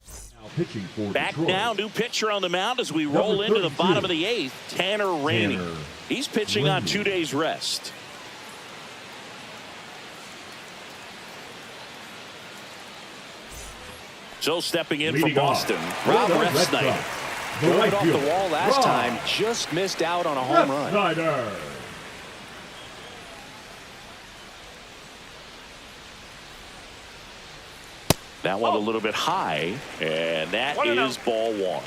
Now pitching for Back Detroit. now, new pitcher on the mound as we roll into the 32. bottom of the 8th, Tanner Rainey. Tanner He's pitching on Rainey. 2 days rest. So stepping in Leading for Boston, off, Rob the Red Refsnyder. Sox, the Drove right it off the fielder, wall last Rob time. Just missed out on a home run. Refsnyder. That one a little bit high, and that is ball one.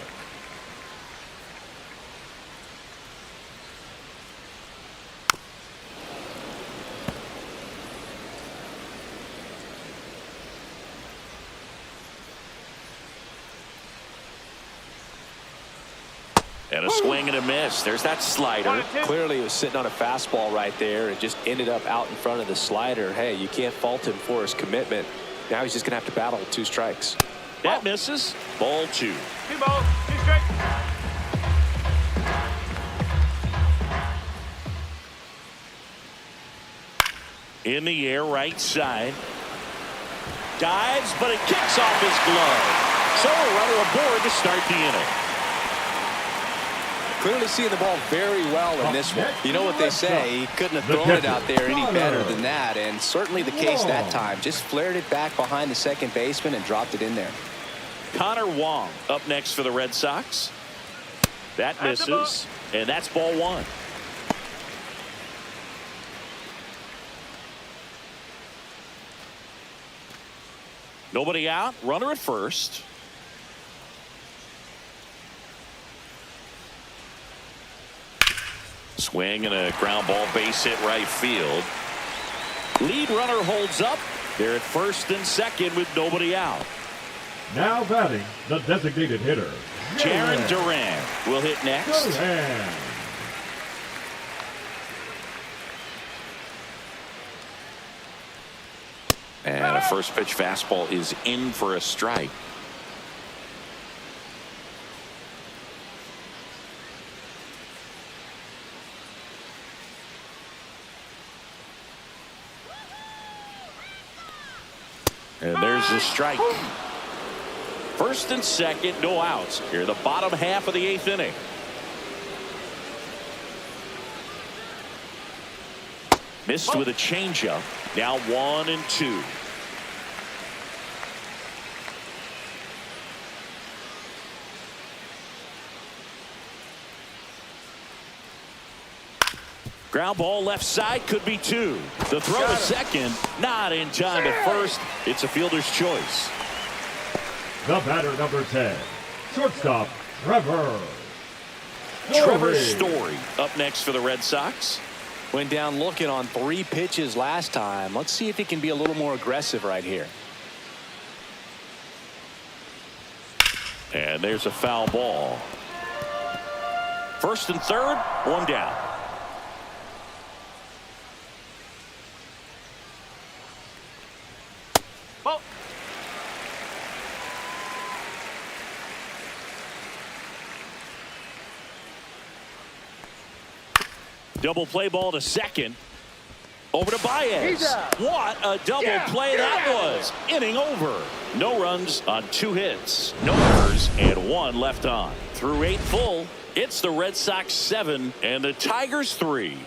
And a swing and a miss. There's that slider. Clearly, he was sitting on a fastball right there and just ended up out in front of the slider. Hey, you can't fault him for his commitment. Now he's just going to have to battle with 2 strikes. That misses. Ball 2. 2 balls, 2 strike. In the air, right side. Dives, but it kicks off his glove. So a runner aboard to start the inning. Clearly seeing the ball very well in this one. You know what they say, he couldn't have thrown it out there any better than that, and certainly the case that time. Just flared it back behind the second baseman and dropped it in there. Connor Wong up next for the Red Sox. That misses, and that's ball 1. Nobody out, runner at first. Swing and a ground ball, base hit right field. Lead runner holds up. They're at first and second with nobody out. Now batting, the designated hitter, Jaron Duran will hit next. Duran. And a first pitch fastball is in for a strike. And there's the strike. First and second, no outs. Here in the bottom half of the 8th inning. Missed with a changeup. Now 1-2. Ground ball left side, could be 2. The throw to second, not in time at first. It's a fielder's choice. The batter, number 10, shortstop, Trevor Story up next for the Red Sox. Went down looking on 3 pitches last time. Let's see if he can be a little more aggressive right here. And there's a foul ball. First and third, 1 down. Ball. Double play ball to second. Over to Baez. What a double play that was. Inning over. No runs on 2 hits. No errors and 1 left on. Through 8 full, it's the Red Sox 7 and the Tigers 3.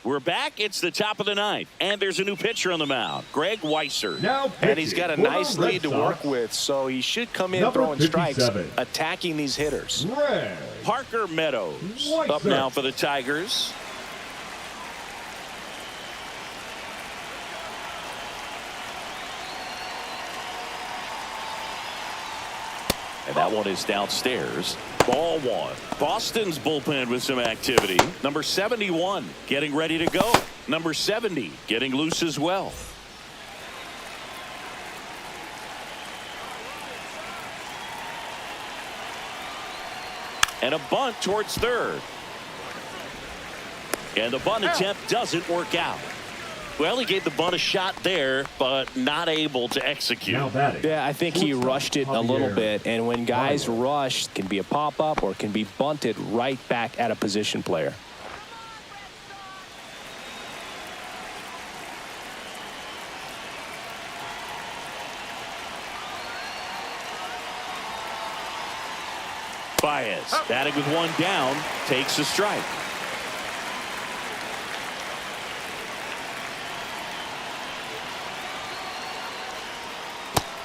We're back. It's the top of the 9th, and there's a new pitcher on the mound, Greg Weisser. Now And he's got a nice lead to work with, so he should come in throwing strikes, attacking these hitters. Greg Parker Meadows Weisser up now for the Tigers. And that one is downstairs. Ball 1. Boston's bullpen with some activity. Number 71 getting ready to go. Number 70 getting loose as well. And a bunt towards third. And the bunt attempt doesn't work out. Well, he gave the bunt a shot there, but not able to execute. Now batting. Yeah, I think he rushed it a little bit, and when guys rush, it can be a pop-up or it can be bunted right back at a position player. Baez batting with 1 down, takes a strike.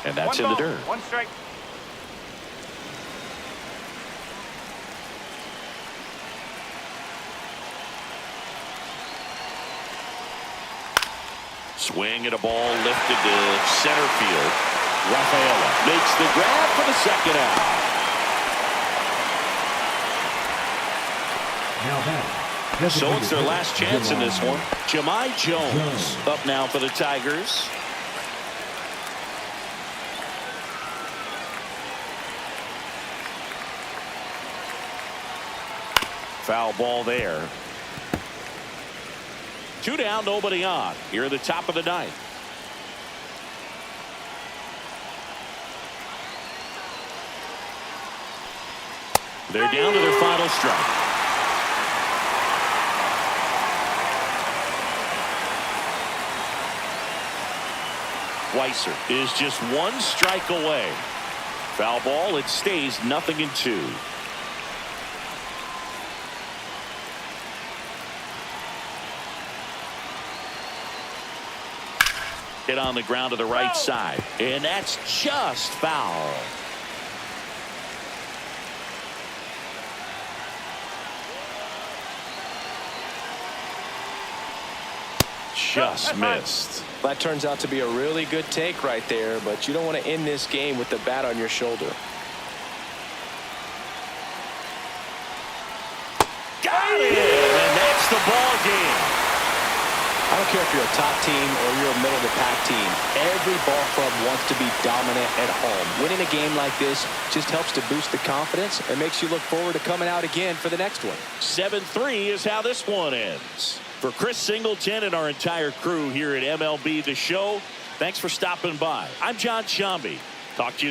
And that's in the dirt. 1 strike. Swing and a ball lifted to center field. Rafaela makes the grab for the second out. Now batting. So it's their last chance in this one. Jahmai Jones up now for the Tigers. Foul ball there. 2 down, nobody on. Here at the top of the 9th. They're down to their final strike. Weisser is just 1 strike away. Foul ball, it stays 0-2. Hit on the ground to the right side, and that's just foul. Just missed. That turns out to be a really good take right there, but you don't want to end this game with the bat on your shoulder. Got it! And that's the ball game. I don't care if you're a top team or you're a middle-of-the-pack team. Every ball club wants to be dominant at home. Winning a game like this just helps to boost the confidence and makes you look forward to coming out again for the next one. 7-3 is how this one ends. For Chris Singleton and our entire crew here at MLB The Show, thanks for stopping by. I'm John Shambi. Talk to you soon.